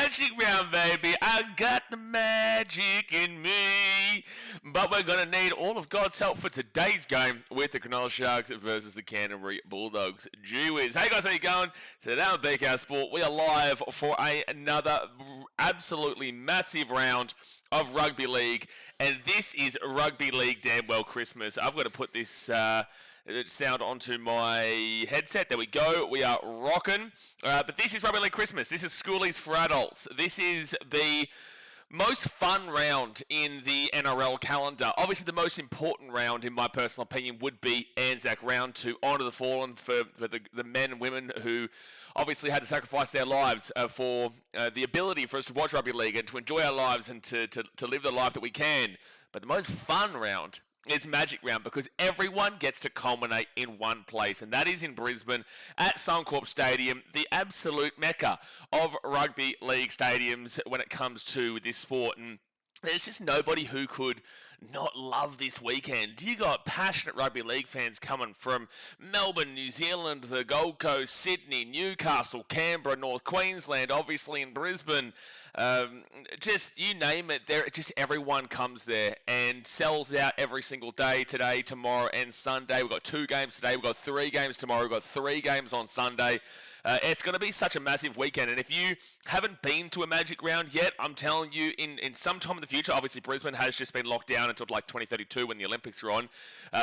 Magic Round, baby. I got the magic in me. But we're going to need all of God's help for today's game with the Cronulla Sharks versus the Canterbury Bulldogs. Gee whiz. Hey guys, how you going? Today on BKRsport, we are live for another absolutely massive round of Rugby League. And this is Rugby League Damn Well Christmas. I've got to put this sound onto my headset. There we go. We are rocking. But this is Rugby League Christmas. This is Schoolies for Adults. This is the most fun round in the NRL calendar. Obviously, the most important round, in my personal opinion, would be Anzac Round to honour the fallen for the men and women who obviously had to sacrifice their lives for the ability for us to watch Rugby League and to enjoy our lives and to live the life that we can. But the most fun round is Magic Round because everyone gets to culminate in one place, and that is in Brisbane at Suncorp Stadium, the absolute mecca of rugby league stadiums when it comes to this sport. And there's just nobody who could not love this weekend. You got passionate rugby league fans coming from Melbourne, New Zealand, the Gold Coast, Sydney, Newcastle, Canberra, North Queensland, obviously in Brisbane. Just you name it, there just everyone comes there and sells out every single day, today, tomorrow, and Sunday. We've got 2 games today, we've got 3 games tomorrow, we've got 3 games on Sunday. It's going to be such a massive weekend, and if you haven't been to a Magic Round yet, I'm telling you, in some time in the future, obviously Brisbane has just been locked down until like 2032 when the Olympics are on,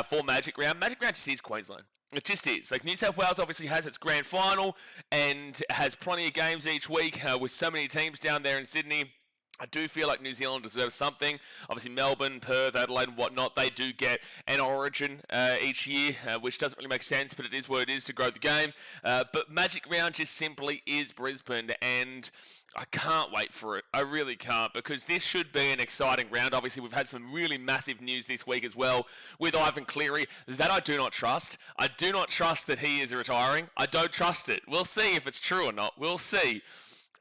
for Magic Round. Magic Round just is Queensland. It just is. Like, New South Wales obviously has its grand final and has plenty of games each week with so many teams down there in Sydney. I do feel like New Zealand deserves something. Obviously, Melbourne, Perth, Adelaide, and whatnot, they do get an origin each year, which doesn't really make sense, but it is what it is to grow the game. But Magic Round just simply is Brisbane, and I can't wait for it. I really can't, because this should be an exciting round. Obviously, we've had some really massive news this week as well with Ivan Cleary that I do not trust. I do not trust that he is retiring. I don't trust it. We'll see if it's true or not. We'll see.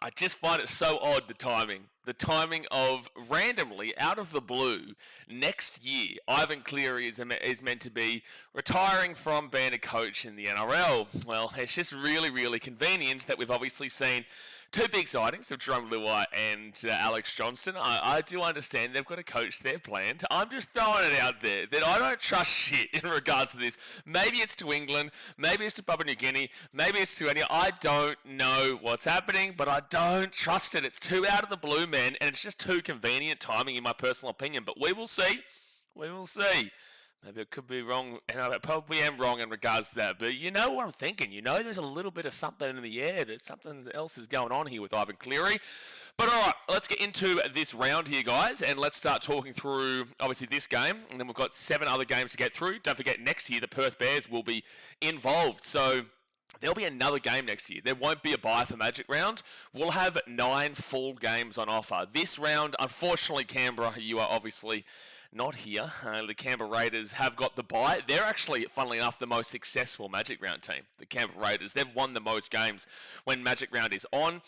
I just find it so odd, the timing. The timing of randomly, out of the blue, next year, Ivan Cleary is meant to be retiring from being a coach in the NRL. Well, it's just really, really convenient that we've obviously seen 2 big sightings of Jerome Luai and Alex Johnston. I do understand they've got a coach there planned. I'm just throwing it out there that I don't trust shit in regards to this. Maybe it's to England, maybe it's to Papua New Guinea, maybe it's to any. I don't know what's happening, but I don't trust it. It's too out of the blue, man, and it's just too convenient timing in my personal opinion. But we will see. We will see. Maybe it could be wrong, and I probably am wrong in regards to that, but you know what I'm thinking. You know there's a little bit of something in the air, that something else is going on here with Ivan Cleary. But all right, let's get into this round here, guys, and let's start talking through, obviously, this game, and then we've got 7 other games to get through. Don't forget, next year, the Perth Bears will be involved, so there'll be another game next year. There won't be a bye for Magic Round. We'll have 9 full games on offer. This round, unfortunately, Canberra, you are obviously not here. The Canberra Raiders have got the bye. They're actually, funnily enough, the most successful Magic Round team. The Canberra Raiders, they've won the most games when Magic Round is on.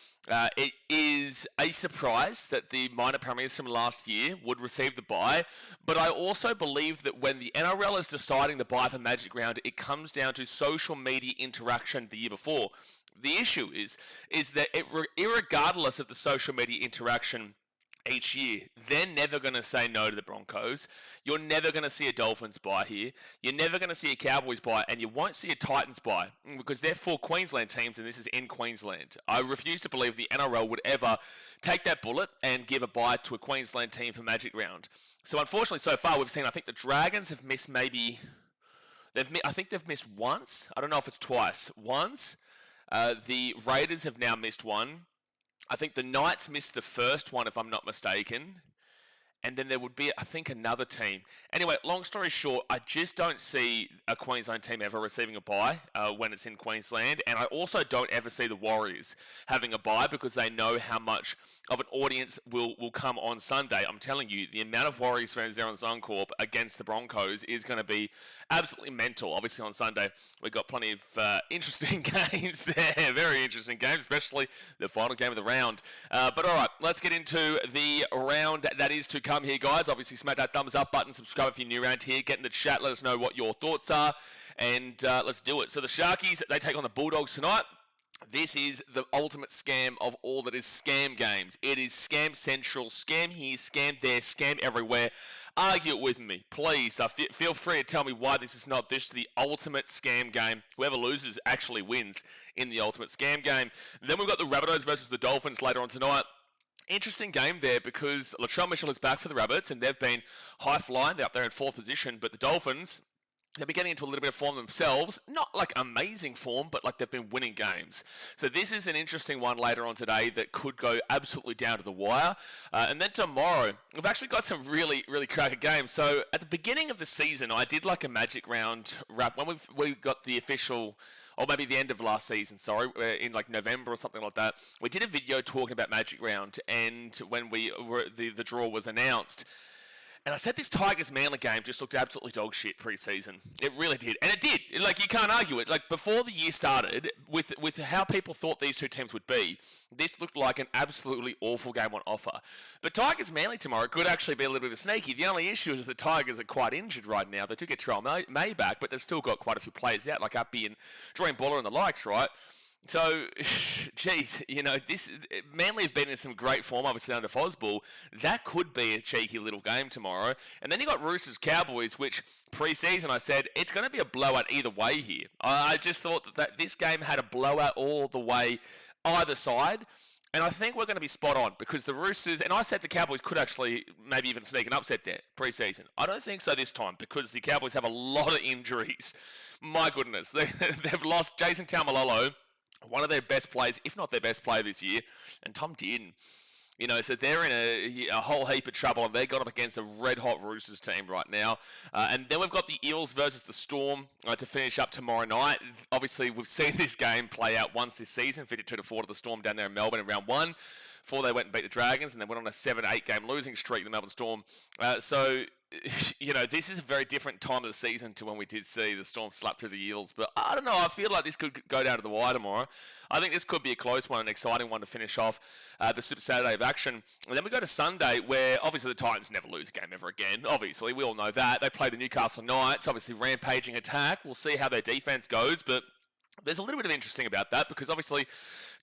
It is a surprise that the minor premiers from last year would receive the bye, but I also believe that when the NRL is deciding the bye for Magic Round, it comes down to social media interaction the year before. The issue is that irregardless of the social media interaction each year, they're never going to say no to the Broncos. You're never going to see a Dolphins bye here. You're never going to see a Cowboys bye, and you won't see a Titans bye because they're 4 Queensland teams, and this is in Queensland. I refuse to believe the NRL would ever take that bullet and give a bye to a Queensland team for Magic Round. So unfortunately, so far we've seen, I think the Dragons have missed maybe, I think they've missed once. I don't know if it's twice. Once. The Raiders have now missed one. I think the Knights missed the first one, if I'm not mistaken. And then there would be, I think, another team. Anyway, long story short, I just don't see a Queensland team ever receiving a bye when it's in Queensland. And I also don't ever see the Warriors having a bye because they know how much of an audience will come on Sunday. I'm telling you, the amount of Warriors fans there on Suncorp against the Broncos is going to be absolutely mental. Obviously, on Sunday, we've got plenty of interesting games there. Very interesting games, especially the final game of the round. But all right, let's get into the round that is to come here, guys. Obviously, smack that thumbs up button, subscribe if you're new around here, get in the chat, let us know what your thoughts are, and let's do it. So the Sharkies, they take on the Bulldogs tonight. This is the ultimate scam of all that is scam games. It is scam central, scam here, scam there, scam everywhere. Argue it with me, please. Feel free to tell me why this is not. This is the ultimate scam game. Whoever loses actually wins in the ultimate scam game. Then we've got the Rabbitohs versus the Dolphins later on tonight. Interesting game there because Latrell Mitchell is back for the Rabbits and they've been high flying. They're up there in 4th position, but the Dolphins, they've been getting into a little bit of form themselves. Not like amazing form, but like they've been winning games. So this is an interesting one later on today that could go absolutely down to the wire. And then tomorrow, we've actually got some really, really cracking games. So at the beginning of the season, I did like a Magic Round wrap. When we got the official, or maybe the end of last season, sorry, in like November or something like that, we did a video talking about Magic Round. And when the draw was announced, and I said this Tigers-Manly game just looked absolutely dog shit pre-season. It really did. And it did. Like, you can't argue it. Like, before the year started, with how people thought these two teams would be, this looked like an absolutely awful game on offer. But Tigers-Manly tomorrow could actually be a little bit of a sneaky. The only issue is the Tigers are quite injured right now. They do get Terrell May back, but they've still got quite a few players out, like Uppy and Dream Buller and the likes, right? So, geez, you know, Manly have been in some great form, obviously, under Fosbull. That could be a cheeky little game tomorrow. And then you got Roosters Cowboys, which pre-season I said, it's going to be a blowout either way here. I just thought that this game had a blowout all the way either side. And I think we're going to be spot on because the Roosters, and I said the Cowboys could actually maybe even sneak an upset there pre-season. I don't think so this time because the Cowboys have a lot of injuries. My goodness, they've lost Jason Taumalolo, one of their best players, if not their best player this year, and Tom Dearden. You know, so they're in a whole heap of trouble, and they got up against a red-hot Roosters team right now. And then we've got the Eels versus the Storm to finish up tomorrow night. Obviously, we've seen this game play out once this season, 52-4 to the Storm down there in Melbourne in round 1. Before they went and beat the Dragons, and they went on a 7-8 game losing streak, the Melbourne Storm. So, you know, this is a very different time of the season to when we did see the Storm slap through the Eels. But I don't know, I feel like this could go down to the wire tomorrow. I think this could be a close one, an exciting one to finish off the Super Saturday of action. And then we go to Sunday, where obviously the Titans never lose a game ever again. Obviously, we all know that. They play the Newcastle Knights, obviously rampaging attack. We'll see how their defense goes, but there's a little bit of interesting about that because obviously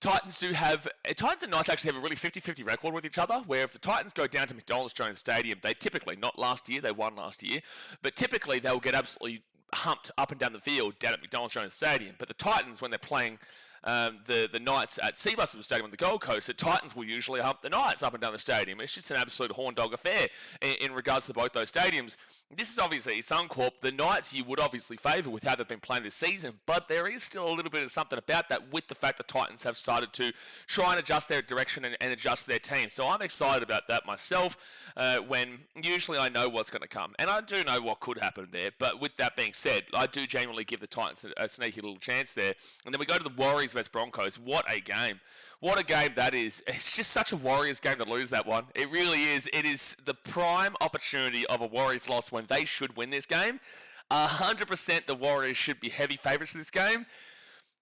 Titans and Knights actually have a really 50-50 record with each other, where if the Titans go down to McDonald's-Jones Stadium, they typically, not last year, they won last year, but typically they'll get absolutely humped up and down the field down at McDonald's-Jones Stadium. But the Titans, when they're playing the Knights at Seabus Stadium on the Gold Coast, the Titans will usually hump the Knights up and down the stadium. It's just an absolute horn dog affair in regards to both those stadiums. This is obviously Suncorp. The Knights you would obviously favour with how they've been playing this season, but there is still a little bit of something about that with the fact the Titans have started to try and adjust their direction and adjust their team. So I'm excited about that myself when usually I know what's going to come. And I do know what could happen there, but with that being said, I do genuinely give the Titans a sneaky little chance there. And then we go to the Warriors vs Broncos. What a game. What a game that is. It's just such a Warriors game to lose that one. It really is. It is the prime opportunity of a Warriors loss when they should win this game. 100% the Warriors should be heavy favourites for this game.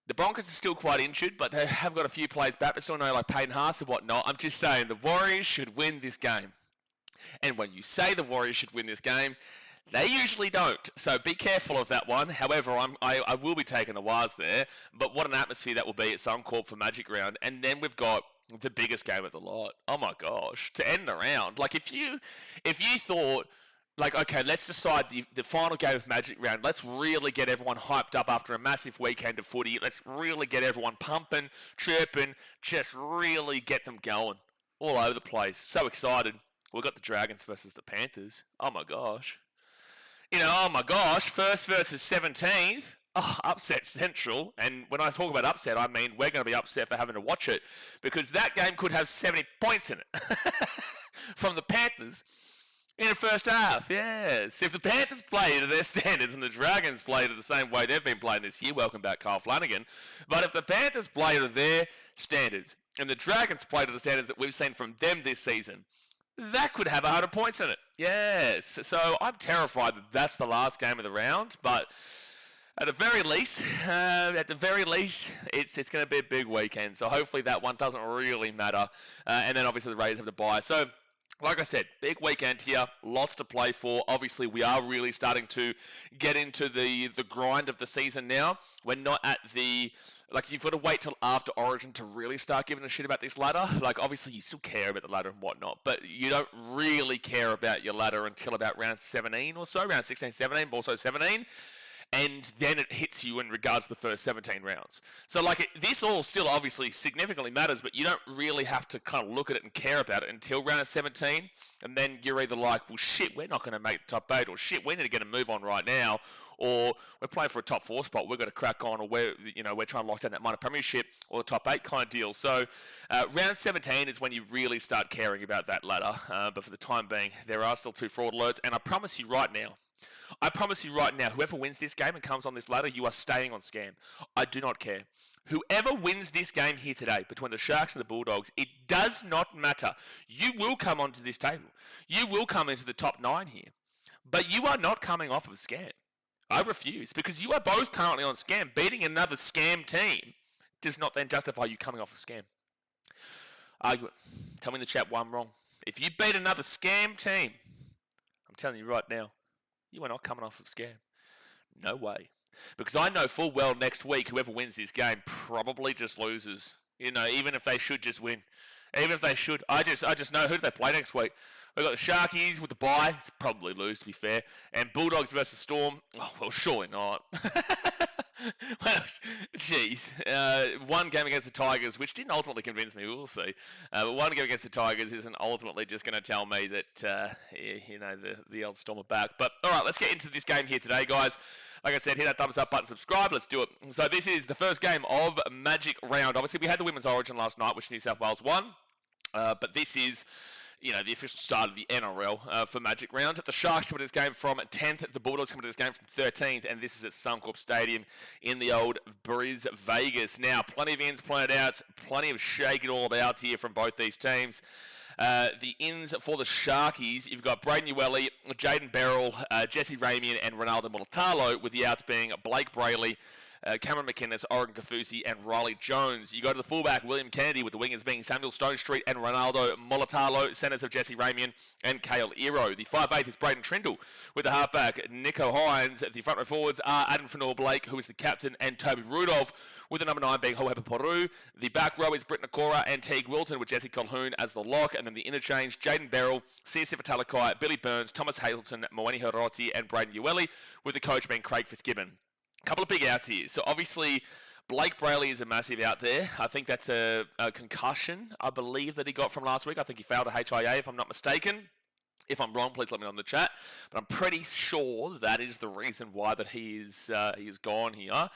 The Broncos are still quite injured, but they have got a few players back, but still know like Payton Haas and whatnot. I'm just saying the Warriors should win this game. And when you say the Warriors should win this game, they usually don't, so be careful of that one. However, I will be taking the Wars there, but what an atmosphere that will be at Suncorp for Magic Round. And then we've got the biggest game of the lot. Oh my gosh, to end the round. Like if you thought, like, okay, let's decide the final game of Magic Round. Let's really get everyone hyped up after a massive weekend of footy. Let's really get everyone pumping, chirping, just really get them going all over the place. So excited. We've got the Dragons versus the Panthers. Oh my gosh. You know, oh my gosh, first versus 17th. Oh, upset central. And when I talk about upset, I mean we're going to be upset for having to watch it because that game could have 70 points in it from the Panthers in the first half. Yes. If the Panthers play to their standards and the Dragons play to the same way they've been playing this year, welcome back, Kyle Flanagan. But if the Panthers play to their standards and the Dragons play to the standards that we've seen from them this season, that could have 100 points in it. Yes. So I'm terrified that that's the last game of the round. But at the very least, it's going to be a big weekend. So hopefully that one doesn't really matter. And then obviously the Raiders have to bye. So like I said, big weekend here, lots to play for. Obviously, we are really starting to get into the grind of the season now. We're not at the Like, you've got to wait till after Origin to really start giving a shit about this ladder. Like, obviously, you still care about the ladder and whatnot, but you don't really care about your ladder until about round 17 or so, round 16, 17, also 17. And then it hits you in regards to the first 17 rounds. So, like, this all still obviously significantly matters, but you don't really have to kind of look at it and care about it until round 17. And then you're either like, well, shit, we're not going to make the top 8, or shit, we need to get a move on right now, or we're playing for a top 4 spot, we've got to crack on, or we're trying to lock down that minor premiership or the top 8 kind of deal. So, round 17 is when you really start caring about that ladder. But for the time being, there are still 2 fraud alerts, and I promise you right now, whoever wins this game and comes on this ladder, you are staying on scam. I do not care. Whoever wins this game here today between the Sharks and the Bulldogs, it does not matter. You will come onto this table. You will come into the top 9 here. But you are not coming off of scam. I refuse, because you are both currently on scam. Beating another scam team does not then justify you coming off of scam. Argue it. Tell me in the chat why I'm wrong. If you beat another scam team, I'm telling you right now, you are not coming off of scam. No way. Because I know full well next week, whoever wins this game probably just loses. Even if they should just win. Even if they should. I just know who do they play next week. We've got the Sharkies with the bye. Probably lose, to be fair. And Bulldogs versus Storm. Oh, well, surely not. Well, jeez. One game against the Tigers, which didn't ultimately convince me. We'll see. But one game against the Tigers isn't ultimately just going to tell me that, the old Storm are back. But, all right, let's get into this game here today, guys. Like I said, hit that thumbs up button, subscribe. Let's do it. So this is the first game of Magic Round. Obviously, we had the Women's Origin last night, which New South Wales won. But this is the official start of the NRL for Magic Round. The Sharks come to this game from 10th. The Bulldogs come to this game from 13th. And this is at Suncorp Stadium in the old Bris Vegas. Now, plenty of ins pointed out. Plenty of shaking all about here from both these teams. The ins for the Sharkies, you've got Braden Ueli, Jaden Beryl, Jesse Ramian, and Ronaldo Mulitalo, with the outs being Blake Brayley, Cameron McInnes, Oregon Kafusi, and Riley Jones. You go to the fullback, William Kennedy, with the wingers being Samuel Stonestreet and Ronaldo Mulitalo, centers of Jesse Ramian and Cale Iro. The 5'8" is Braden Trindle, with the halfback Nico Hines. The front row forwards are Adam Fanor-Blake, who is the captain, and Toby Rudolph, with the number 9 being Hohepa Poru. The back row is Britt Nakora and Teague Wilton, with Jesse Colhoun as the lock. And then the interchange, Jaden Beryl, Siasifa Talakai, Billy Burns, Thomas Hazleton, Moeni Hiroti, and Braden Ueli, with the coach being Craig Fitzgibbon. Couple of big outs here. So obviously, Blake Brayley is a massive out there. I think that's a concussion, I believe, that he got from last week. I think he failed a HIA, if I'm not mistaken. If I'm wrong, please let me know in the chat. But I'm pretty sure that is the reason why that he is gone here.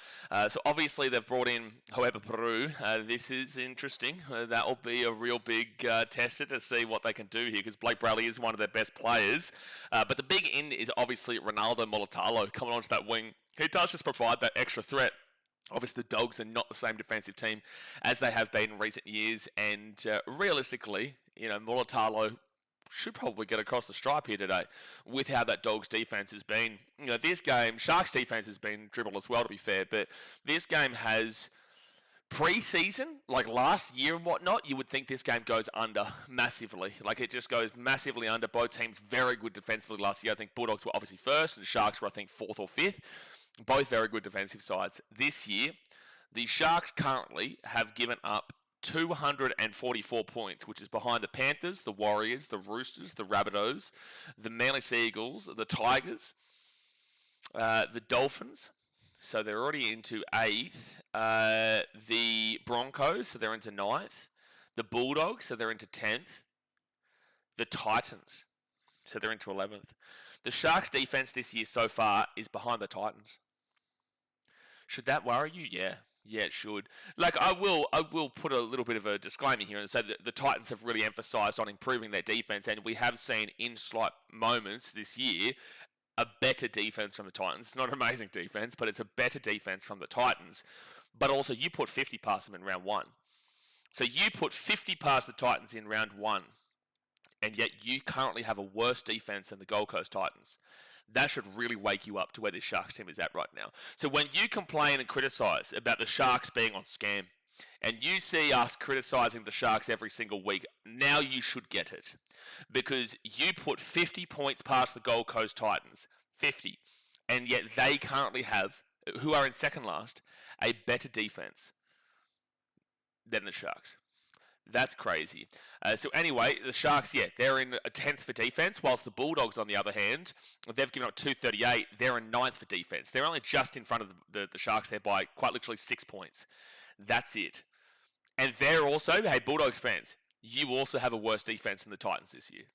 So obviously they've brought in Hohepa Peru. This is interesting. That will be a real big tester to see what they can do here, because Blake Brayley is one of their best players. But the big in is obviously Ronaldo Mulitalo coming onto that wing. He does just provide that extra threat. Obviously, the Dogs are not the same defensive team as they have been in recent years. And realistically, Mulitalo should probably get across the stripe here today with how that Dogs defense has been. This game, Sharks defense has been dribbled as well, to be fair, but this game has pre-season, like last year and whatnot, you would think this game goes under massively. Like, it just goes massively under. Both teams very good defensively last year. I think Bulldogs were obviously first and Sharks were, I think, 4th or 5th. Both very good defensive sides. This year, the Sharks currently have given up 244 points, which is behind the Panthers, the Warriors, the Roosters, the Rabbitohs, the Manly Sea Eagles, the Tigers, the Dolphins. So they're already into 8th. The Broncos, so they're into 9th. The Bulldogs, so they're into 10th. The Titans, so they're into 11th. The Sharks' defense this year so far is behind the Titans. Should that worry you? Yeah. Yeah, it should. Like, I will put a little bit of a disclaimer here and say that the Titans have really emphasised on improving their defence, and we have seen in slight moments this year a better defence from the Titans. It's not an amazing defence, but it's a better defence from the Titans. But also, you put 50 past them in round 1. So you put 50 past the Titans in round 1, and yet you currently have a worse defence than the Gold Coast Titans. That should really wake you up to where this Sharks team is at right now. So when you complain and criticise about the Sharks being on scam, and you see us criticising the Sharks every single week, now you should get it. Because you put 50 points past the Gold Coast Titans, 50, and yet they currently have, who are in second last, a better defence. than the Sharks. That's crazy. So anyway, the Sharks, they're in a 10th for defense, whilst the Bulldogs, on the other hand, they've given up 238. They're in 9th for defense. They're only just in front of the Sharks there by quite literally 6 points. That's it. And they're also, hey, Bulldogs fans, you also have a worse defense than the Titans this year.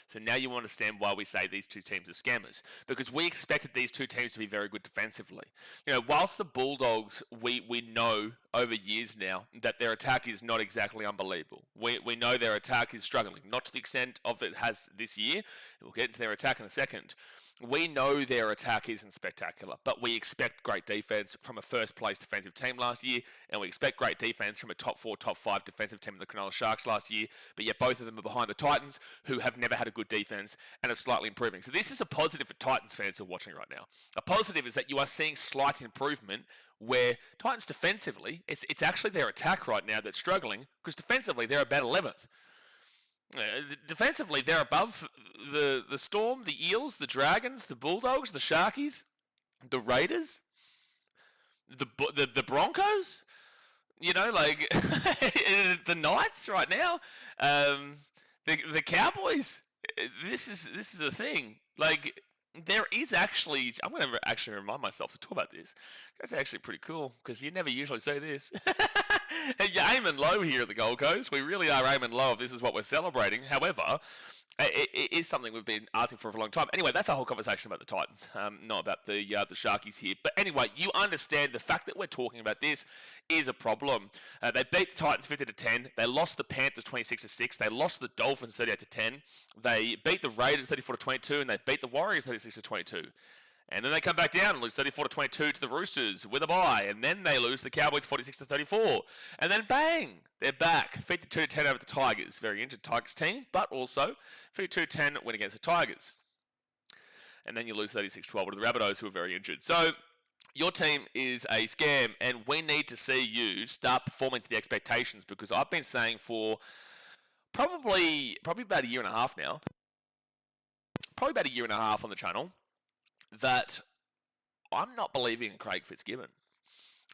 So now you understand why we say these two teams are scammers. Because we expected these two teams to be very good defensively. You know, whilst the Bulldogs, we know over years now that their attack is not exactly unbelievable. We know their attack is struggling, not to the extent of it has this year. We'll get into their attack in a second. We know their attack isn't spectacular, but we expect great defense from a first-place defensive team last year, and we expect great defense from a top 4, top 5 defensive team in the Cronulla Sharks last year, but yet both of them are behind the Titans, who have never had a good defense and are slightly improving. So this is a positive for Titans fans who are watching right now. A positive is that you are seeing slight improvement where Titans defensively, it's actually their attack right now that's struggling, because defensively they're about 11th. Defensively, they're above the Storm, the Eels, the Dragons, the Bulldogs, the Sharkies, the Raiders, the Broncos. You know, like the Knights right now, the Cowboys. This is a thing. Like, there is actually, I'm going to actually remind myself to talk about this. That's actually pretty cool, because you never usually say this. You're aiming low here at the Gold Coast. We really are aiming low if this is what we're celebrating. However, it is something we've been asking for a long time. Anyway, that's a whole conversation about the Titans, not about the Sharkies here. But anyway, you understand the fact that we're talking about this is a problem. They beat the Titans 50-10. They lost the Panthers 26-6. They lost the Dolphins 38-10. They beat the Raiders 34-22, and they beat the Warriors 36-22. And then they come back down and lose 34-22 to the Roosters with a bye. And then they lose the Cowboys 46-34. And then bang, they're back. 52-10 over the Tigers. Very injured Tigers team, but also 52-10 win against the Tigers. And then you lose 36-12 to the Rabbitohs, who are very injured. So your team is a scam, and we need to see you start performing to the expectations, because I've been saying for probably about a year and a half now, on the channel, that I'm not believing in Craig Fitzgibbon.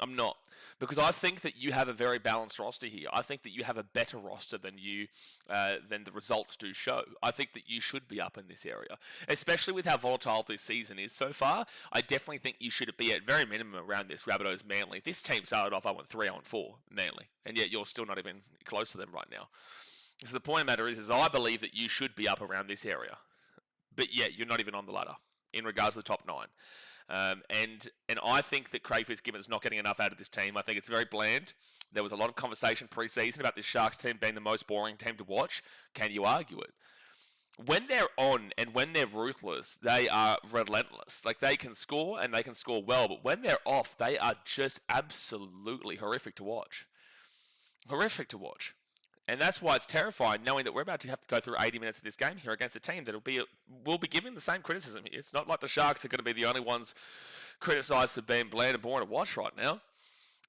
I'm not. Because I think that you have a very balanced roster here. I think that you have a better roster than the results do show. I think that you should be up in this area. Especially with how volatile this season is so far, I definitely think you should be at very minimum around this Rabbitohs Manly. This team started off 0-3, 0-4 Manly, and yet you're still not even close to them right now. So the point of the matter is I believe that you should be up around this area. But yet you're not even on the ladder in regards to the top 9. And I think that Craig Fitzgibbon is not getting enough out of this team. I think it's very bland. There was a lot of conversation pre-season about this Sharks team being the most boring team to watch. Can you argue it? When they're on and when they're ruthless, they are relentless. Like, they can score, and they can score well. But when they're off, they are just absolutely horrific to watch. Horrific to watch. And that's why it's terrifying, knowing that we're about to have to go through 80 minutes of this game here against a team that will be given the same criticism. It's not like the Sharks are going to be the only ones criticised for being bland and boring to watch right now,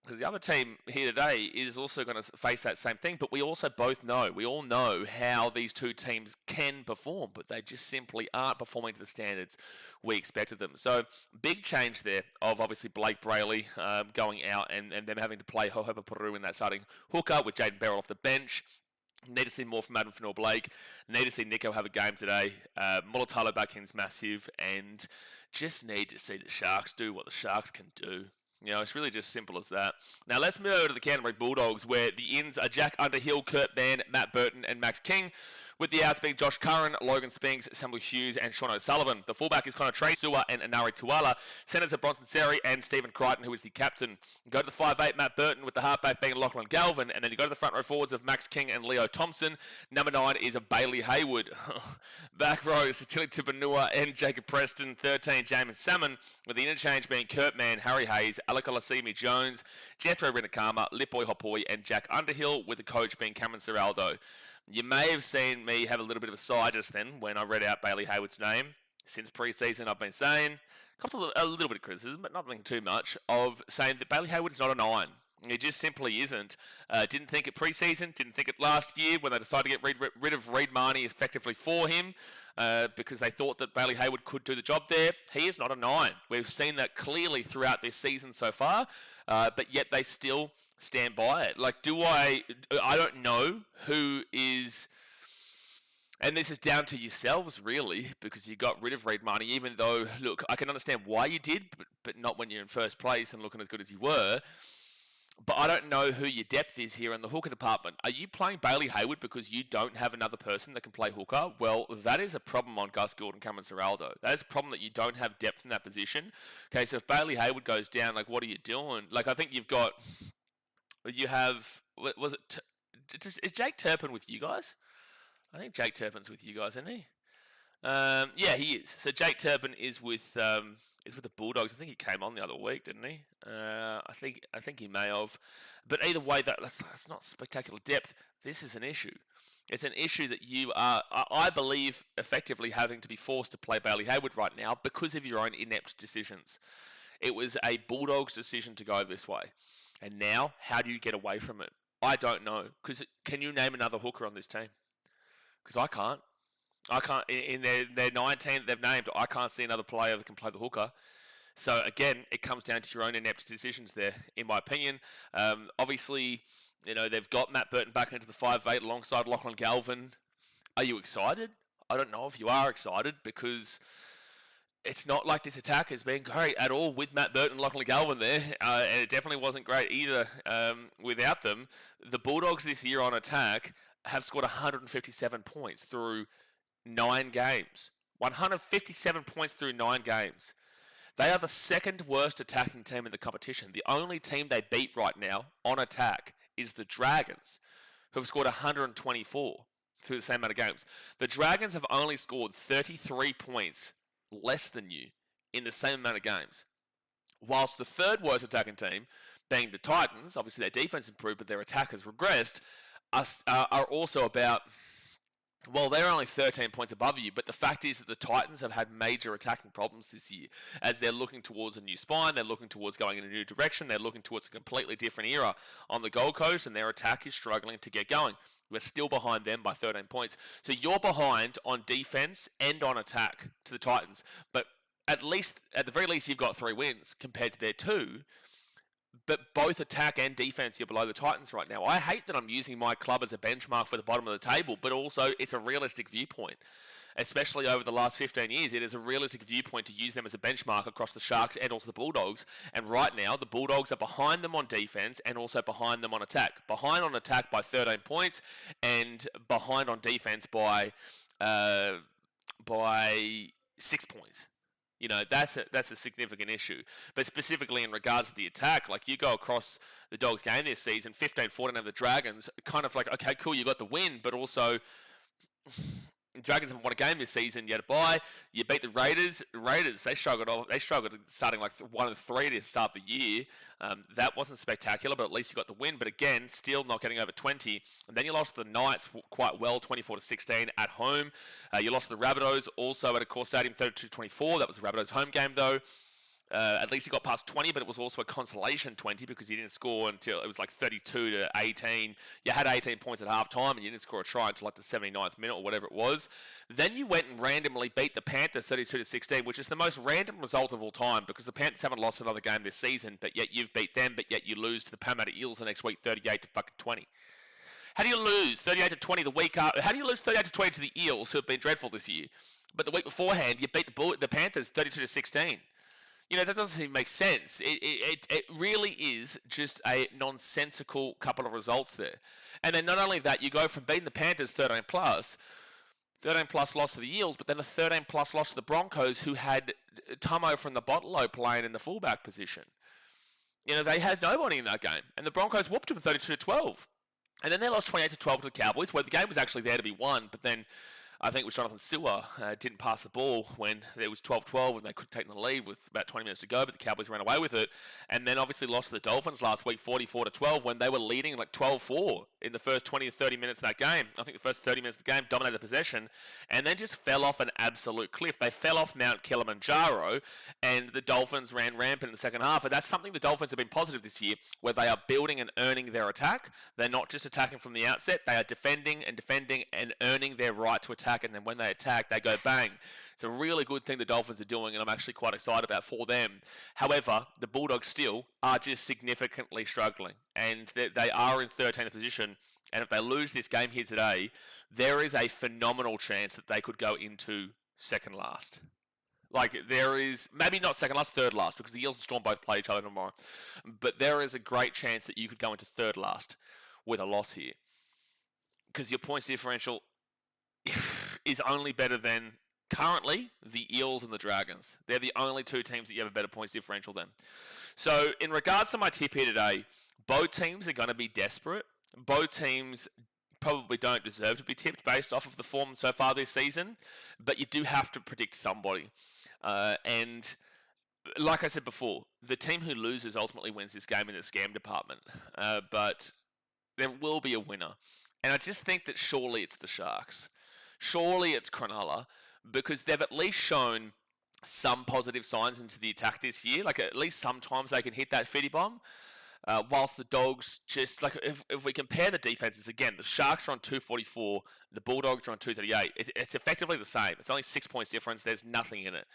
because the other team here today is also going to face that same thing. But we all know how these two teams can perform, but they just simply aren't performing to the standards we expected them. So big change there of obviously Blake Brayley going out and them having to play Hohepa Peru in that starting hooker with Jaden Beryl off the bench. Need to see more from Adam Fanor-Blake. Need to see Nico have a game today. Mulatalo back in is massive, and just need to see the Sharks do what the Sharks can do. You know, it's really just simple as that. Now, let's move over to the Canterbury Bulldogs, where the ins are Jack Underhill, Kurt Mann, Matt Burton, and Max King, with the outs being Josh Curran, Logan Spinks, Samuel Hughes, and Sean O'Sullivan. The fullback is Connor Tracey and Anari Tuala. Centers are Bronson Seri and Stephen Crichton, who is the captain. Go to the 5'8", Matt Burton, with the halfback being Lachlan Galvin. And then you go to the front row forwards of Max King and Leo Thompson. Number 9 is a Bailey Hayward. Back row, Satili Tupanua and Jacob Preston. 13, Jamin Salmon, with the interchange being Kurt Mann, Harry Hayes, Alec Olasimi Jones, Jeffrey Rinakama, Lipboy Hopoi, and Jack Underhill, with the coach being Cameron Ciraldo. You may have seen me have a little bit of a sigh just then when I read out Bailey Hayward's name. Since pre-season, I've been saying, a little bit of criticism, but nothing too much, of saying that Bailey Hayward is not a 9. He just simply isn't. Didn't think it pre-season, didn't think it last year when they decided to get rid of Reid Marnie effectively for him, because they thought that Bailey Hayward could do the job there. He is not a 9. We've seen that clearly throughout this season so far, but yet they still stand by it. Like, I don't know who is, and this is down to yourselves really, because you got rid of Reid Marnie, even though, look, I can understand why you did, but not when you're in first place and looking as good as you were. But I don't know who your depth is here in the hooker department. Are you playing Bailey Hayward because you don't have another person that can play hooker? Well, that is a problem on Gus Gould and Cameron Ciraldo. That is a problem that you don't have depth in that position. Okay, so if Bailey Hayward goes down, like, what are you doing? Like, I think you have, was it, is Jake Turpin with you guys? I think Jake Turpin's with you guys, isn't he? Yeah, he is. So Jake Turpin is with the Bulldogs. I think he came on the other week, didn't he? I think he may have. But either way, that's not spectacular depth. This is an issue. It's an issue that you are, I believe, effectively having to be forced to play Bailey Hayward right now because of your own inept decisions. It was a Bulldogs decision to go this way. And now, how do you get away from it? I don't know. Because can you name another hooker on this team? Because I can't. In their 19 they've named, I can't see another player that can play the hooker. So again, it comes down to your own inept decisions there, in my opinion. Obviously, they've got Matt Burton back into the 5'8" alongside Lachlan Galvin. Are you excited? I don't know if you are excited, because it's not like this attack has been great at all with Matt Burton and Lachlan Galvin there. And it definitely wasn't great either without them. The Bulldogs this year on attack have scored 157 points through 9 games. 157 points through 9 games. They are the second worst attacking team in the competition. The only team they beat right now on attack is the Dragons, who have scored 124 through the same amount of games. The Dragons have only scored 33 points less than you in the same amount of games. Whilst the third worst attacking team, being the Titans, obviously their defense improved, but their attack has regressed, are also about, well, they're only 13 points above you, but the fact is that the Titans have had major attacking problems this year as they're looking towards a new spine, they're looking towards going in a new direction, they're looking towards a completely different era on the Gold Coast, and their attack is struggling to get going. We're still behind them by 13 points. So you're behind on defense and on attack to the Titans, but at the very least, you've got 3 wins compared to their 2. But both attack and defense, you're below the Titans right now. I hate that I'm using my club as a benchmark for the bottom of the table, but also it's a realistic viewpoint. Especially over the last 15 years, it is a realistic viewpoint to use them as a benchmark across the Sharks and also the Bulldogs. And right now, the Bulldogs are behind them on defense and also behind them on attack. Behind on attack by 13 points and behind on defense by 6 points. That's a significant issue. But specifically in regards to the attack, like, you go across the Dogs game this season, 15-14 over the Dragons, kind of like, okay, cool, you got the win, but also the Dragons haven't won a game this season yet. You beat the Raiders. They struggled starting like 1 of 3 to start the year. That wasn't spectacular, but at least you got the win. But again, still not getting over 20. And then you lost to the Knights quite well, 24-16 at home. You lost to the Rabbitohs also at a core stadium, 32-24. That was the Rabbitohs home game though. At least he got past 20, but it was also a consolation 20 because he didn't score until it was like 32-18. You had 18 points at halftime and you didn't score a try until like the 79th minute or whatever it was. Then you went and randomly beat the Panthers 32-16, which is the most random result of all time because the Panthers haven't lost another game this season, but yet you've beat them, but yet you lose to the Parramatta Eels the next week 38-20. How do you lose 38-20 the week after? How do you lose 38-20 to the Eels, who have been dreadful this year? But the week beforehand, you beat the Panthers 32-16. That doesn't even make sense. It really is just a nonsensical couple of results there. And then not only that, you go from beating the Panthers 13 plus loss to the Eels, but then a 13 plus loss to the Broncos, who had Tomo from the Bottle playing in the fullback position. They had nobody in that game. And the Broncos whooped them 32-12. And then they lost 28-12 to the Cowboys, where the game was actually there to be won, but then I think it was Jonathan Sewer didn't pass the ball when it was 12-12 and they could take the lead with about 20 minutes to go, but the Cowboys ran away with it. And then obviously lost to the Dolphins last week, 44-12, when they were leading like 12-4 in the first 20 or 30 minutes of that game. I think the first 30 minutes of the game dominated possession and then just fell off an absolute cliff. They fell off Mount Kilimanjaro and the Dolphins ran rampant in the second half. And that's something the Dolphins have been positive this year, where they are building and earning their attack. They're not just attacking from the outset. They are defending and earning their right to attack attack, and then when they attack, they go bang. It's a really good thing the Dolphins are doing, and I'm actually quite excited about for them. However, the Bulldogs still are just significantly struggling, and they are in 13th position, and if they lose this game here today, there is a phenomenal chance that they could go into second last. Like, there is, maybe not second last, third last, because the Eels and Storm both play each other tomorrow. But there is a great chance that you could go into third last with a loss here. Because your points differential is only better than, currently, the Eels and the Dragons. They're the only two teams that you have a better points differential than. So, in regards to my tip here today, both teams are going to be desperate. Both teams probably don't deserve to be tipped based off of the form so far this season, but you do have to predict somebody. And like I said before, the team who loses ultimately wins this game in the scam department. But there will be a winner. And I just think that surely it's the Sharks. Surely it's Cronulla, because they've at least shown some positive signs into the attack this year. Like, at least sometimes they can hit that fitty bomb. Whilst the Dogs just, like, if we compare the defenses, again, the Sharks are on 244, the Bulldogs are on 238. It's effectively the same. It's only 6 points difference. There's nothing in it.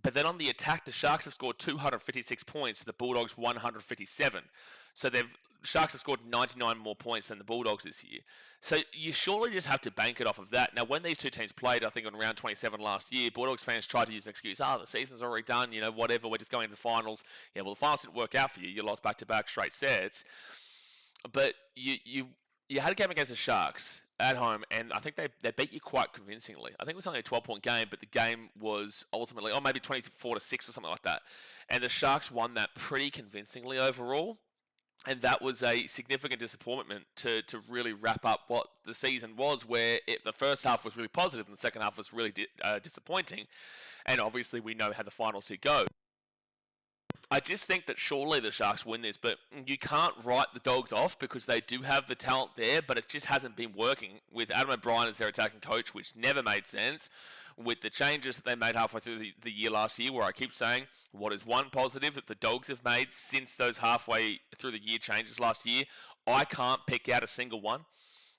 But then on the attack, the Sharks have scored 256 points, the Bulldogs 157. So Sharks have scored 99 more points than the Bulldogs this year. So you surely just have to bank it off of that. Now, when these two teams played, I think on round 27 last year, Bulldogs fans tried to use an excuse, the season's already done, whatever, we're just going to the finals. Yeah, well, the finals didn't work out for you. You lost back-to-back straight sets. But you had a game against the Sharks at home, and I think they beat you quite convincingly. I think it was only a 12-point game, but the game was ultimately, maybe 24-6 or something like that. And the Sharks won that pretty convincingly overall. And that was a significant disappointment to really wrap up what the season was, where the first half was really positive and the second half was really disappointing. And obviously we know how the finals here go. I just think that surely the Sharks win this, but you can't write the Dogs off because they do have the talent there, but it just hasn't been working with Adam O'Brien as their attacking coach, which never made sense. With the changes that they made halfway through the year last year, where I keep saying what is one positive that the Dogs have made since those halfway through the year changes last year, I can't pick out a single one.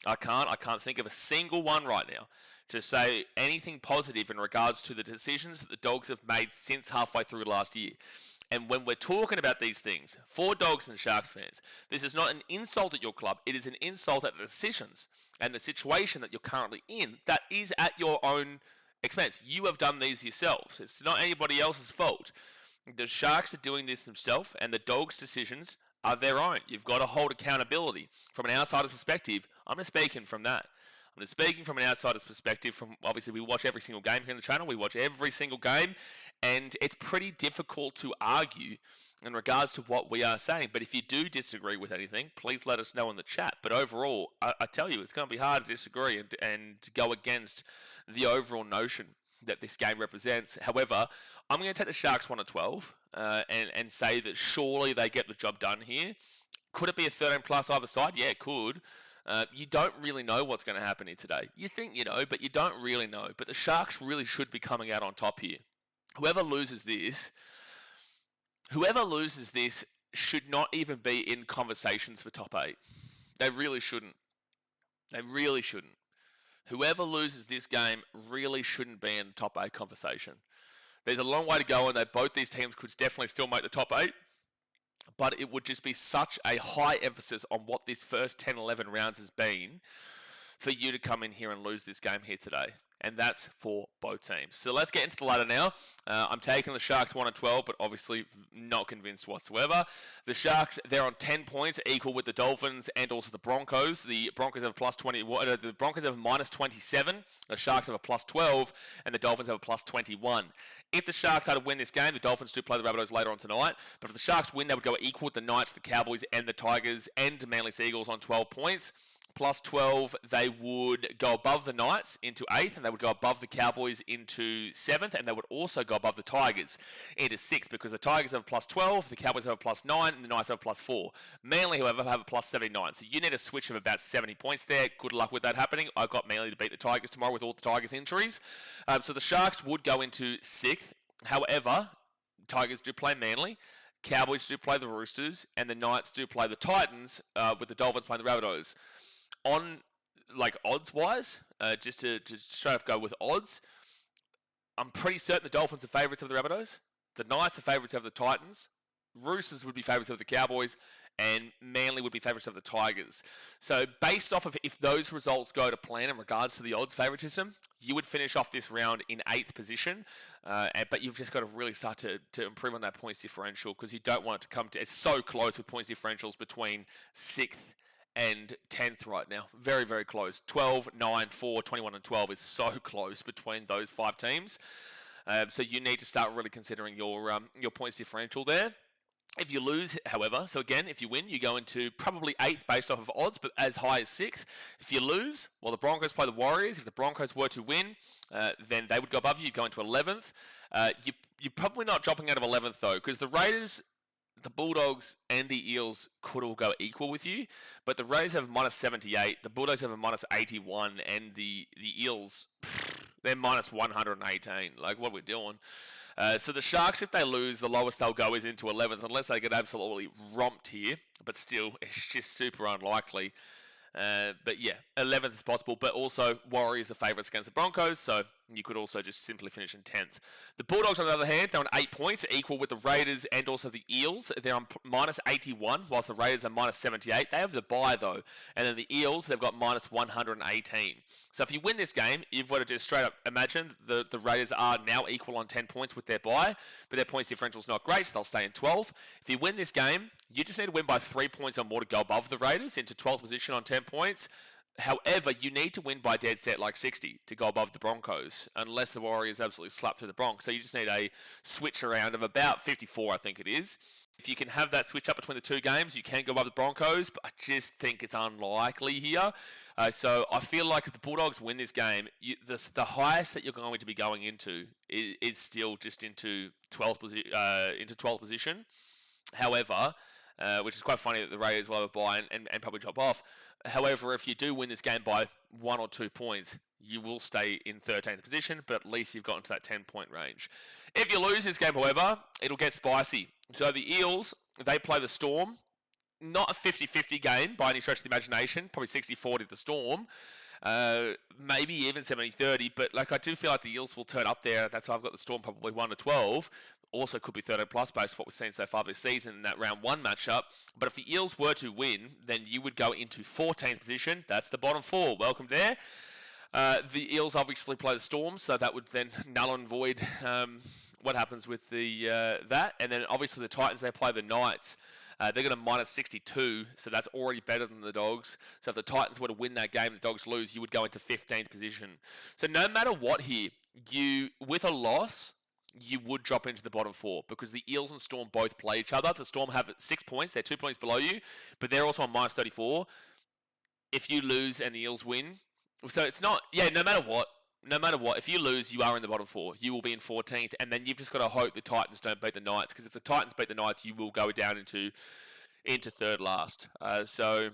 I can't think of a single one right now to say anything positive in regards to the decisions that the Dogs have made since halfway through last year. And when we're talking about these things, for Dogs and Sharks fans, this is not an insult at your club. It is an insult at the decisions and the situation that you're currently in that is at your own expense. You have done these yourselves. It's not anybody else's fault. The Sharks are doing this themselves, and the Dogs' decisions are their own. You've got to hold accountability. From an outsider's perspective, I'm just speaking from that. I'm just speaking from an outsider's perspective. From obviously, we watch every single game here on the channel. We watch every single game, and it's pretty difficult to argue in regards to what we are saying. But if you do disagree with anything, please let us know in the chat. But overall, I tell you, it's going to be hard to disagree and go against the overall notion that this game represents. However, I'm going to take the Sharks 1-12 and say that surely they get the job done here. Could it be a 13 plus either side? Yeah, it could. You don't really know what's going to happen here today. You think you know, but you don't really know. But the Sharks really should be coming out on top here. Whoever loses this should not even be in conversations for top 8. They really shouldn't. They really shouldn't. Whoever loses this game really shouldn't be in the top 8 conversation. There's a long way to go, and both these teams could definitely still make the top 8. But it would just be such a high emphasis on what this first 10, 11 rounds has been for you to come in here and lose this game here today. And that's for both teams. So let's get into the ladder now. I'm taking the Sharks 1-12, but obviously not convinced whatsoever. The Sharks, they're on 10 points, equal with the Dolphins and also the Broncos. The Broncos have a plus 20. The Broncos have a minus 27. The Sharks have a plus 12, and the Dolphins have a plus 21. If the Sharks are to win this game, the Dolphins do play the Rabbitohs later on tonight. But if the Sharks win, they would go equal with the Knights, the Cowboys, and the Tigers, and Manly Seagulls on 12 points. Plus 12, they would go above the Knights into 8th, and they would go above the Cowboys into 7th, and they would also go above the Tigers into 6th, because the Tigers have a plus 12, the Cowboys have a plus 9, and the Knights have a plus 4. Manly, however, have a plus 79. So you need a switch of about 70 points there. Good luck with that happening. I've got Manly to beat the Tigers tomorrow with all the Tigers' injuries. So the Sharks would go into 6th. However, Tigers do play Manly. Cowboys do play the Roosters, and the Knights do play the Titans, with the Dolphins playing the Rabbitohs. On like odds-wise, just to straight up go with odds, I'm pretty certain the Dolphins are favourites of the Rabbitohs. The Knights are favourites of the Titans. Roosters would be favourites of the Cowboys, and Manly would be favourites of the Tigers. So based off of if those results go to plan in regards to the odds favouritism, you would finish off this round in 8th position, but you've just got to really start to improve on that points differential because you don't want it to come to... It's so close with points differentials between 6th and 10th right now. Very, very close. 12, 9, 4, 21 and 12 is so close between those 5 teams. So you need to start really considering your points differential there. If you lose, however, so again, if you win, you go into probably 8th based off of odds, but as high as 6th. If you lose, well, the Broncos play the Warriors. If the Broncos were to win, then they would go above you. You go into 11th. You're probably not dropping out of 11th, though, because the Raiders, the Bulldogs, and the Eels could all go equal with you, but the Raiders have a minus 78, the Bulldogs have a minus 81, and the Eels, they're minus 118. Like, what are we doing? So the Sharks, if they lose, the lowest they'll go is into 11th, unless they get absolutely romped here. But still, it's just super unlikely. But yeah, 11th is possible. But also, Warriors are favourites against the Broncos, so you could also just simply finish in 10th. The Bulldogs, on the other hand, they're on 8 points, equal with the Raiders and also the Eels. They're on minus 81, whilst the Raiders are minus 78. They have the bye, though. And then the Eels, they've got minus 118. So if you win this game, you've got to just straight up imagine the Raiders are now equal on 10 points with their bye, but their points differential is not great, so they'll stay in 12th. If you win this game, you just need to win by 3 points or more to go above the Raiders into 12th position on 10 points. However, you need to win by dead set like 60 to go above the Broncos, unless the Warriors absolutely slap through the Bronx. So you just need a switch around of about 54, I think it is. If you can have that switch up between the 2 games, you can go above the Broncos, but I just think it's unlikely here. So I feel like if the Bulldogs win this game, the highest that you're going to be going into is still just into 12th position. However, which is quite funny that the Raiders will have a bye and probably drop off. However, if you do win this game by 1 or 2 points, you will stay in 13th position, but at least you've gotten to that 10-point range. If you lose this game, however, it'll get spicy. So the Eels, they play the Storm. Not a 50-50 game by any stretch of the imagination. Probably 60-40 the Storm. Maybe even 70-30, but like I do feel like the Eels will turn up there. That's why I've got the Storm probably 1-12. Also could be 13 plus based on what we've seen so far this season in that round 1 matchup. But if the Eels were to win, then you would go into 14th position. That's the bottom 4. Welcome there. The Eels obviously play the Storm, so that would then null and void what happens with the that. And then obviously the Titans, they play the Knights. They're going to minus 62, so that's already better than the Dogs. So if the Titans were to win that game, the Dogs lose, you would go into 15th position. So no matter what here, with a loss, you would drop into the bottom 4 because the Eels and Storm both play each other. The Storm have 6 points. They're 2 points below you, but they're also on minus 34. If you lose and the Eels win, so it's not, no matter what, if you lose, you are in the bottom 4. You will be in 14th, and then you've just got to hope the Titans don't beat the Knights, because if the Titans beat the Knights, you will go down into third last. So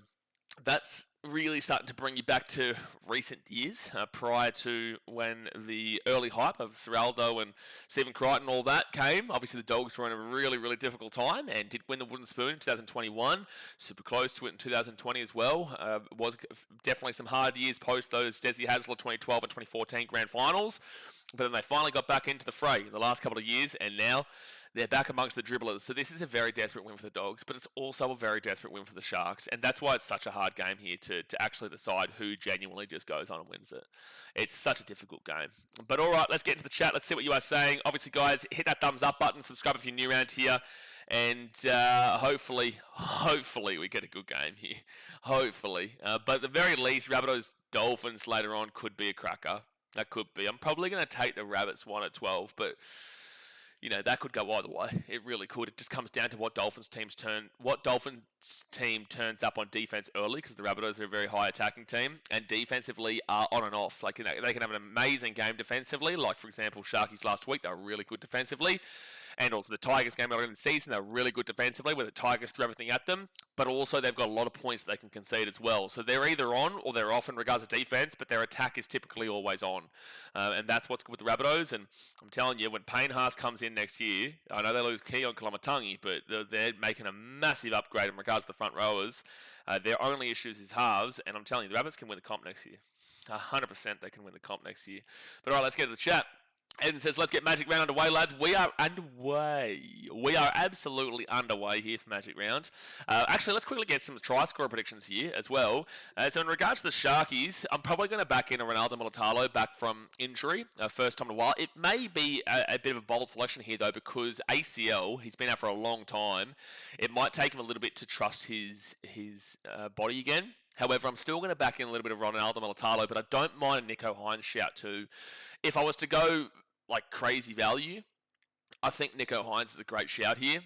that's really starting to bring you back to recent years, prior to when the early hype of Seraldo and Stephen Crichton, all that came. Obviously, the Dogs were in a really, really difficult time and did win the Wooden Spoon in 2021. Super close to it in 2020 as well. It was definitely some hard years post those Desi Hasler 2012 and 2014 grand finals. But then they finally got back into the fray in the last couple of years, and now they're back amongst the dribblers. So this is a very desperate win for the Dogs, but it's also a very desperate win for the Sharks. And that's why it's such a hard game here to actually decide who genuinely just goes on and wins it. It's such a difficult game. But all right, let's get into the chat. Let's see what you are saying. Obviously, guys, hit that thumbs up button. Subscribe if you're new around here. And hopefully we get a good game here. Hopefully. But at the very least, Rabbitohs Dolphins later on could be a cracker. That could be. I'm probably going to take the Rabbits 1-12, but that could go either way. It really could. It just comes down to what Dolphins team turns up on defense early, because the Rabbitohs are a very high attacking team, and defensively are on and off. Like, they can have an amazing game defensively. Like, for example, Sharkies last week, they were really good defensively. And also the Tigers game earlier in the season, they're really good defensively where the Tigers threw everything at them, but also they've got a lot of points they can concede as well. So they're either on or they're off in regards to defense, but their attack is typically always on. And that's what's good with the Rabbitohs. And I'm telling you, when Payne Haas comes in next year, I know they lose Keon Kalamatangi, but they're making a massive upgrade in regards to the front rowers. Their only issues is halves, and I'm telling you, the Rabbits can win the comp next year. 100% they can win the comp next year. But all right, let's get to the chat. Eden says, let's get Magic Round underway, lads. We are underway. We are absolutely underway here for Magic Round. Actually, let's quickly get some try scorer predictions here as well. So in regards to the Sharkies, I'm probably going to back in a Ronaldo Mulitalo back from injury, first time in a while. It may be a bit of a bold selection here, though, because ACL, he's been out for a long time. It might take him a little bit to trust his body again. However, I'm still going to back in a little bit of Ronaldo Mulitalo, but I don't mind a Nico Hines shout too. If I was to go like crazy value, I think Nico Hines is a great shout here.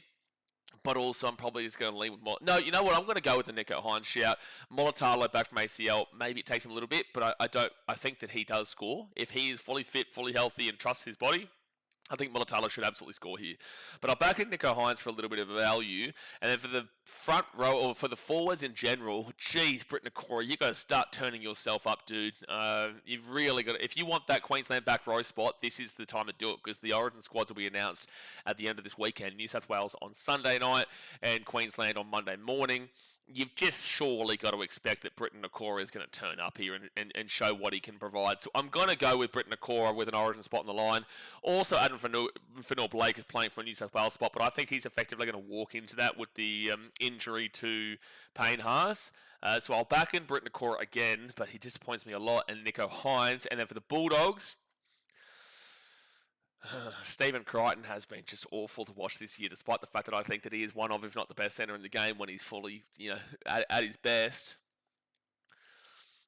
But also, I'm probably just going to lean with more. No, you know what? I'm going to go with the Nico Hines shout. Mulitalo back from ACL. Maybe it takes him a little bit, but I think that he does score. If he is fully fit, fully healthy, and trusts his body, I think Mulitalo should absolutely score here. But I'll back in Nico Hines for a little bit of value. And then for the front row, or for the forwards in general, geez, Briton Okora, you got to start turning yourself up, dude. You've really got to, if you want that Queensland back row spot, this is the time to do it, because the Origin squads will be announced at the end of this weekend. New South Wales on Sunday night and Queensland on Monday morning. You've just surely got to expect that Briton Okora is going to turn up here and show what he can provide. So I'm going to go with Briton Okora with an Origin spot on the line. Also, Adam Fanor-Blake is playing for a New South Wales spot, but I think he's effectively going to walk into that with the injury to Payne Haas. So I'll back in Briton Okora again, but he disappoints me a lot, and Nico Hines. And then for the Bulldogs, Stephen Crichton has been just awful to watch this year, despite the fact that I think that he is one of, if not the best centre in the game when he's fully, at his best.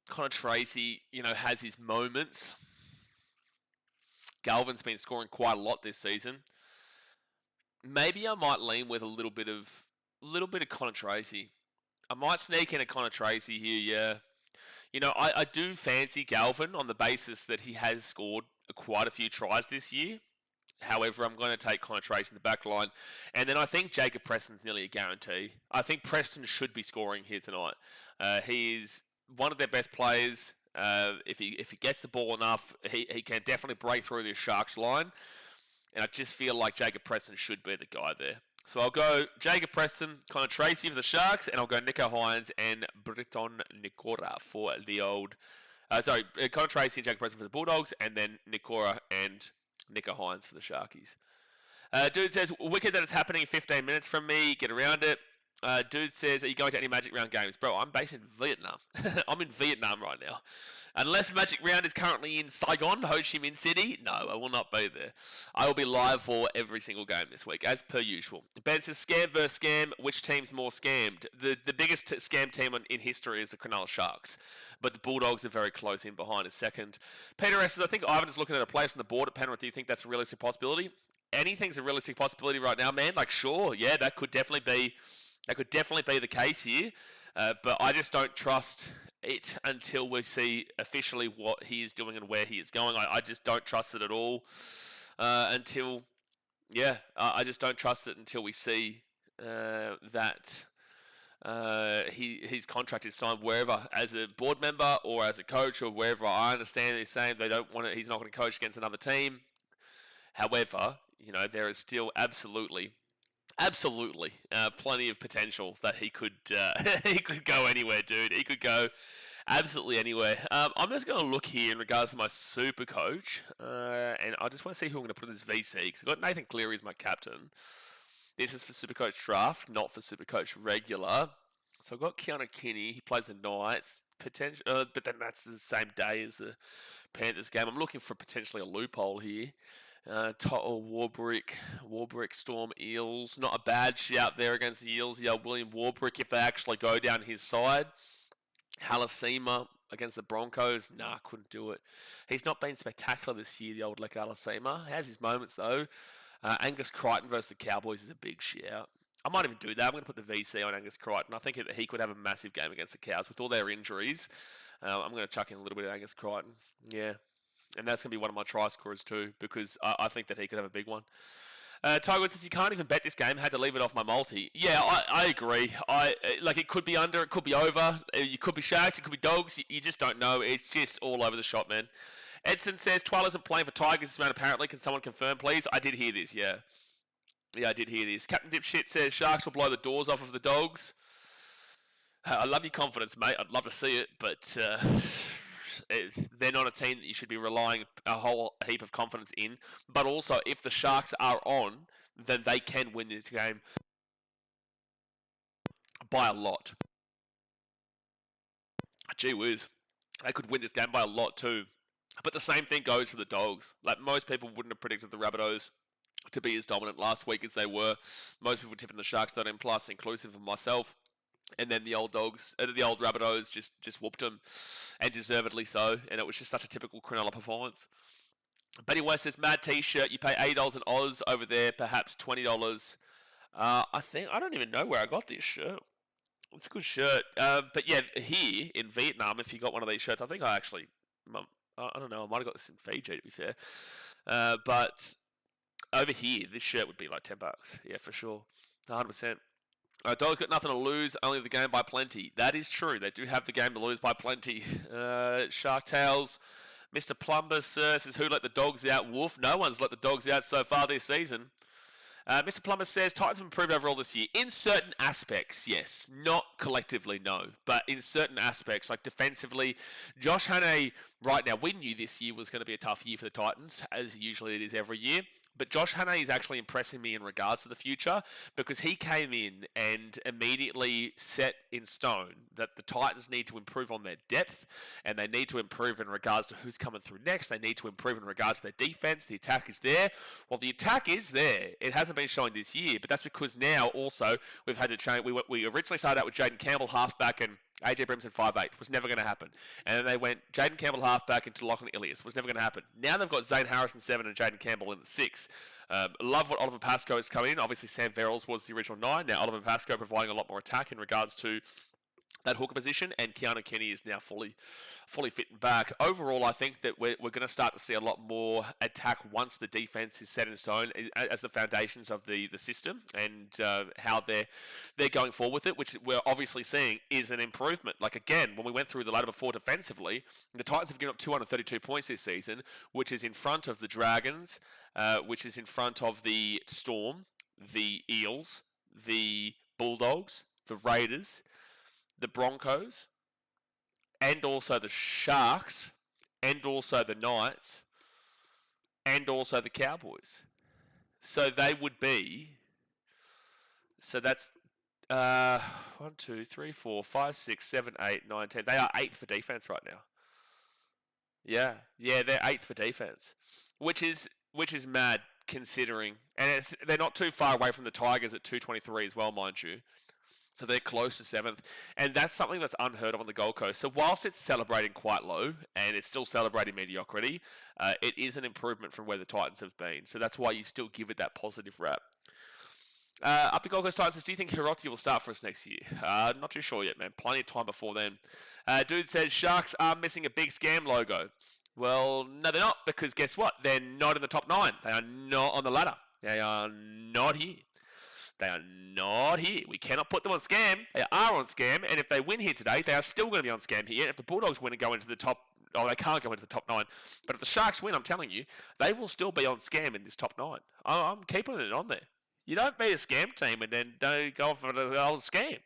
Connor Tracy, has his moments. Galvin's been scoring quite a lot this season. Maybe I might lean with a little bit of Connor Tracy. I might sneak in a Connor Tracy here, yeah. I do fancy Galvin on the basis that he has scored quite a few tries this year. However, I'm going to take Connor Tracy in the back line. And then I think Jacob Preston's nearly a guarantee. I think Preston should be scoring here tonight. He is one of their best players. If he gets the ball enough, he can definitely break through this Sharks line. And I just feel like Jacob Preston should be the guy there. So I'll go Jacob Preston, Connor Tracy for the Sharks, and I'll go Nico Hines and Briton Nikora for the old... Connor Tracy and Jacob Preston for the Bulldogs, and then Nikora and Nico Hines for the Sharkies. Dude says, wicked that it's happening in 15 minutes from me. Get around it. Dude says, are you going to any Magic Round games? Bro, I'm based in Vietnam. I'm in Vietnam right now. Unless Magic Round is currently in Saigon, Ho Chi Minh City, no, I will not be there. I will be live for every single game this week, as per usual. Ben says, scam versus scam, which team's more scammed? The biggest scam team in history is the Cronulla Sharks, but the Bulldogs are very close in behind a second. Peter S says, I think Ivan is looking at a place on the board at Penrith. Do you think that's a realistic possibility? Anything's a realistic possibility right now, man. Like, sure, yeah, that could definitely be the case here. But I just don't trust it until we see officially what he is doing and where he is going. I just don't trust it at all I just don't trust it until we see that his contract is signed wherever, as a board member or as a coach or wherever. I understand he's saying they don't want it. He's not going to coach against another team. However, there is still absolutely plenty of potential that he could he could go anywhere, dude. He could go absolutely anywhere. I'm just going to look here in regards to my super coach, and I just want to see who I'm going to put in this VC, because I've got Nathan Cleary as my captain. This is for super coach draft, not for super coach regular. So I've got Keanu Kinney. He plays the Knights, but then that's the same day as the Panthers game. I'm looking for potentially a loophole here. Toto Warbrick, Storm Eels. Not a bad shout there against the Eels. Yeah, William Warbrick, if they actually go down his side. Halasima against the Broncos. Nah, couldn't do it. He's not been spectacular this year, the old Lek Halasima. He has his moments, though. Angus Crichton versus the Cowboys is a big shout. I might even do that. I'm going to put the VC on Angus Crichton. I think that he could have a massive game against the Cows with all their injuries. I'm going to chuck in a little bit of Angus Crichton. Yeah. And that's going to be one of my try scorers too, because I think that he could have a big one. Tiger says you can't even bet this game. Had to leave it off my multi. Yeah, I agree. It could be under, it could be over. You could be Sharks, it could be Dogs. You just don't know. It's just all over the shop, man. Edson says Twal isn't playing for Tigers this round. Apparently, can someone confirm, please? I did hear this. Yeah, I did hear this. Captain Dipshit says Sharks will blow the doors off of the Dogs. I love your confidence, mate. I'd love to see it, but they're not a team that you should be relying a whole heap of confidence in. But also, if the Sharks are on, then they can win this game by a lot. Gee whiz. They could win this game by a lot too. But the same thing goes for the Dogs. Like, most people wouldn't have predicted the Rabbitohs to be as dominant last week as they were. Most people tipping the Sharks 13+, inclusive of myself. And then the old Dogs, the old Rabbitohs just whooped them, and deservedly so. And it was just such a typical Cronulla performance. Betty West says, Mad T-shirt, you pay $80 in Oz over there, perhaps $20. I don't even know where I got this shirt. It's a good shirt. But yeah, here in Vietnam, if you got one of these shirts, I think I actually, I don't know, I might have got this in Fiji, to be fair. But over here, this shirt would be like $10. Yeah, for sure. 100%. Dogs got nothing to lose, only the game by plenty. That is true. They do have the game to lose by plenty. Shark Tales, Mr. Plumber, sir, says, who let the Dogs out? Wolf. No one's let the Dogs out so far this season. Mr. Plumber says, Titans have improved overall this year. In certain aspects, yes. Not collectively, no. But in certain aspects, like defensively, Josh Hannay, right now, we knew this year was going to be a tough year for the Titans, as usually it is every year. But Josh Hannay is actually impressing me in regards to the future, because he came in and immediately set in stone that the Titans need to improve on their depth, and they need to improve in regards to who's coming through next. They need to improve in regards to their defense. The attack is there. Well, the attack is there. It hasn't been showing this year, but that's because now also we've had to change. We originally started out with Jaden Campbell halfback and AJ Brimson 5'8", was never going to happen. And then they went Jaden Campbell halfback into Lachlan Ilias, was never going to happen. Now they've got Zane Harrison 7 and Jaden Campbell in the 6. Love what Oliver Pascoe is coming in. Obviously Sam Verrills was the original 9. Now Oliver Pascoe providing a lot more attack in regards to that hooker position, and Keanu Kenny is now fully fit and back. Overall, I think that we're going to start to see a lot more attack once the defense is set in stone as the foundations of the system, and how they're going forward with it, which we're obviously seeing is an improvement. Like, again, when we went through the ladder before defensively, the Titans have given up 232 points this season, which is in front of the Dragons, which is in front of the Storm, the Eels, the Bulldogs, the Raiders, the Broncos, and also the Sharks, and also the Knights, and also the Cowboys. So they would be, so that's 1, 2, 3, 4, 5, 6, 7, 8, 9, 10. They are 8th for defense right now. Yeah, they're 8th for defense, which is mad considering, and they're not too far away from the Tigers at 223 as well, mind you. So they're close to 7th, and that's something that's unheard of on the Gold Coast. So whilst it's celebrating quite low, and it's still celebrating mediocrity, it is an improvement from where the Titans have been. So that's why you still give it that positive rap. Up the Gold Coast Titans says, do you think Hirotzi will start for us next year? Not too sure yet, man. Plenty of time before then. Dude says, Sharks are missing a big scam logo. Well, no, they're not, because guess what? They're not in the top 9. They are not on the ladder. They are not here. They are not here. We cannot put them on scam. They are on scam, and if they win here today, they are still going to be on scam here. If the Bulldogs win and go into the top, they can't go into the top 9. But if the Sharks win, I'm telling you, they will still be on scam in this top 9. I'm keeping it on there. You don't be a scam team and then don't go for the old scam.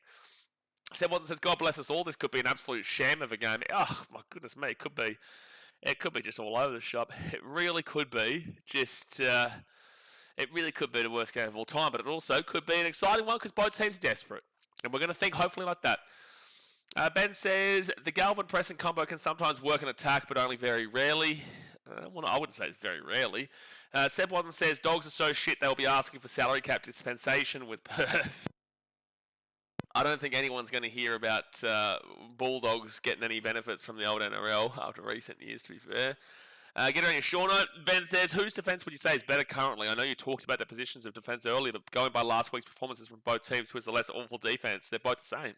Someone says, God bless us all. This could be an absolute sham of a game. Oh, my goodness me. It could be just all over the shop. It really could be. It really could be the worst game of all time, but it also could be an exciting one because both teams are desperate. And we're going to think hopefully like that. Ben says, the Galvin press and combo can sometimes work in attack, but only very rarely. Well, I wouldn't say very rarely. Seb Watson says, Dogs are so shit they will be asking for salary cap dispensation with Perth. I don't think anyone's going to hear about Bulldogs getting any benefits from the old NRL after recent years, to be fair. Get on your short note. Ben says, whose defence would you say is better currently? I know you talked about the positions of defence earlier, but going by last week's performances from both teams, who is the less awful defence? They're both the same.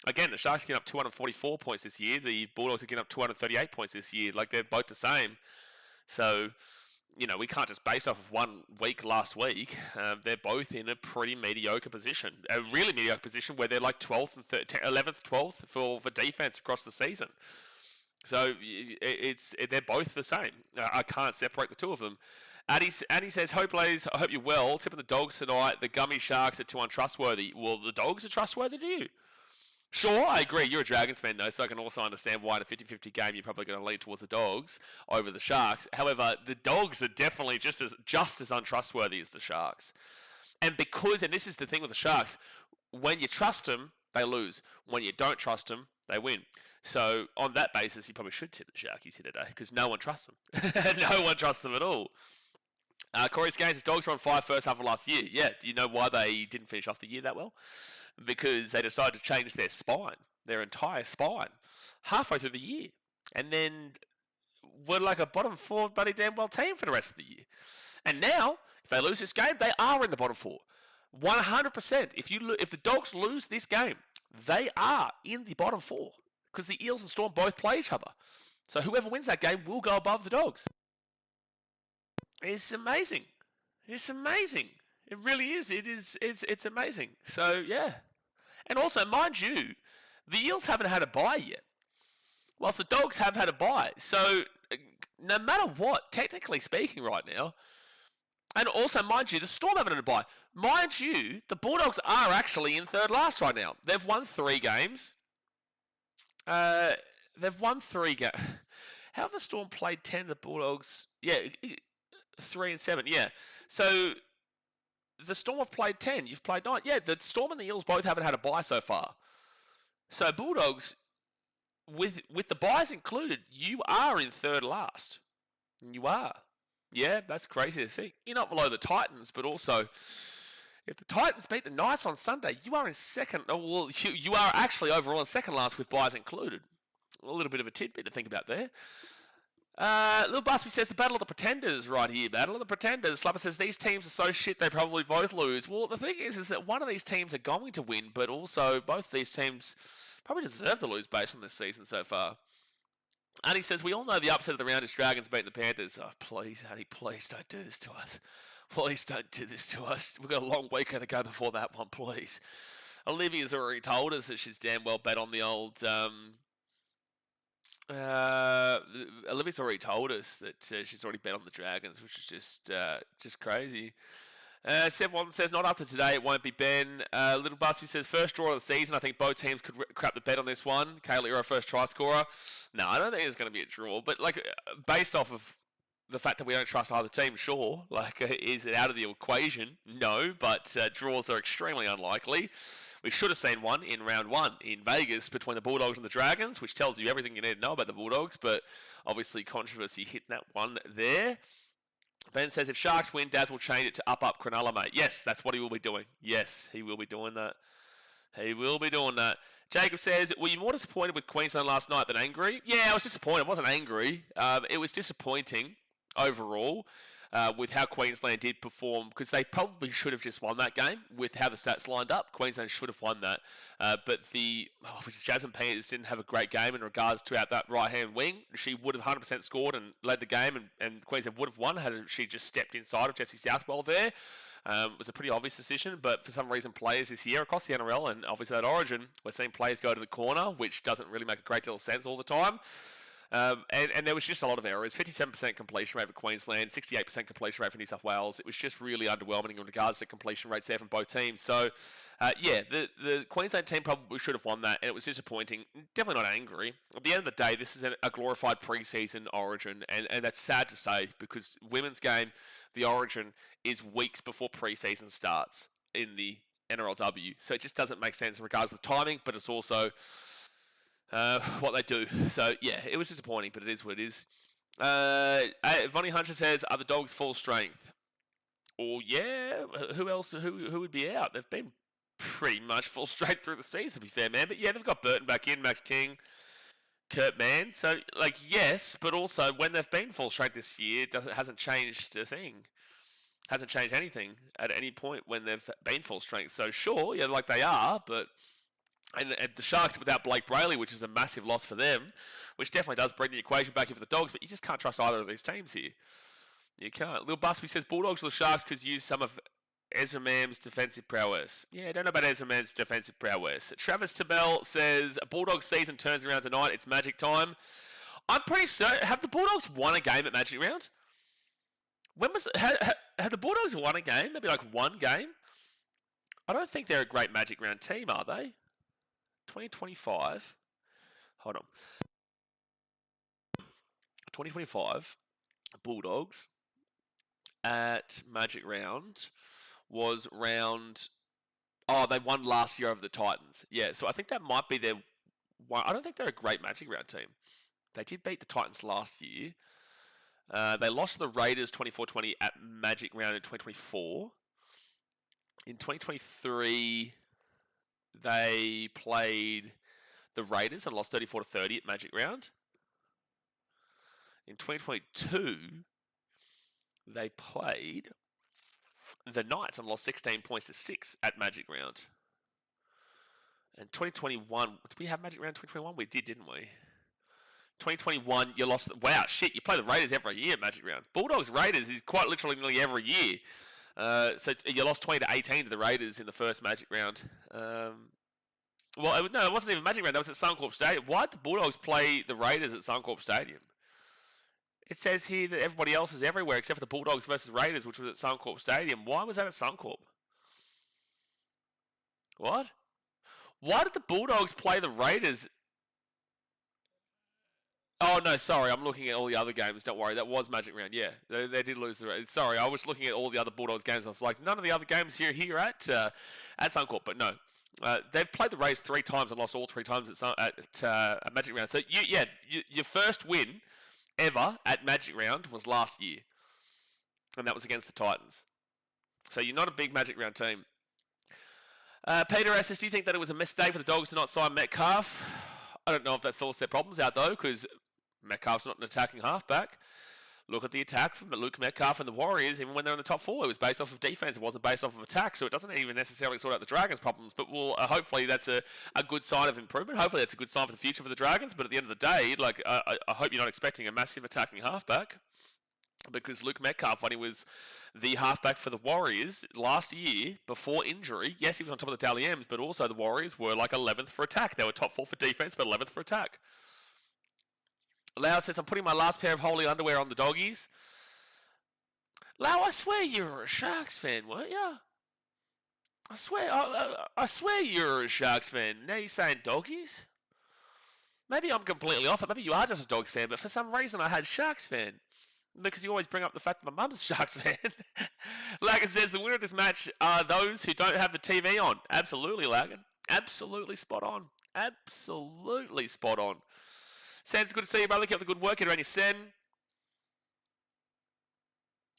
Again, the Sharks are getting up 244 points this year. The Bulldogs are getting up 238 points this year. Like, they're both the same. So, we can't just base off of 1 week last week. They're both in a pretty mediocre position, a really mediocre position where they're like 12th and 11th, 12th for defense across the season. So they're both the same. I can't separate the two of them. Addy says, Hope Blaze, I hope you're well. Tipping the Dogs tonight. The Gummy Sharks are too untrustworthy. Well, the Dogs are trustworthy to you. Sure, I agree. You're a Dragons fan, though, so I can also understand why in a 50-50 game you're probably going to lean towards the Dogs over the Sharks. However, the Dogs are definitely just as untrustworthy as the Sharks. And this is the thing with the Sharks, when you trust them, they lose. When you don't trust them, they win. So on that basis, you probably should tip the Sharkies here today because no one trusts them. No one trusts them at all. Corey Scanes, his Dogs were on 5 first half of last year. Yeah, do you know why they didn't finish off the year that well? Because they decided to change their spine, their entire spine, halfway through the year. And then were like a bottom 4 bloody damn well team for the rest of the year. And now, if they lose this game, they are in the bottom 4. 100%. If the Dogs lose this game, they are in the bottom 4. Because the Eels and Storm both play each other. So whoever wins that game will go above the Dogs. It's amazing. It's amazing. It really is. It's amazing. So, yeah. And also, mind you, the Eels haven't had a bye yet. Whilst the Dogs have had a bye. So, no matter what, technically speaking right now, and also, mind you, the Storm haven't had a bye. Mind you, the Bulldogs are actually in third last right now. They've won 3 games. They've won 3 games. How have the Storm played 10? The Bulldogs, 3 and 7, yeah. So the Storm have played 10. You've played 9. Yeah, the Storm and the Eels both haven't had a bye so far. So Bulldogs, with the byes included, you are in third last. You are. Yeah, that's crazy to think. You're not below the Titans, but also, if the Titans beat the Knights on Sunday, you are in second. Well, you are actually overall in second last with byes included. A little bit of a tidbit to think about there. Little Busby says, the Battle of the Pretenders right here. Battle of the Pretenders. Slapper says, these teams are so shit they probably both lose. Well, the thing is that one of these teams are going to win, but also both these teams probably deserve to lose based on this season so far. And he says, we all know the upset of the round is Dragons beating the Panthers. Oh, please, honey, please don't do this to us. Please don't do this to us. We've got a long weekend to go before that one, please. Olivia's already told us that she's damn well bet on the old... Olivia's already told us that she's already bet on the Dragons, which is just crazy. Sev1 says, not after today, it won't be Ben. Little Busby says, first draw of the season. I think both teams could crap the bet on this one. Kayla Iro, first try scorer. No, I don't think it's going to be a draw. But based off of the fact that we don't trust either team, sure. Is it out of the equation? No, but draws are extremely unlikely. We should have seen one in round 1 in Vegas between the Bulldogs and the Dragons, which tells you everything you need to know about the Bulldogs, but obviously controversy hit that one there. Ben says, if Sharks win, Daz will change it to up Cronulla, mate. Yes, that's what he will be doing. Yes, he will be doing that. He will be doing that. Jacob says, were you more disappointed with Queensland last night than angry? Yeah, I was disappointed. I wasn't angry. It was disappointing overall. With how Queensland did perform, because they probably should have just won that game with how the stats lined up. Queensland should have won that. But obviously Jasmine Peters didn't have a great game in regards to out that right-hand wing. She would have 100% scored and led the game, and Queensland would have won had she just stepped inside of Jessie Southwell there. It was a pretty obvious decision, but for some reason players this year across the NRL and obviously at Origin, we're seeing players go to the corner, which doesn't really make a great deal of sense all the time. And there was just a lot of errors. 57% completion rate for Queensland, 68% completion rate for New South Wales. It was just really underwhelming in regards to completion rates there from both teams. So, the Queensland team probably should have won that, and it was disappointing. Definitely not angry. At the end of the day, this is a glorified pre-season Origin, and that's sad to say because women's game, the Origin, is weeks before pre-season starts in the NRLW. So it just doesn't make sense in regards to the timing, but it's also... what they do. So, yeah, it was disappointing, but it is what it is. Vonnie Hunter says, are the Dogs full strength? Oh, yeah. Who else? Who would be out? They've been pretty much full strength through the season, to be fair, man. But, yeah, they've got Burton back in, Max King, Kurt Mann. So, yes, but also when they've been full strength this year, it hasn't changed a thing. Hasn't changed anything at any point when they've been full strength. So, sure, yeah, they are, but... And the Sharks without Blake Brayley, which is a massive loss for them, which definitely does bring the equation back in for the Dogs, but you just can't trust either of these teams here. You can't. Lil Busby says Bulldogs or the Sharks could use some of Ezra Mam's defensive prowess. Yeah, I don't know about Ezra Mam's defensive prowess. Travis Tabell says Bulldogs season turns around tonight. It's Magic time. I'm pretty certain. Have the Bulldogs won a game at Magic Round? When was had the Bulldogs won a game? Maybe like one game. I don't think they're a great Magic Round team, are they? 2025. Hold on. 2025 Bulldogs at Magic Round was round. Oh, they won last year over the Titans. Yeah, so I think that might be their one. I don't think they're a great Magic Round team. They did beat the Titans last year. They lost to the Raiders 24-20 at Magic Round in 2024. In 2023, they played the Raiders and lost 34-30 at Magic Round. In 2022, they played the Knights and lost 16 points to 6 at Magic Round. And 2021, did we have Magic Round 2021? We did, didn't we? 2021, you lost. Wow, shit! You play the Raiders every year, Magic Round. Bulldogs Raiders is quite literally nearly every year. So you lost 20-18 to the Raiders in the first Magic Round. Well, no, it wasn't even Magic Round. That was at Suncorp Stadium. Why did the Bulldogs play the Raiders at Suncorp Stadium? It says here that everybody else is everywhere except for the Bulldogs versus Raiders, which was at Suncorp Stadium. Why was that at Suncorp? What? Why did the Bulldogs play the Raiders? Oh, no, sorry. I'm looking at all the other games. Don't worry. That was Magic Round. Yeah, they did lose the Raiders. Sorry, I was looking at all the other Bulldogs games. I was like, none of the other games here at Suncorp. But no, they've played the Raiders 3 times and lost all 3 times at Magic Round. So, your first win ever at Magic Round was last year. And that was against the Titans. So you're not a big Magic Round team. Peter asks, do you think that it was a mistake for the Dogs to not sign Metcalf? I don't know if that sorts their problems out, though, because Metcalf's not an attacking halfback. Look at the attack from Luke Metcalf and the Warriors, even when they're in the top 4. It was based off of defense. It wasn't based off of attack, so it doesn't even necessarily sort out the Dragons' problems. But hopefully that's a good sign of improvement. Hopefully that's a good sign for the future for the Dragons. But at the end of the day, I hope you're not expecting a massive attacking halfback. Because Luke Metcalf, when he was the halfback for the Warriors last year, before injury, yes, he was on top of the Dally M's, but also the Warriors were like 11th for attack. They were top 4 for defense, but 11th for attack. Lau says, I'm putting my last pair of holy underwear on the Doggies. Lau, I swear you were a Sharks fan, weren't you? I swear you were a Sharks fan. Now you're saying Doggies? Maybe I'm completely off it. Maybe you are just a Dogs fan, but for some reason I had Sharks fan. Because you always bring up the fact that my mum's a Sharks fan. Lagan says, the winner of this match are those who don't have the TV on. Absolutely, Lagan. Absolutely spot on. Absolutely spot on. Sans, good to see you, brother. Keep up the good work. Get around your sen.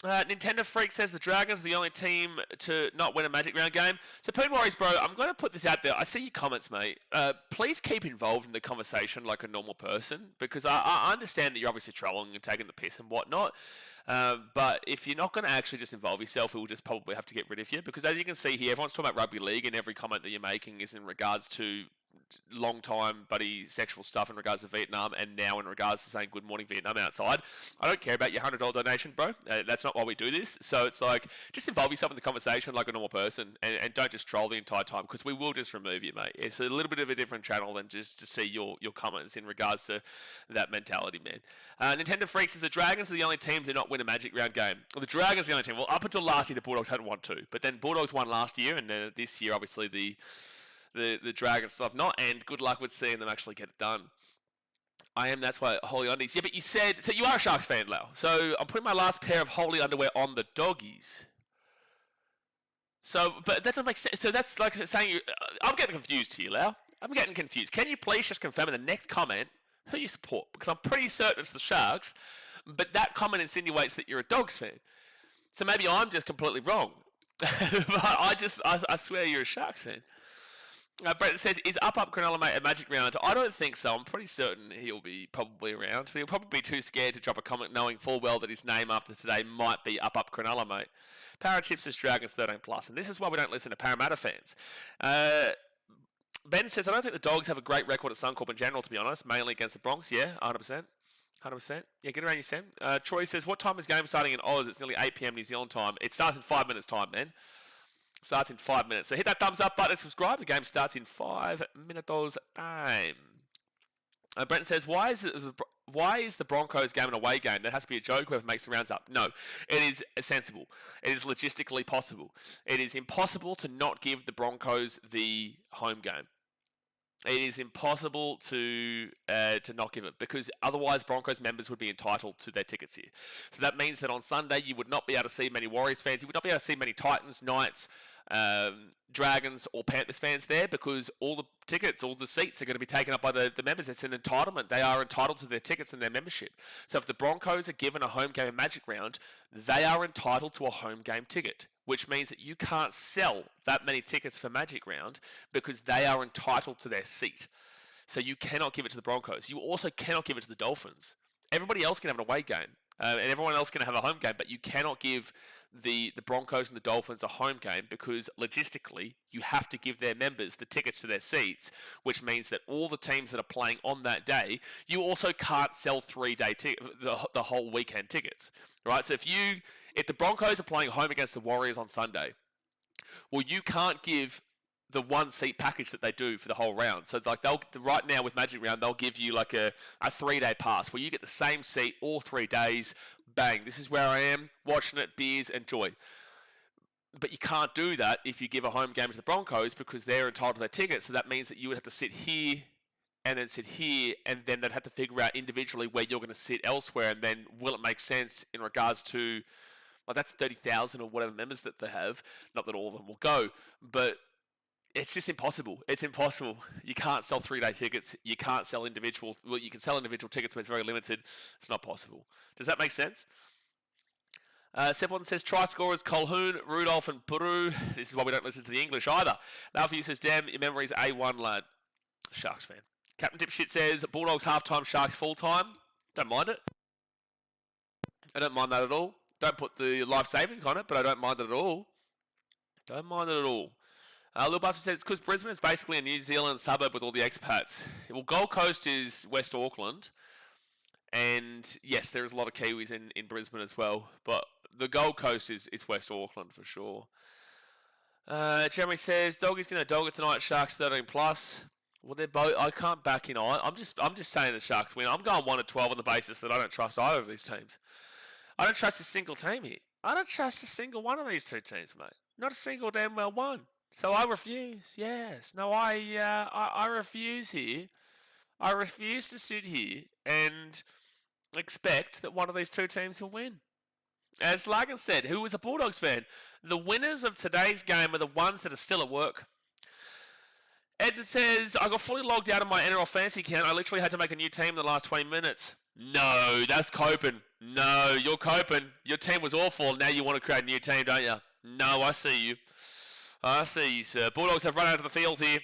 Nintendo Freak says the Dragons are the only team to not win a Magic Round game. So, Poon Worries, bro, I'm going to put this out there. I see your comments, mate. Please keep involved in the conversation like a normal person, because I understand that you're obviously trolling and taking the piss and whatnot. But if you're not going to actually just involve yourself, we'll just probably have to get rid of you. Because as you can see here, everyone's talking about rugby league, and every comment that you're making is in regards to long time buddy sexual stuff in regards to Vietnam, and now in regards to saying good morning Vietnam outside. I don't care about your $100 donation, bro. That's not why we do this. So it's like, just involve yourself in the conversation like a normal person, and don't just troll the entire time, because we will just remove you, mate. It's a little bit of a different channel than just to see your comments in regards to that mentality, man. Nintendo Freaks says the Dragons are the only team to not win a Magic Round game. Well, the Dragons are the only team. Well, up until last year, the Bulldogs hadn't won 2, but then Bulldogs won last year, and then this year, obviously, the Dragons still have not, and good luck with seeing them actually get it done. I am, that's why, Holy Undies. Yeah, but you said, so you are a Sharks fan, Lau. So I'm putting my last pair of Holy underwear on the Doggies. So, but that doesn't make sense. So that's like saying, I'm getting confused here, Lau. I'm getting confused. Can you please just confirm in the next comment who you support? Because I'm pretty certain it's the Sharks, but that comment insinuates that you're a Dogs fan. So maybe I'm just completely wrong. But I swear you're a Sharks fan. Brett says, is Up Cronulla mate a Magic Round? I don't think so. I'm pretty certain he'll be probably around. But he'll probably be too scared to drop a comment knowing full well that his name after today might be Up Cronulla mate. Parachips says Dragons 13+. And this is why we don't listen to Parramatta fans. Ben says, I don't think the Dogs have a great record at Suncorp in general, to be honest. Mainly against the Bronx. Yeah, 100%. 100%. Yeah, get around your Sam. Troy says, what time is game starting in Oz? It's nearly 8 p.m. New Zealand time. It starts in 5 minutes time, man. Starts in 5 minutes. So hit that thumbs up button and subscribe. The game starts in 5 minutes time. Brenton says, why is the Broncos game an away game? That has to be a joke. Whoever makes the rounds up. No, it is sensible. It is logistically possible. It is impossible to not give the Broncos the home game. It is impossible to not give it, because otherwise Broncos members would be entitled to their tickets here. So that means that on Sunday you would not be able to see many Warriors fans. You would not be able to see many Titans, Knights, Dragons or Panthers fans there, because all the tickets, all the seats are going to be taken up by the members. It's an entitlement. They are entitled to their tickets and their membership. So if the Broncos are given a home game Magic Round, they are entitled to a home game ticket, which means that you can't sell that many tickets for Magic Round because they are entitled to their seat. So you cannot give it to the Broncos. You also cannot give it to the Dolphins. Everybody else can have an away game, and everyone else can have a home game, but you cannot give the Broncos and the Dolphins a home game, because logistically you have to give their members the tickets to their seats, which means that all the teams that are playing on that day, you also can't sell 3-day the whole weekend tickets, right? So if the Broncos are playing home against the Warriors on Sunday, well, you can't give the 1-seat package that they do for the whole round. So like right now with Magic Round, they'll give you like a 3-day pass where you get the same seat all 3 days. Bang, this is where I am, watching it, beers, enjoy. But you can't do that if you give a home game to the Broncos, because they're entitled to their tickets. So that means that you would have to sit here and then sit here, and then they'd have to figure out individually where you're going to sit elsewhere, and then will it make sense in regards to, like, that's 30,000 or whatever members that they have. Not that all of them will go, but it's just impossible. It's impossible. You can't sell 3-day tickets. You can't sell individual. Well, you can sell individual tickets, but it's very limited. It's not possible. Does that make sense? Sepon says, try scorers Colhoun, Rudolph and Puru. This is why we don't listen to the English either. Alfie says, damn, your memory's A1, lad. Sharks fan. Captain Dipshit says, Bulldogs half-time, Sharks full-time. Don't mind it. I don't mind that at all. Don't put the life savings on it, but I don't mind it at all. Don't mind it at all. Lil Bastard says, it's because Brisbane is basically a New Zealand suburb with all the expats. Well, Gold Coast is West Auckland. And yes, there's a lot of Kiwis in Brisbane as well. But the Gold Coast is West Auckland for sure. Jeremy says, Doggy's going to dog it tonight, Sharks 13+. Well, they're both. I can't back in on. I'm just saying the Sharks win. I'm going 1-12 on the basis that I don't trust either of these teams. I don't trust a single team here. I don't trust a single one of these two teams, mate. Not a single damn well one. So I refuse. Yes. No, I refuse here. I refuse to sit here and expect that one of these two teams will win. As Larkin said, who was a Bulldogs fan, the winners of today's game are the ones that are still at work. Edson says, I got fully logged out of my NRL fantasy account. I literally had to make a new team in the last 20 minutes. No, that's coping. No, you're coping. Your team was awful. Now you want to create a new team, don't you? No, I see you. I see you, sir. Bulldogs have run out of the field here.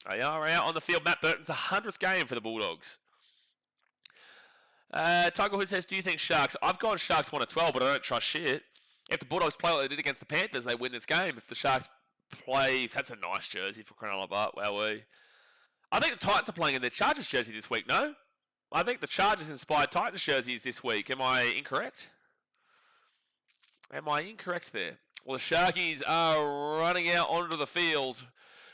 They are out on the field. Matt Burton's 100th game for the Bulldogs. Tiger Hood says, do you think Sharks? I've gone Sharks 1-12, but I don't trust shit. If the Bulldogs play like they did against the Panthers, they win this game. If the Sharks play, that's a nice jersey for Cronulla, but wowee. I think the Titans are playing in their Chargers jersey this week, no? I think the Chargers-inspired Titans jerseys this week. Am I incorrect? Am I incorrect there? Well, the Sharkies are running out onto the field.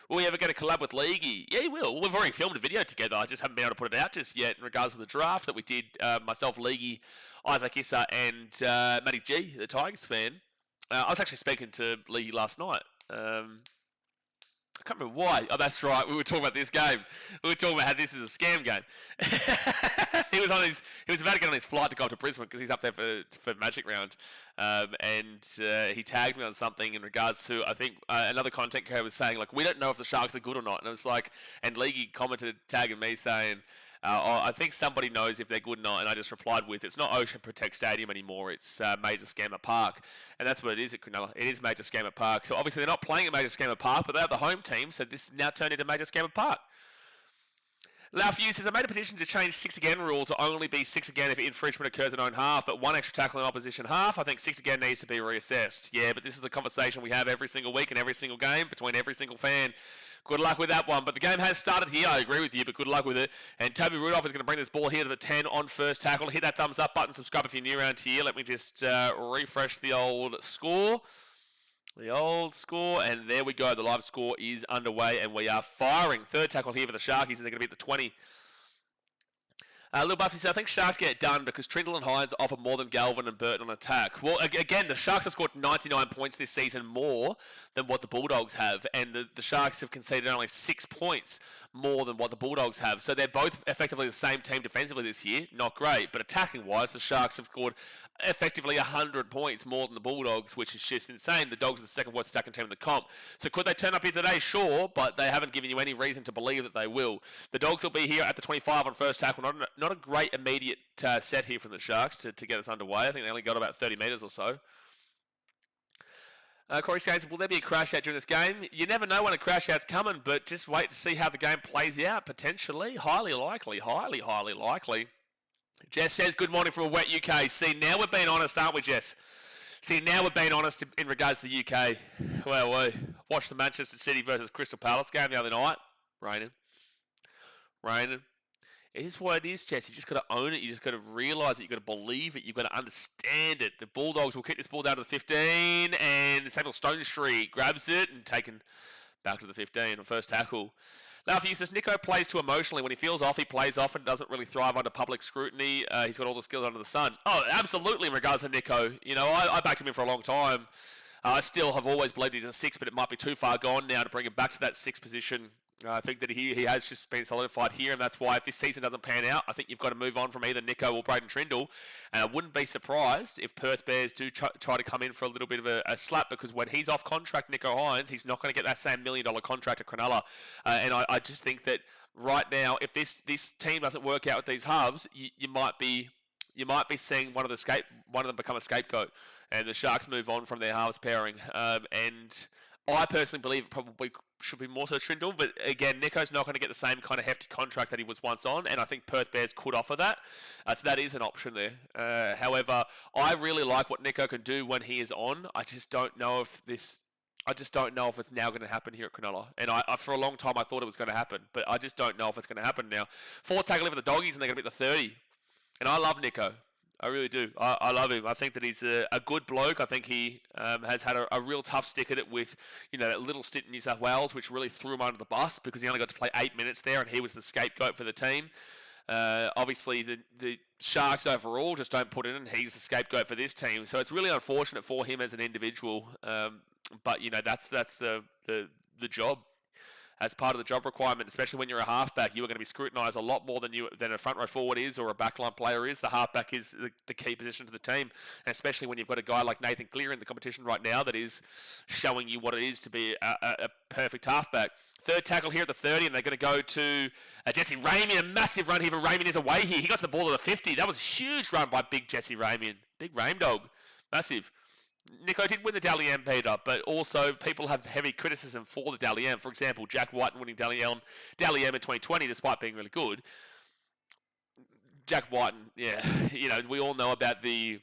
Will we ever get a collab with Leaguey? Yeah, he will. We've already filmed a video together. I just haven't been able to put it out just yet in regards to the draft that we did. Myself, Leaguey, Isaac Issa, and Matty G, the Tigers fan. I was actually speaking to Leaguey last night. I can't remember why. Oh, that's right. We were talking about this game. We were talking about how this is a scam game. He was about to get on his flight to go up to Brisbane because he's up there for Magic Round. And he tagged me on something in regards to, I think, another content creator was saying, like, we don't know if the Sharks are good or not. And it was like, and Leaguey commented, tagging me saying, I think somebody knows if they're good or not. And I just replied with, it's not Ocean Protect Stadium anymore. It's Major Scammer Park. And that's what it is at Cronulla. It is Major Scammer Park. So obviously they're not playing at Major Scammer Park, but they're the home team. So this now turned into Major Scammer Park. Laufey says, I made a petition to change 6 again rule to only be 6 again if infringement occurs in own half, but 1 extra tackle in opposition half. I think 6 again needs to be reassessed. Yeah, but this is the conversation we have every single week and every single game between every single fan. Good luck with that one. But the game has started here. I agree with you, but good luck with it. And Toby Rudolph is going to bring this ball here to the 10 on first tackle. Hit that thumbs up button. Subscribe if you're new around here. Let me just refresh the old score. And there we go. The live score is underway, and we are firing. Third tackle here for the Sharkies, and they're going to be at the 20. Lil Busby said, I think Sharks get it done because Trindle and Hines offer more than Galvin and Burton on attack. Well, again, the Sharks have scored 99 points this season more than what the Bulldogs have, and the Sharks have conceded only 6 points more than what the Bulldogs have. So they're both effectively the same team defensively this year. Not great, but attacking-wise, the Sharks have scored effectively 100 points more than the Bulldogs, which is just insane. The Dogs are the second worst attacking team in the comp. So could they turn up here today? Sure, but they haven't given you any reason to believe that they will. The Dogs will be here at the 25 on first tackle. Not a great immediate set here from the Sharks to get us underway. I think they only got about 30 metres or so. Corey Skates, will there be a crash out during this game? You never know when a crash out's coming, but just wait to see how the game plays out, potentially. Highly likely. Jess says, good morning from a wet UK. See, now we're being honest, aren't we, Jess? See, now we're being honest in regards to the UK. Well, we watched the Manchester City versus Crystal Palace game the other night. Raining. It is what it is, Jess. You just got to own it. You just got to realise it. You've got to believe it. You've got to understand it. The Bulldogs will kick this ball down to the 15, and Samuel Stone Street grabs it and taken back to the 15 on first tackle. Now, if he says Nico plays too emotionally, when he feels off, he plays off and doesn't really thrive under public scrutiny. He's got all the skills under the sun. Oh, absolutely in regards to Nico. You know, I backed him in for a long time. I still have always believed he's a 6, but it might be too far gone now to bring him back to that 6 position. I think that he has just been solidified here, and that's why if this season doesn't pan out, I think you've got to move on from either Nico or Braden Trindle. And I wouldn't be surprised if Perth Bears do try to come in for a little bit of a slap, because when he's off contract, Nico Hines, he's not going to get that same $1 million contract at Cronulla. And I just think that right now, if this team doesn't work out with these halves, you might be seeing one of them become a scapegoat, and the Sharks move on from their halves pairing. And I personally believe it probably should be more so Trindle, but again, Nico's not going to get the same kind of hefty contract that he was once on, and I think Perth Bears could offer that. So that is an option there. However, I really like what Nico can do when he is on. I just don't know if it's now going to happen here at Cronulla. And I for a long time, I thought it was going to happen, but I just don't know if it's going to happen now. 4 tackle for the Doggies, and they're going to be at the 30. And I love Nico. I really do. I love him. I think that he's a good bloke. I think he has had a real tough stick at it with, that little stint in New South Wales, which really threw him under the bus because he only got to play 8 minutes there, and he was the scapegoat for the team. Obviously, the Sharks overall just don't put it in, and he's the scapegoat for this team. So it's really unfortunate for him as an individual. But that's the job. As part of the job requirement, especially when you're a halfback, you are going to be scrutinised a lot more than a front row forward is or a backline player is. The halfback is the key position to the team, and especially when you've got a guy like Nathan Clear in the competition right now that is showing you what it is to be a perfect halfback. Third tackle here at the 30, and they're going to go to Jesse Ramian. A massive run here for Ramian is away here. He got to the ball at the 50. That was a huge run by big Jesse Ramian. Big Rame Dog. Massive. Nico did win the Dally M, Peter, but also people have heavy criticism for the Dally M. For example, Jack White winning Dally M in 2020 despite being really good. Jack White, we all know about the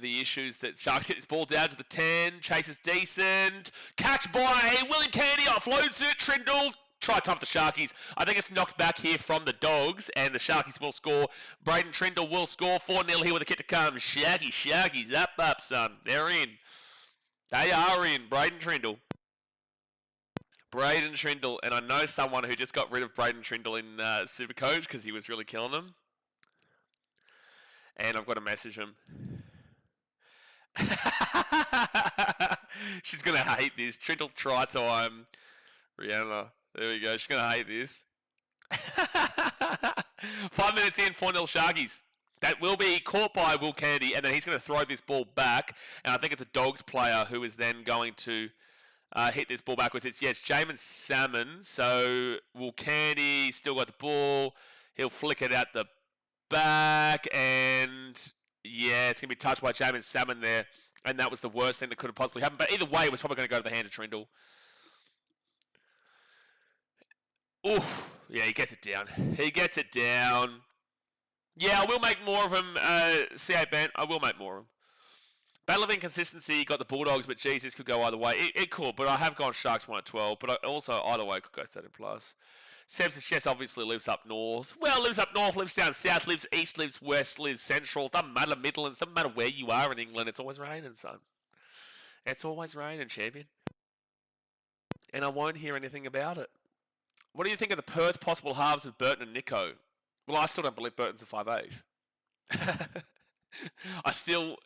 issues that Sharks get this ball down to the 10. Chase is decent. Catch by William Candy, offloads it. Trindle. Try time for the Sharkies. I think it's knocked back here from the Dogs, and the Sharkies will score. Braden Trindle will score 4-0 here with a kick to come. Sharkies, up, son. They're in. They are in. Braden Trindle, and I know someone who just got rid of Braden Trindle in Supercoach because he was really killing them. And I've got to message him. She's going to hate this. Trindle try time. Rihanna. There we go. She's going to hate this. 5 minutes in, 4-0 Sharkies. That will be caught by Will Candy, and then he's going to throw this ball back. And I think it's a Dogs player who is then going to hit this ball backwards. It's Jamin Salmon. So Will Candy still got the ball. He'll flick it out the back, and it's going to be touched by Jamin Salmon there. And that was the worst thing that could have possibly happened. But either way, it was probably going to go to the hand of Trindle. Oof. Yeah, he gets it down. He gets it down. Yeah, I will make more of him, C8 Ben. I will make more of him. Battle of inconsistency, got the Bulldogs, but geez, this could go either way. It could, but I have gone Sharks 1 at 12, but also either way could go 13 plus. Seb's chess obviously lives up north. Well, lives up north, lives down south, lives east, lives west, lives central. Doesn't matter Midlands, doesn't matter where you are in England. It's always raining, son. It's always raining, champion. And I won't hear anything about it. What do you think of the Perth possible halves of Burton and Nico? Well, I still don't believe Burton's a 5'8". I still...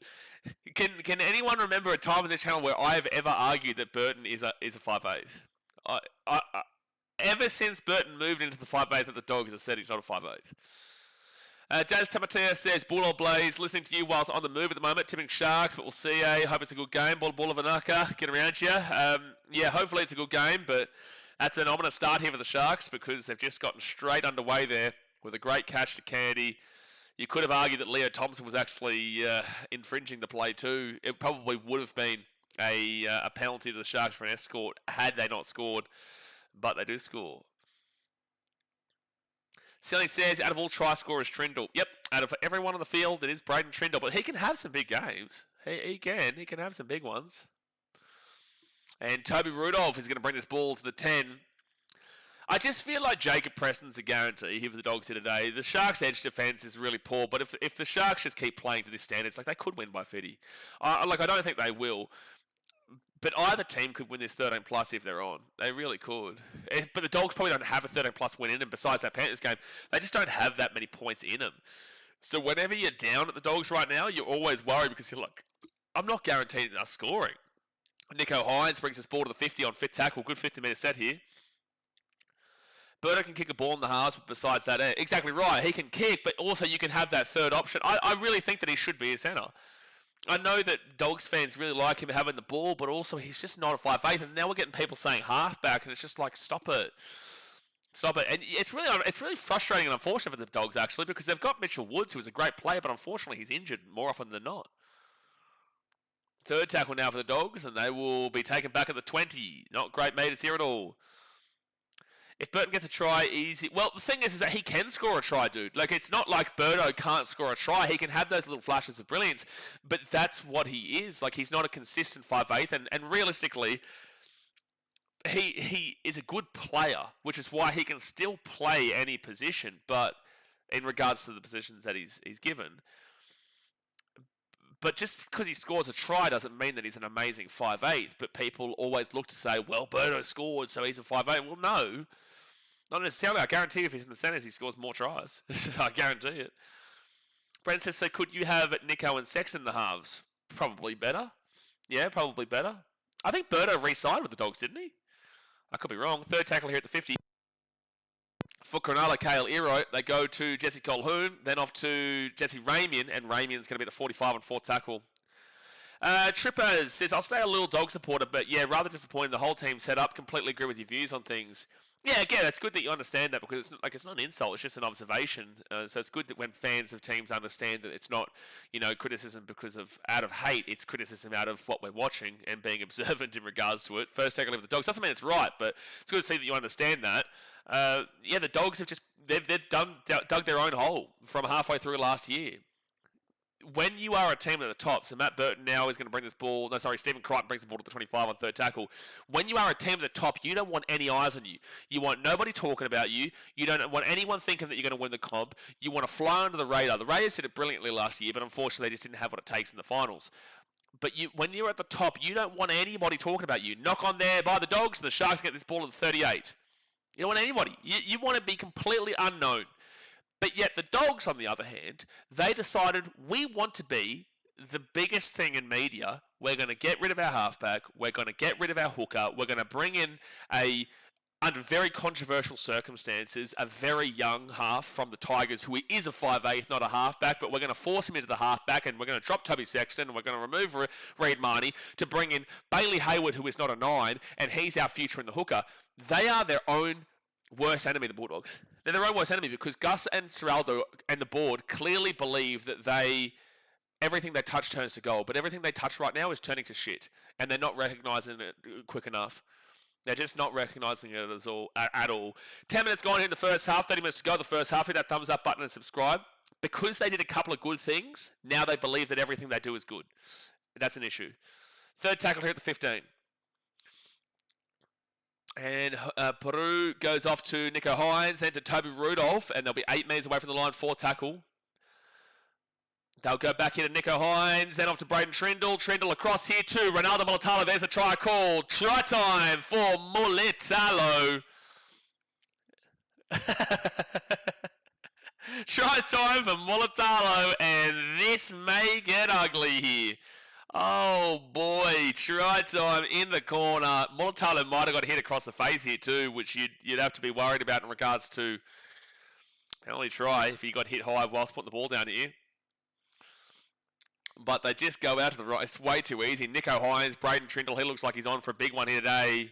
Can anyone remember a time in this channel where I have ever argued that Burton is a 5'8"? Ever since Burton moved into the 5'8" of the Dogs, I said he's not a 5'8". Jazz Tamatea says, Bulldog Blaze, listening to you whilst on the move at the moment, tipping Sharks, but we'll see. Hope it's a good game. Bull of Anaka, get around you. Yeah, hopefully it's a good game, but that's an ominous start here for the Sharks because they've just gotten straight underway there with a great catch to Candy. You could have argued that Leo Thompson was actually infringing the play too. It probably would have been a penalty to the Sharks for an escort had they not scored, but they do score. Selling says, out of all try scorers, Trindle. Yep, out of everyone on the field, it is Braden Trindle, but he can have some big games. He can have some big ones. And Toby Rudolph is going to bring this ball to the 10. I just feel like Jacob Preston's a guarantee here for the Dogs here today. The Sharks' edge defence is really poor, but if the Sharks just keep playing to this standard, it's like they could win by 50. I don't think they will, but either team could win this 13 plus if they're on. They really could. But the Dogs probably don't have a 13 plus win in them. Besides that Panthers game, they just don't have that many points in them. So whenever you're down at the Dogs right now, you're always worried because you're like, I'm not guaranteed us scoring. Nico Hines brings this ball to the 50 on fit tackle. Good 50-metre set here. Berto can kick a ball in the halves, but besides that, exactly right. He can kick, but also you can have that third option. I really think that he should be a centre. I know that Dogs fans really like him having the ball, but also he's just not a 5'8", and now we're getting people saying halfback, and it's just like, stop it. Stop it. And it's really frustrating and unfortunate for the Dogs, actually, because they've got Mitchell Woods, who's a great player, but unfortunately he's injured more often than not. Third tackle now for the Dogs, and they will be taken back at the 20. Not great meters here at all. If Burton gets a try, easy. Well, the thing is that he can score a try, dude. Like, it's not like Berto can't score a try. He can have those little flashes of brilliance, but that's what he is. Like, he's not a consistent 5'8", and realistically, he is a good player, which is why he can still play any position, but in regards to the positions that he's given. But just because he scores a try doesn't mean that he's an amazing 5'8", but people always look to say, well, Berto scored, so he's a 5'8". Well, no. Not necessarily. I guarantee if he's in the centres, he scores more tries. I guarantee it. Brent says, so could you have Nico and Sexton in the halves? Probably better. Yeah, probably better. I think Berto re-signed with the Dogs, didn't he? I could be wrong. Third tackle here at the 50. For Cronulla, Kale Ero, they go to Jesse Colhoun, then off to Jesse Ramian, and Ramian's going to be at the 45 on fourth tackle. Trippers says, I'll stay a little Dog supporter, but yeah, rather disappointed the whole team set up. Completely agree with your views on things. Yeah, again, it's good that you understand that because it's not an insult, it's just an observation. So it's good that when fans of teams understand that it's not, criticism because of out of hate, it's criticism out of what we're watching and being observant in regards to it. First tackle of the Dogs doesn't mean it's right, but it's good to see that you understand that. The Dogs have they've dug their own hole from halfway through last year. When you are a team at the top, so Matt Burton now is going to bring this ball. Stephen Crichton brings the ball to the 25 on third tackle. When you are a team at the top, you don't want any eyes on you. You want nobody talking about you. You don't want anyone thinking that you're going to win the comp. You want to fly under the radar. The Raiders did it brilliantly last year, but unfortunately they just didn't have what it takes in the finals. But when you're at the top, you don't want anybody talking about you. Knock on there by the Dogs, and the Sharks get this ball at the 38. You don't want anybody. You want to be completely unknown. But yet the Dogs, on the other hand, they decided we want to be the biggest thing in media. We're going to get rid of our halfback. We're going to get rid of our hooker. We're going to bring in under very controversial circumstances, a very young half from the Tigers who is a 5'8", not a halfback, but we're going to force him into the halfback and we're going to drop Toby Sexton and we're going to remove Reid Marnie to bring in Bailey Hayward, who is not a 9, and he's our future in the hooker. They are their own worst enemy, the Bulldogs. They're their own worst enemy because Gus and Ciraldo and the board clearly believe that everything they touch turns to gold, but everything they touch right now is turning to shit, and they're not recognising it quick enough. They're just not recognising it at all. 10 minutes gone in the first half, 30 minutes to go the first half. Hit that thumbs up button and subscribe. Because they did a couple of good things, now they believe that everything they do is good. That's an issue. Third tackle here at the 15. And Peru goes off to Nico Hines, then to Toby Rudolph, and they'll be 8 metres away from the line, 4 tackle. They'll go back here to Nico Hines, then off to Braden Trindle. Trindle across here to Ronaldo Mulitalo. There's a try call. Try time for Mulitalo. Try time for Mulitalo, and this may get ugly here. Oh boy, try time in the corner. Mulitalo might have got hit across the face here too, which you'd have to be worried about in regards to penalty try if he got hit high whilst putting the ball down here. But they just go out to the right. It's way too easy. Nico Hines, Braden Trindle, he looks like he's on for a big one here today.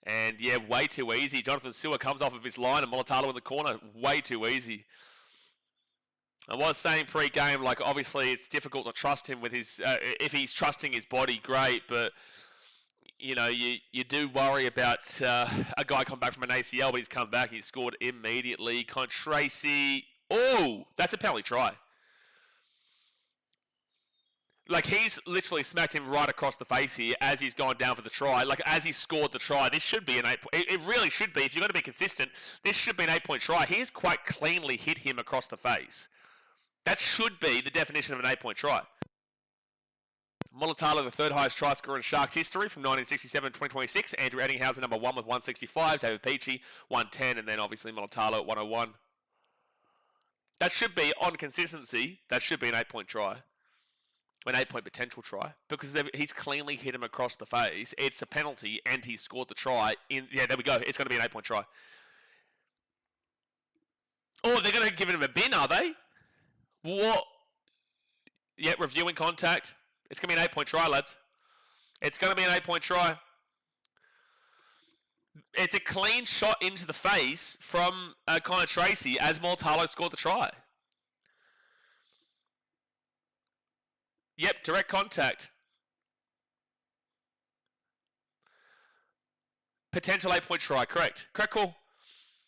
And yeah, way too easy. Jonathan Sewer comes off of his line and Mulitalo in the corner. Way too easy. I was saying pre-game, like obviously it's difficult to trust him with his, if he's trusting his body, great. But, you know, you do worry about a guy come back from an ACL, but he's come back. He's scored immediately. Tracy. Oh, that's a penalty try. Like, he's literally smacked him right across the face here as he's gone down for the try. Like, as he scored the try, this should be an 8 point. It really should be. If you're going to be consistent, this should be an 8-point try. He has quite cleanly hit him across the face. That should be the definition of an 8-point try. Mulitalo, the third highest try scorer in Sharks history from 1967 to 2026. Andrew Eddinghausen, number 1 with 165. David Peachey, 110. And then obviously Mulitalo at 101. That should be, on consistency, that should be an 8-point try. An 8-point potential try, because he's cleanly hit him across the face. It's a penalty, and he scored the try. Yeah, there we go. It's going to be an 8-point try. Oh, they're going to give him a bin, are they? What? Yeah, reviewing contact. It's going to be an 8-point try, lads. It's going to be an 8-point try. It's a clean shot into the face from Connor Tracy as Mulitalo scored the try. Yep, direct contact. Potential 8-point try, correct. Correct call.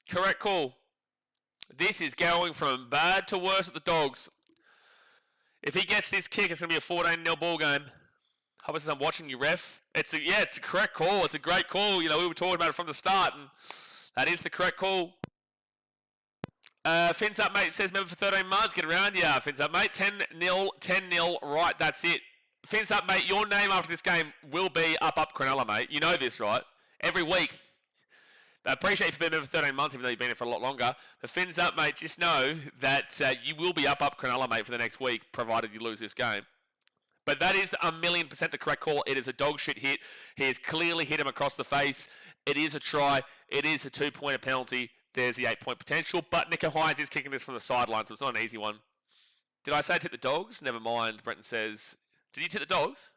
Correct call. This is going from bad to worse at the Dogs. If he gets this kick, it's going to be a 14-0 ball game. How about I'm watching you, ref? It's a correct call. It's a great call. You know, we were talking about it from the start, and that is the correct call. Fins up, mate, says member for 13 months. Get around, yeah. Fins up, mate. 10-0, 10-0. Right, that's it. Fins up, mate. Your name after this game will be Up Cronulla, mate. You know this, right? Every week. I appreciate you for being a member for 13 months, even though you've been here for a lot longer. But Fins up, mate. Just know that you will be Up Cronulla, mate, for the next week, provided you lose this game. But that is 1,000,000% the correct call. It is a dog shit hit. He has clearly hit him across the face. It is a try. It is a 2-pointer penalty. There's the 8-point potential, but Nico Hines is kicking this from the sideline, so it's not an easy one. Did I say tip the Dogs? Never mind, Brenton says. Did you tip the Dogs?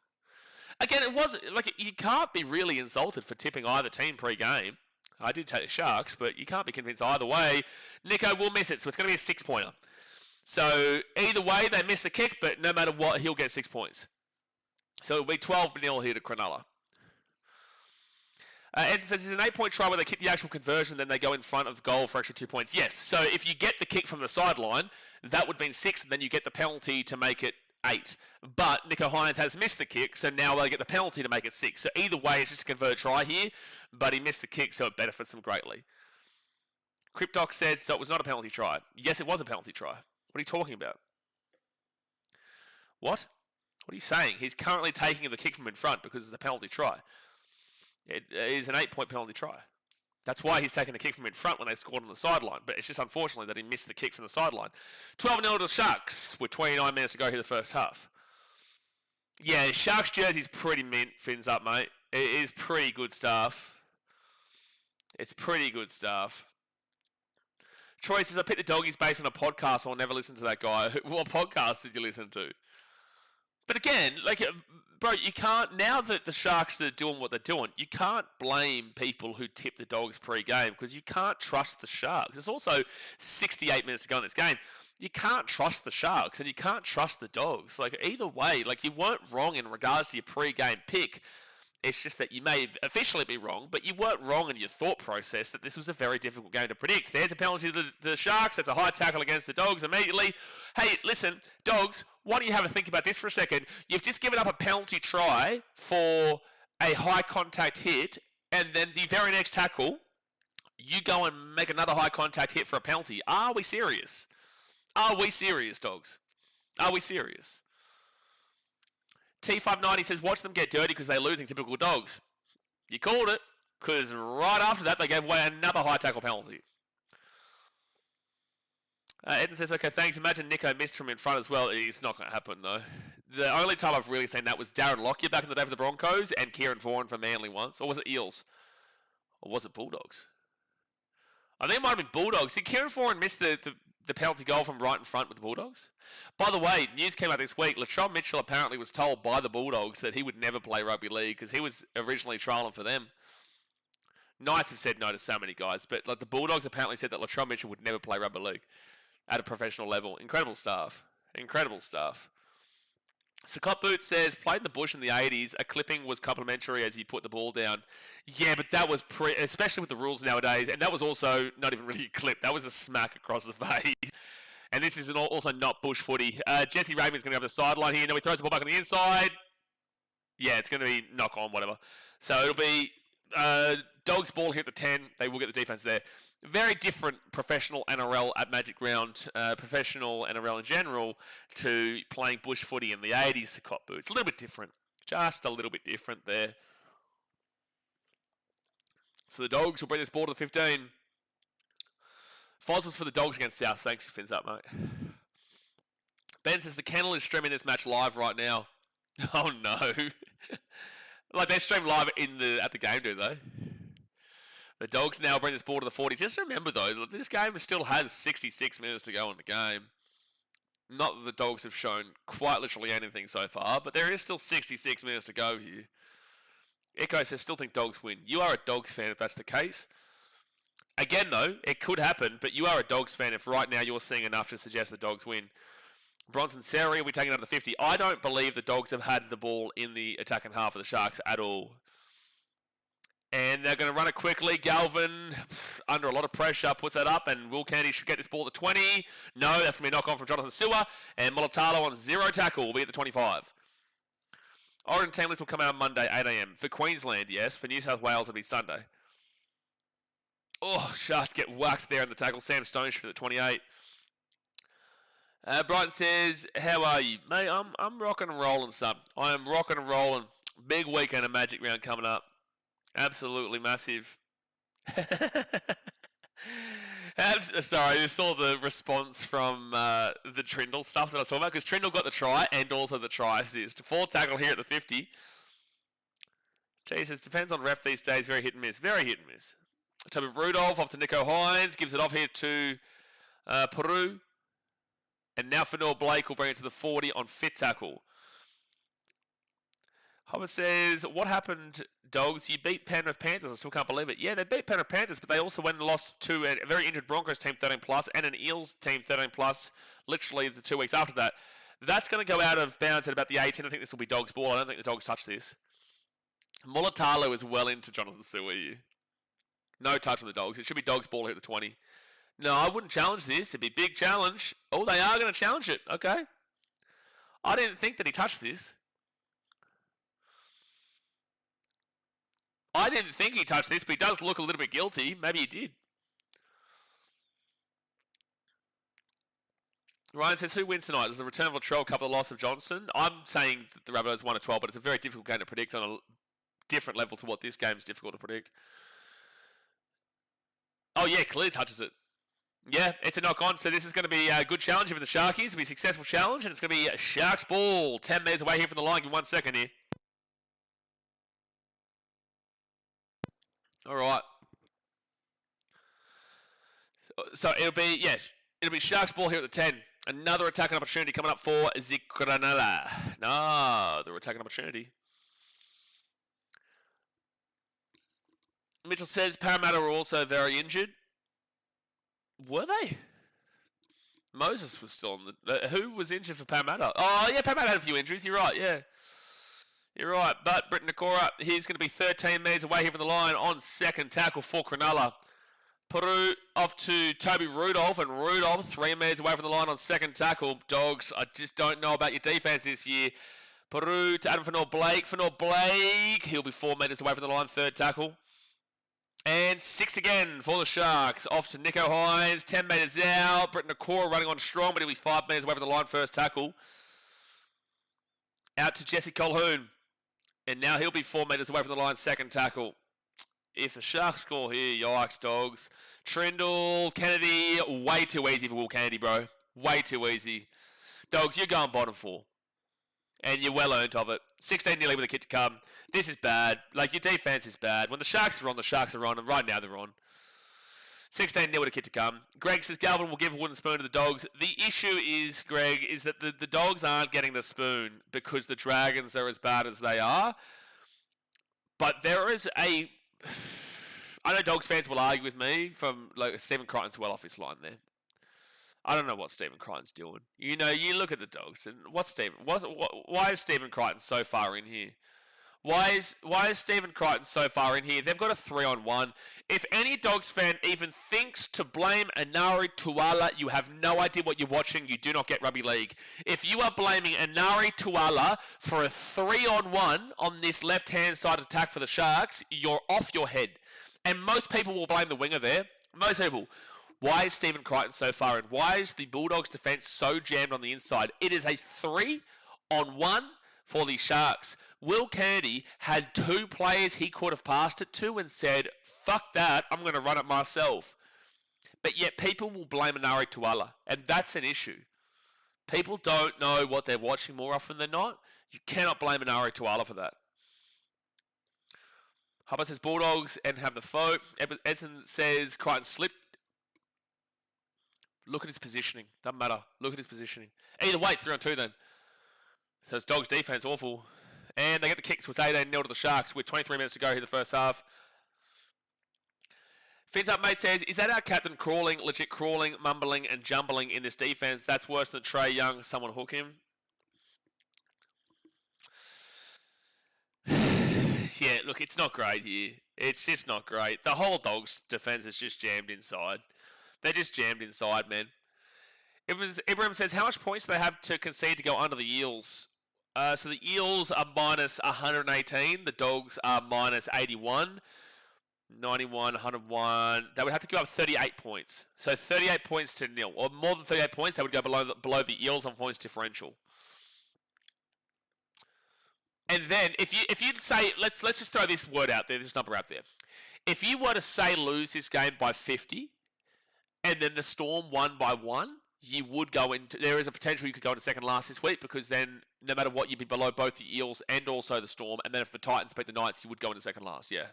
Again, it wasn't, like, you can't be really insulted for tipping either team pre-game. I did take the Sharks, but you can't be convinced either way. Nico will miss it, so it's going to be a 6-pointer. So, either way, they miss the kick, but no matter what, he'll get 6 points. So, it'll be 12-0 here to Cronulla. Edson says it's an 8-point try where they kick the actual conversion, then they go in front of the goal for extra 2 points. Yes, so if you get the kick from the sideline, that would have been 6, and then you get the penalty to make it 8. But Nico Hines has missed the kick, so now they get the penalty to make it 6. So either way, it's just a convert try here, but he missed the kick, so it benefits them greatly. Cryptox says, so it was not a penalty try. Yes, it was a penalty try. What are you talking about? What? What are you saying? He's currently taking the kick from in front because it's a penalty try. It is an 8-point penalty try. That's why he's taking a kick from in front when they scored on the sideline. But it's just unfortunately that he missed the kick from the sideline. 12-0 to the Sharks with 29 minutes to go here the first half. Yeah, Sharks jersey's pretty mint, Fins up, mate. It is pretty good stuff. It's pretty good stuff. Troy says, I picked the Doggies based on a podcast. I'll never listen to that guy. What podcast did you listen to? But again, like, bro, you can't, now that the Sharks are doing what they're doing, you can't blame people who tip the Dogs pre-game because you can't trust the Sharks. There's also 68 minutes to go in this game. You can't trust the Sharks and you can't trust the Dogs. Like, either way, like, you weren't wrong in regards to your pre-game pick. It's just that you may officially be wrong, but you weren't wrong in your thought process that this was a very difficult game to predict. There's a penalty to the Sharks. That's a high tackle against the Dogs immediately. Hey, listen, Dogs, why don't you have a think about this for a second? You've just given up a penalty try for a high contact hit, and then the very next tackle, you go and make another high contact hit for a penalty. Are we serious? Are we serious, Dogs? Are we serious? T590 says, watch them get dirty because they're losing, typical Dogs. You called it, because right after that, they gave away another high tackle penalty. Eden says, okay, thanks. Imagine Nico missed from in front as well. It's not going to happen, though. The only time I've really seen that was Darren Lockyer back in the day for the Broncos and Kieran Vaughan for Manly once. Or was it Eels? Or was it Bulldogs? I think it might have been Bulldogs. Did Kieran Vaughan miss the penalty goal from right in front with the Bulldogs? By the way, news came out this week. Latrell Mitchell apparently was told by the Bulldogs that he would never play rugby league because he was originally trialling for them. Knights have said no to so many guys, but like the Bulldogs apparently said that Latrell Mitchell would never play rugby league at a professional level. Incredible stuff. Incredible stuff. Scott Boots says, played in the bush in the 80s. A clipping was complimentary as he put the ball down. Yeah, but that was especially with the rules nowadays, and that was also not even really a clip. That was a smack across the face. And this is also not bush footy. Jesse Raymond's going to have the sideline here. Now he throws the ball back on the inside. Yeah, it's going to be knock on, whatever. So it'll be Dogs ball here at the 10. They will get the defense there. Very different professional NRL at Magic Round, professional NRL in general, to playing bush footy in the 80s, Scott Boots. A little bit different. Just a little bit different there. So the Dogs will bring this ball to the 15. Foz was for the Dogs against South. Thanks, fins up, mate. Ben says the Kennel is streaming this match live right now. Oh no. Like they stream live at the game, do they? The Dogs now bring this ball to the 40. Just remember though, this game still has 66 minutes to go in the game. Not that the Dogs have shown quite literally anything so far, but there is still 66 minutes to go here. Echo says, still think Dogs win. You are a Dogs fan if that's the case. Again, though, it could happen, but you are a Dogs fan if right now you're seeing enough to suggest the Dogs win. Bronson Seri will be taking out the 50. I don't believe the Dogs have had the ball in the attacking half of the Sharks at all. And they're going to run it quickly. Galvin, under a lot of pressure, puts that up, and Will Kennedy should get this ball to 20. No, that's going to be a knock-on from Jonathan Sewer. And Mulatalo on zero tackle will be at the 25. Origin team list will come out on Monday, 8 a.m. For Queensland, yes. For New South Wales, it'll be Sunday. Oh, Sharks get whacked there in the tackle. Sam Stone should at 28. Brighton says, how are you? Mate, I'm rocking and rolling, son. I am rocking and rolling. Big weekend of Magic Round coming up. Absolutely massive. Sorry, I just saw the response from the Trindle stuff that I was talking about, because Trindle got the try and also the try assist. 4 tackle here at the 50. T says, depends on ref these days. Very hit and miss. Very hit and miss. Toby Rudolph off to Nico Hines. Gives it off here to Peru. And now Fanor Blake will bring it to the 40 on fit tackle. Homer says, what happened, Dogs? You beat Penrith Panthers. I still can't believe it. Yeah, they beat Penrith Panthers, but they also went and lost to a very injured Broncos team 13+, and an Eels team 13+, literally the 2 weeks after that. That's going to go out of bounds at about the 18. I think this will be Dogs ball. I don't think the Dogs touch this. Mulatalo is well into Jonathan Sui. No touch on the Dogs. It should be Dogs ball here at the 20. No, I wouldn't challenge this. It'd be a big challenge. Oh, they are going to challenge it. Okay. I didn't think that he touched this. I didn't think he touched this, but he does look a little bit guilty. Maybe he did. Ryan says, who wins tonight? Does the return of Latrell cover the loss of Johnson? I'm saying that the Rabbitohs won at 12, but it's a very difficult game to predict on a different level to what this game is difficult to predict. Oh, yeah, clearly touches it. Yeah, it's a knock-on, so this is going to be a good challenge for the Sharkies. It'll be a successful challenge, and it's going to be a Sharks ball. 10 metres away here from the line. Give me 1 second here. All right. So it'll be Sharks ball here at the 10. Another attacking opportunity coming up for Cronulla. No, they're attacking opportunity. Mitchell says Parramatta were also very injured. Were they? Moses was still on the... who was injured for Parramatta? Oh, yeah, Parramatta had a few injuries. You're right, yeah. You're right, but Britton Nakora, he's going to be 13 metres away here from the line on second tackle for Cronulla. Peru off to Toby Rudolph, and Rudolph 3 metres away from the line on second tackle. Dogs, I just don't know about your defence this year. Peru to Adam Fanor-Blake. Fanor-Blake, he'll be 4 metres away from the line, third tackle. And 6 again for the Sharks. Off to Nico Hines, 10 metres out. Britton Nakora running on strong, but he'll be 5 metres away from the line, first tackle. Out to Jesse Colquhoun. And now he'll be 4 metres away from the line, second tackle. If the Sharks score here, yikes, Dogs. Trindle, Kennedy, way too easy for Will Kennedy, bro. Way too easy. Dogs, you're going bottom 4. And you're well earned of it. 16 nearly with a kick to come. This is bad. Like, your defense is bad. When the Sharks are on, the Sharks are on. And right now they're on. 16 nil with a kick to come. Greg says Galvin will give a wooden spoon to the Dogs. The issue is, Greg, is that the Dogs aren't getting the spoon because the Dragons are as bad as they are. But there is a... I know Dogs fans will argue with me from like Stephen Crichton's well off his line there. I don't know what Stephen Crichton's doing. You know, you look at the Dogs and why is Stephen Crichton so far in here? Why is Stephen Crichton so far in here? They've got a 3-on-1. If any Dogs fan even thinks to blame Anari Tuala, you have no idea what you're watching. You do not get rugby league. If you are blaming Anari Tuala for a 3-on-1 on this left-hand side attack for the Sharks, you're off your head. And most people will blame the winger there. Most people. Why is Stephen Crichton so far in? Why is the Bulldogs defence so jammed on the inside? It is a 3-on-1 for the Sharks. Will Kennedy had 2 players he could have passed it to and said, fuck that, I'm going to run it myself. But yet people will blame Anari Tuala, and that's an issue. People don't know what they're watching more often than not. You cannot blame Anari Tuala for that. Hubbard says Bulldogs and have the vote. Edson says Crichton slipped. Look at his positioning. Doesn't matter. Look at his positioning. Either way, it's 3-on-2 then. So it's Dogs defense, awful. And they get the kicks with 18-0 to the Sharks with 23 minutes to go here in the first half. Fins Up Mate says, is that our captain crawling, legit crawling, mumbling and jumbling in this defense? That's worse than Trey Young. Someone hook him. Yeah, look, it's not great here. It's just not great. The whole Dogs defense is just jammed inside. They're just jammed inside, man. Ibrahim says, how much points do they have to concede to go under the Eels? So the Eels are minus 118. The Dogs are minus 81. 91, 101. They would have to give up 38 points. So 38 points to nil. Or more than 38 points, they would go below the Eels on points differential. And then, if you'd say, let's just throw this word out there, this number out there. If you were to say lose this game by 50, and then the Storm won by 1, you would go into, there is a potential you could go into second last this week, because then no matter what, you'd be below both the Eels and also the Storm. And then if the Titans beat the Knights, you would go into second last, yeah.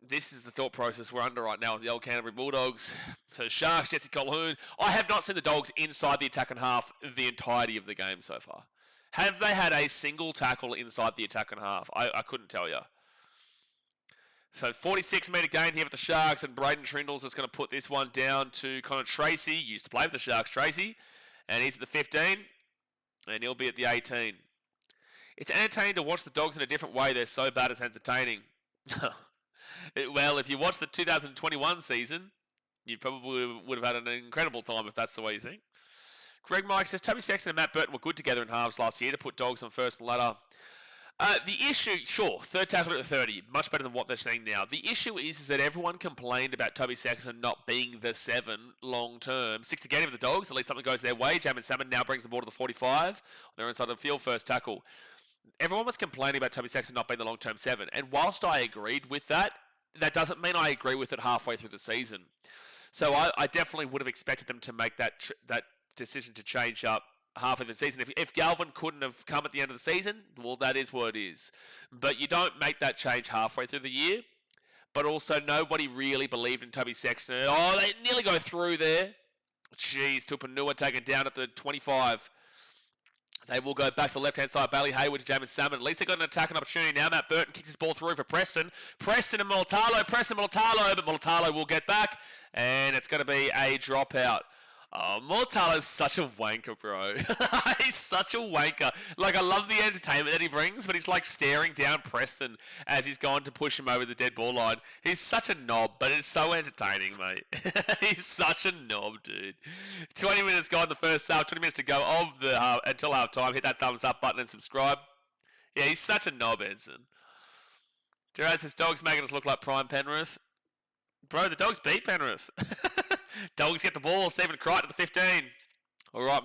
This is the thought process we're under right now with the old Canterbury Bulldogs. So Sharks, Jesse Colquhoun. I have not seen the Dogs inside the attack and half the entirety of the game so far. Have they had a single tackle inside the attack and half? I couldn't tell you. So 46-metre gain here for the Sharks, and Braden Trindle's just going to put this one down to Connor Tracy. Used to play with the Sharks, Tracy. And he's at the 15, and he'll be at the 18. It's entertaining to watch the Dogs in a different way. They're so bad it's entertaining. Well, if you watch the 2021 season, you probably would have had an incredible time if that's the way you think. Greg Mike says, Toby Sexton and Matt Burton were good together in halves last year to put Dogs on first and ladder. The issue, sure, third tackle at 30, much better than what they're seeing now. The issue is that everyone complained about Toby Sexton not being the 7 long term. 6 again for the Dogs, at least something goes their way. Jamin Salmon now brings the ball to the 45 on their inside of the field, first tackle. Everyone was complaining about Toby Sexton not being the long-term 7, and whilst I agreed with that, that doesn't mean I agree with it halfway through the season. So I definitely would have expected them to make that decision to change up halfway through the season. If Galvin couldn't have come at the end of the season, well, that is what it is. But you don't make that change halfway through the year. But also, nobody really believed in Toby Sexton. Oh, they nearly go through there. Jeez, Tupanua taken down at the 25. They will go back to the left-hand side. Bailey Hayward to Jamin Salmon. At least they got an attacking opportunity now. Matt Burton kicks his ball through for Preston. Preston and Mulitalo. But Mulitalo will get back. And it's going to be a dropout. Oh, Mortal is such a wanker, bro. He's such a wanker. Like, I love the entertainment that he brings, but he's like staring down Preston as he's going to push him over the dead ball line. He's such a knob, but it's so entertaining, mate. He's such a knob, dude. 20 minutes gone in the first half, 20 minutes to go of the until half time. Hit that thumbs up button and subscribe. Yeah, he's such a knob, Ensign. Gerard says, Dogs making us look like prime Penrith. Bro, the Dogs beat Penrith. Dogs get the ball. Stephen Crichton at the 15. All right,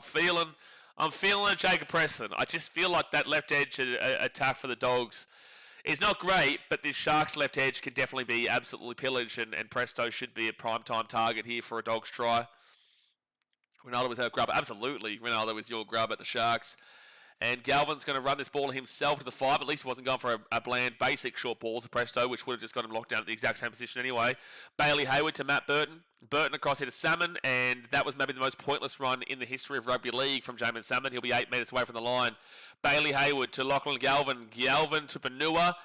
I'm feeling a Jacob Preston. I just feel like that left edge attack for the Dogs is not great, but this Sharks left edge can definitely be absolutely pillaged, and Presto should be a prime time target here for a Dogs try. Ronaldo was our grub. Absolutely, Ronaldo was your grub at the Sharks. And Galvin's going to run this ball himself to the 5. At least he wasn't going for a bland, basic short ball to Presto, which would have just got him locked down at the exact same position anyway. Bailey Hayward to Matt Burton. Burton across here to Salmon, and that was maybe the most pointless run in the history of rugby league from Jamin Salmon. He'll be 8 metres away from the line. Bailey Hayward to Lachlan Galvin. Galvin to Panua.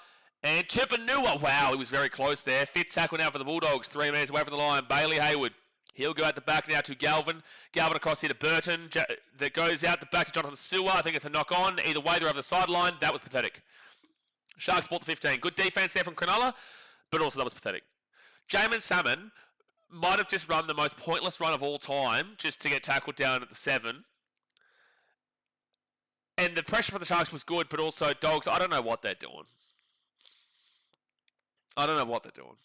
And Tupanua, wow, he was very close there. Fit tackle now for the Bulldogs, 3 metres away from the line. Bailey Hayward. He'll go out the back now to Galvin. Galvin across here to Burton. That goes out the back to Jonathan Sewer. I think it's a knock on. Either way, they're over the sideline. That was pathetic. Sharks bought the 15. Good defense there from Cronulla, but also that was pathetic. Jamin Salmon might have just run the most pointless run of all time just to get tackled down at the 7. And the pressure for the Sharks was good, but also Dogs, I don't know what they're doing. I don't know what they're doing.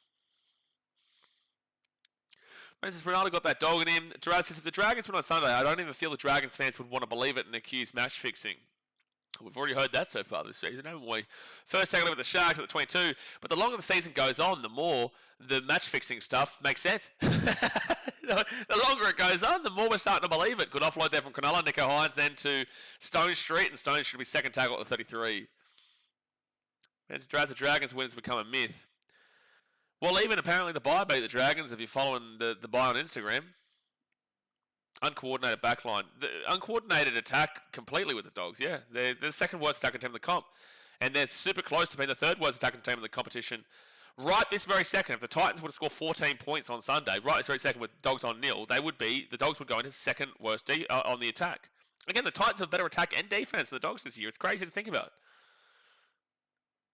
Francis Ronaldo got that dog in him. Gerard says, if the Dragons win on Sunday, I don't even feel the Dragons fans would want to believe it and accuse match fixing. We've already heard that so far this season, haven't we? First taken over the Sharks at the 22, but the longer the season goes on, the more the match fixing stuff makes sense. The longer it goes on, the more we're starting to believe it. Good offload there from Cronulla. Nico Hines then to Stone Street, and Stone Street will be second tackle at the 33. As the Dragons win, it's become a myth. Well, even apparently the buy beat the Dragons, if you're following the buy on Instagram. Uncoordinated backline. The uncoordinated attack completely with the Dogs, yeah. They're the second worst attacking team in the comp. And they're super close to being the third worst attacking team in the competition. Right this very second, if the Titans would have scored 14 points on Sunday, right this very second with Dogs on nil, the Dogs would go into second worst on the attack. Again, the Titans have better attack and defense than the Dogs this year. It's crazy to think about.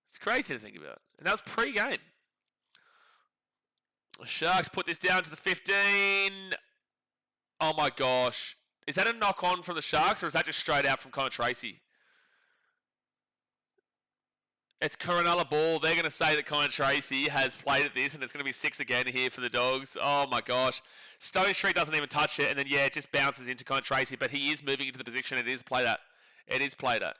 It's crazy to think about. And that was pre-game. Sharks put this down to the 15. Oh my gosh. Is that a knock on from the Sharks, or is that just straight out from Connor Tracy? It's Cronulla ball. They're going to say that Connor Tracy has played at this, and it's going to be 6 again here for the Dogs. Oh my gosh. Stone Street doesn't even touch it, and then, yeah, it just bounces into Connor Tracy, but he is moving into the position. It is played at. It is played at.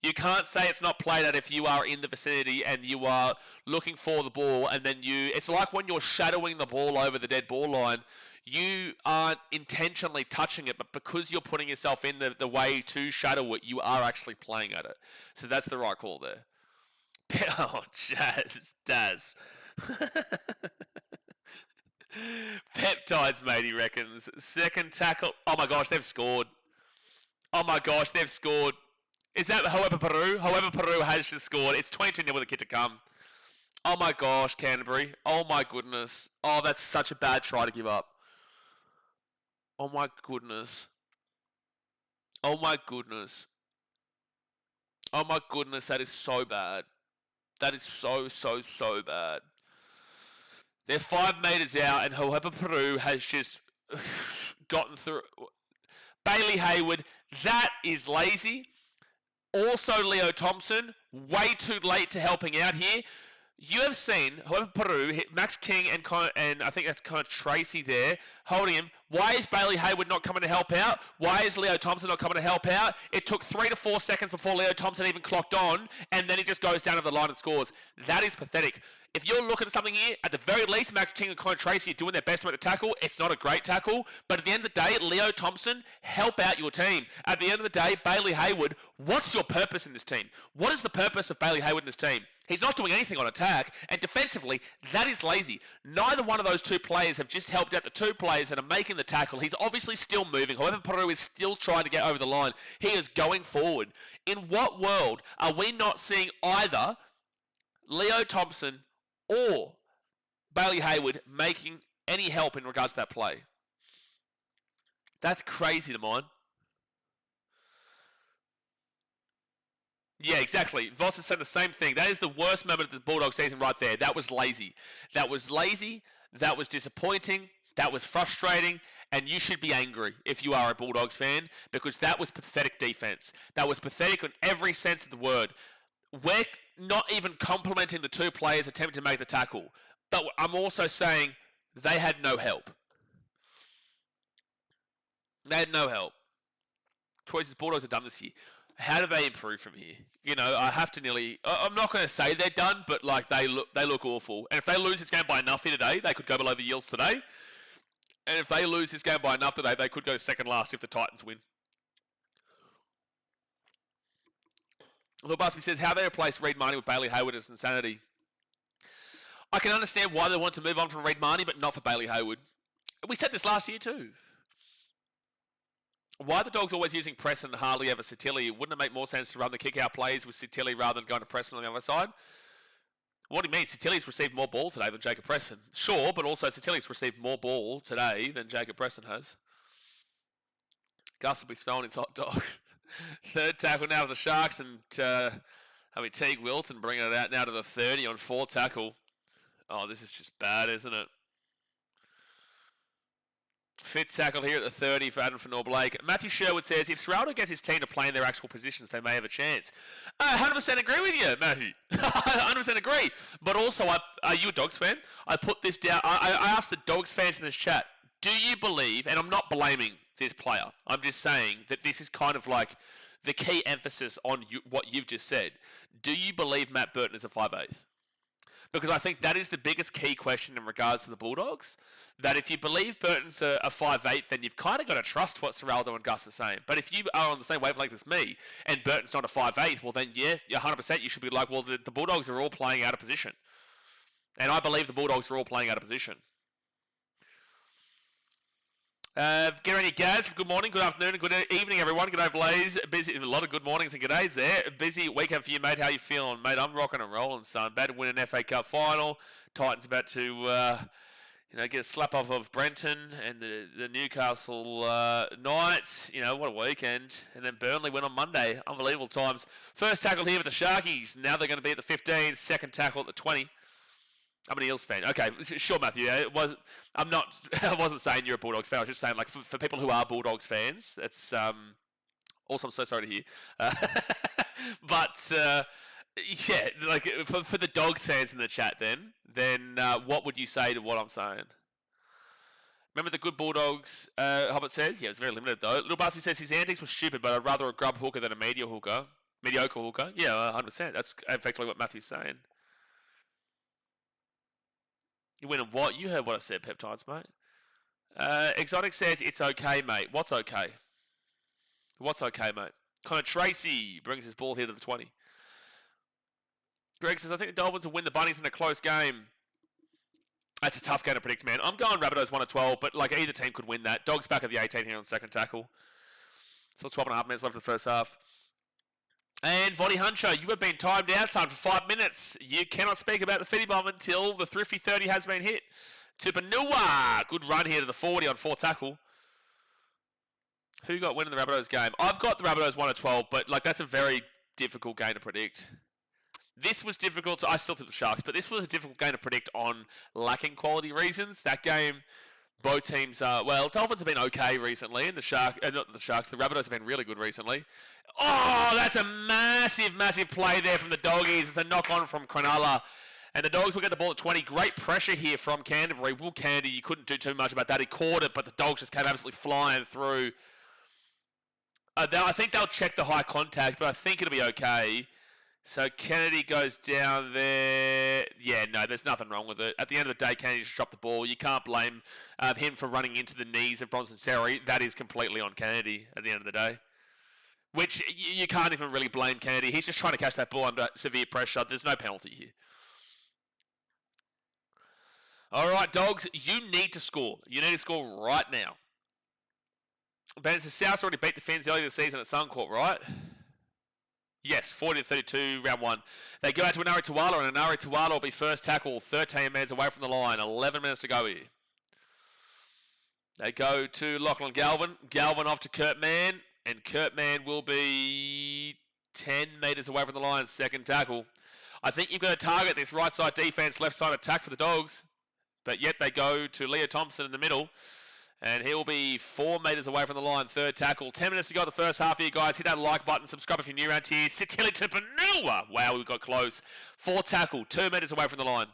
You can't say it's not played at if you are in the vicinity and you are looking for the ball, and then it's like when you're shadowing the ball over the dead ball line, you aren't intentionally touching it, but because you're putting yourself in the way to shadow it, you are actually playing at it. So that's the right call there. Oh, Daz. Peptides, mate, he reckons. Second tackle. Oh my gosh, they've scored. Oh my gosh, they've scored. Is that however Peru? However Peru has just scored. It's 22-0 with a kid to come. Oh my gosh, Canterbury. Oh my goodness. Oh, that's such a bad try to give up. Oh my goodness. Oh my goodness. Oh my goodness, that is so bad. That is so bad. They're 5 metres out, and however Peru has just gotten through. Bailey Hayward, that is lazy. Also, Leo Thompson, way too late to helping out here. You have seen, however, Peru hit Max King and I think that's kind of Tracy there, holding him. Why is Bailey Hayward not coming to help out? Why is Leo Thompson not coming to help out? It took 3 to 4 seconds before Leo Thompson even clocked on, and then he just goes down to the line and scores. That is pathetic. If you're looking at something here, at the very least, Max King and Connor Tracy are doing their best to make the tackle. It's not a great tackle, but at the end of the day, Leo Thompson, help out your team. At the end of the day, Bailey Hayward, what's your purpose in this team? What is the purpose of Bailey Hayward in this team? He's not doing anything on attack, and defensively, that is lazy. Neither one of those two players have just helped out the two players that are making the tackle. He's obviously still moving. However, Peru is still trying to get over the line. He is going forward. In what world are we not seeing either Leo Thompson or Bailey Hayward making any help in regards to that play? That's crazy to mine. Yeah, exactly. Voss is saying the same thing. That is the worst moment of the Bulldog season right there. That was lazy. That was lazy. That was disappointing. That was frustrating. And you should be angry if you are a Bulldogs fan because that was pathetic defense. That was pathetic in every sense of the word. We're not even complimenting the two players attempting to make the tackle. But I'm also saying they had no help. They had no help. Choices Bulldogs have done this year. How do they improve from here? You know, I have to nearly. I'm not going to say they're done, but like they look awful. And if they lose this game by enough here today, they could go below the Yields today. And if they lose this game by enough today, they could go second last if the Titans win. Lil Busby says, how they replace Reed Marnie with Bailey Hayward is insanity. I can understand why they want to move on from Reed Marnie, but not for Bailey Hayward. We said this last year too. Why are the Dogs always using Preston and hardly ever Satilli? Wouldn't it make more sense to run the kick-out plays with Satilli rather than going to Preston on the other side? What do you mean? Satilli's received more ball today than Jacob Preston. Sure, but also Satilli's received more ball today than Jacob Preston has. Gus will be throwing his hot dog. Third tackle now for the Sharks, and Teague Wilton bringing it out now to the 30 on 4 tackle. Oh, this is just bad, isn't it? Fifth tackle here at the 30 for Adam Fanor-Blake. Matthew Sherwood says, if Serraldo gets his team to play in their actual positions, they may have a chance. I 100% agree with you, Matthew. 100% agree. But also, are you a Dogs fan? I put this down. I asked the Dogs fans in this chat, do you believe, and I'm not blaming this player, I'm just saying that this is kind of like the key emphasis on what you've just said. Do you believe Matt Burton is a 5'8"? Because I think that is the biggest key question in regards to the Bulldogs. That if you believe Burton's a 5'8", then you've kind of got to trust what Serraldo and Gus are saying. But if you are on the same wavelength as me, and Burton's not a 5'8", well then, yeah, 100% you should be like, well, the Bulldogs are all playing out of position. And I believe the Bulldogs are all playing out of position. Gary Gaz, good morning, good afternoon, good evening, everyone. G'day, Blaze. Busy, a lot of good mornings and g'days there. Busy weekend for you, mate. How you feeling, mate? I'm rocking and rolling, son. About to win an FA Cup final. Titans about to, get a slap off of Brenton and the Newcastle Knights. What a weekend. And then Burnley win on Monday. Unbelievable times. First tackle here with the Sharkies. Now they're going to be at the 15. Second tackle at the 20. I'm an Eels fan. Okay, sure, Matthew. I wasn't saying you're a Bulldogs fan. I was just saying, like, for people who are Bulldogs fans, that's also I'm so sorry to hear. But yeah, like for the Dogs fans in the chat, then what would you say to what I'm saying? Remember the good Bulldogs? Hobbit says, yeah, it's very limited though. Little Busby says his antics were stupid, but I'd rather a grub hooker than a mediocre hooker. Yeah, 100%. That's effectively what Matthew's saying. You win what? You heard what I said, Peptides, mate. Exotic says, it's okay, mate. What's okay? What's okay, mate? Connor Tracy brings his ball here to the 20. Greg says, I think the Dolphins will win the Bunnies in a close game. That's a tough game to predict, man. I'm going Rabbitohs 1-12, but like either team could win that. Dogs back at the 18 here on second tackle. Still 12 and a half minutes left in the first half. And Voddy Huncho, you have been timed out, son, for 5 minutes. You cannot speak about the Fitty Bomb until the Thrifty 30 has been hit. Tupanua, good run here to the 40 on 4 tackle. Who got win in the Rabbitohs game? I've got the Rabbitohs 1-12, but like that's a very difficult game to predict. This was difficult. I still took the Sharks, but this was a difficult game to predict on lacking quality reasons. That game, both teams, Dolphins have been okay recently, and the Rabbitohs have been really good recently. Oh, that's a massive, massive play there from the Doggies. It's a knock-on from Cronulla. And the Dogs will get the ball at 20. Great pressure here from Canterbury. Will Candy, you couldn't do too much about that. He caught it, but the Dogs just came absolutely flying through. I think they'll check the high contact, but I think it'll be okay. So Kennedy goes down there. Yeah, no, there's nothing wrong with it. At the end of the day, Kennedy just dropped the ball. You can't blame him for running into the knees of Bronson Serry. That is completely on Kennedy at the end of the day. Which you can't even really blame Kennedy. He's just trying to catch that ball under severe pressure. There's no penalty here. All right, Dogs, you need to score. You need to score right now. Ben says South's already beat the Fins earlier this season at Suncorp, right? Yes, 40-32, round 1. They go out to Anari Tuala, and Anari Tuala will be first tackle, 13 minutes away from the line. 11 minutes to go here. They go to Lachlan Galvin. Galvin off to Kurtman. And Kurtman will be 10 metres away from the line. Second tackle. I think you've got to target this right side defence, left side attack for the Dogs. But yet they go to Leo Thompson in the middle. And he'll be 4 metres away from the line. Third tackle. 10 minutes to go the first half here, guys. Hit that like button. Subscribe if you're new around here. Sitili to Panua. Wow, we got close. 4th tackle. 2 metres away from the line.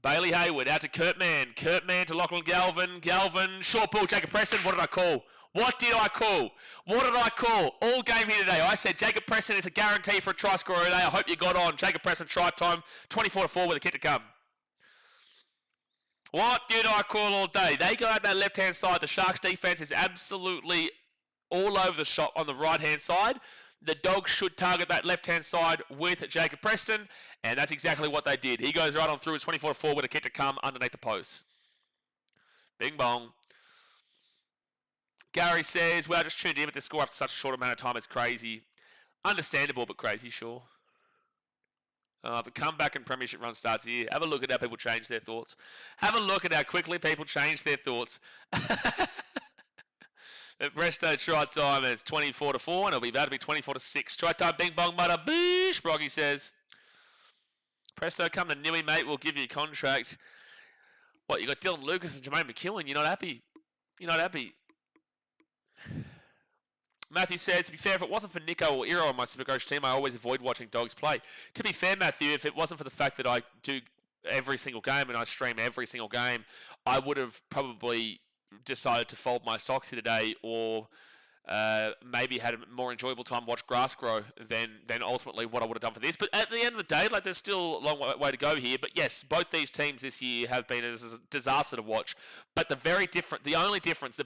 Bailey Hayward out to Kurtman. Kurtman to Lachlan Galvin. Galvin. Short ball. Jacob Preston. What did I call? What did I call? What did I call? All game here today. I said Jacob Preston is a guarantee for a try scorer today. I hope you got on. Jacob Preston try time. 24-4 with a kick to come. What did I call all day? They go out that left-hand side. The Sharks defense is absolutely all over the shop on the right-hand side. The Dogs should target that left-hand side with Jacob Preston, and that's exactly what they did. He goes right on through. It's 24-4 with a kick to come underneath the post. Bing bong. Gary says, well, I just tuned in, but the score after such a short amount of time is crazy. Understandable, but crazy, sure. The comeback and premiership run starts here. Have a look at how people change their thoughts. Have a look at how quickly people change their thoughts. Presto try time is 24-4, and it'll be about to be 24-6. Try time, bing bong, mudda, boosh, Broggy says. Presto, come to Newey, mate. We'll give you a contract. What, you got Dylan Lucas and Jermaine McKillen. You're not happy. You're not happy. Matthew says, to be fair, if it wasn't for Nico or Iro on my Supercoach team, I always avoid watching Dogs play. To be fair, Matthew, if it wasn't for the fact that I do every single game and I stream every single game, I would have probably decided to fold my socks here today, or maybe had a more enjoyable time watch grass grow than ultimately what I would have done for this. But at the end of the day, like, there's still a long way to go here. But yes, both these teams this year have been a disaster to watch. But the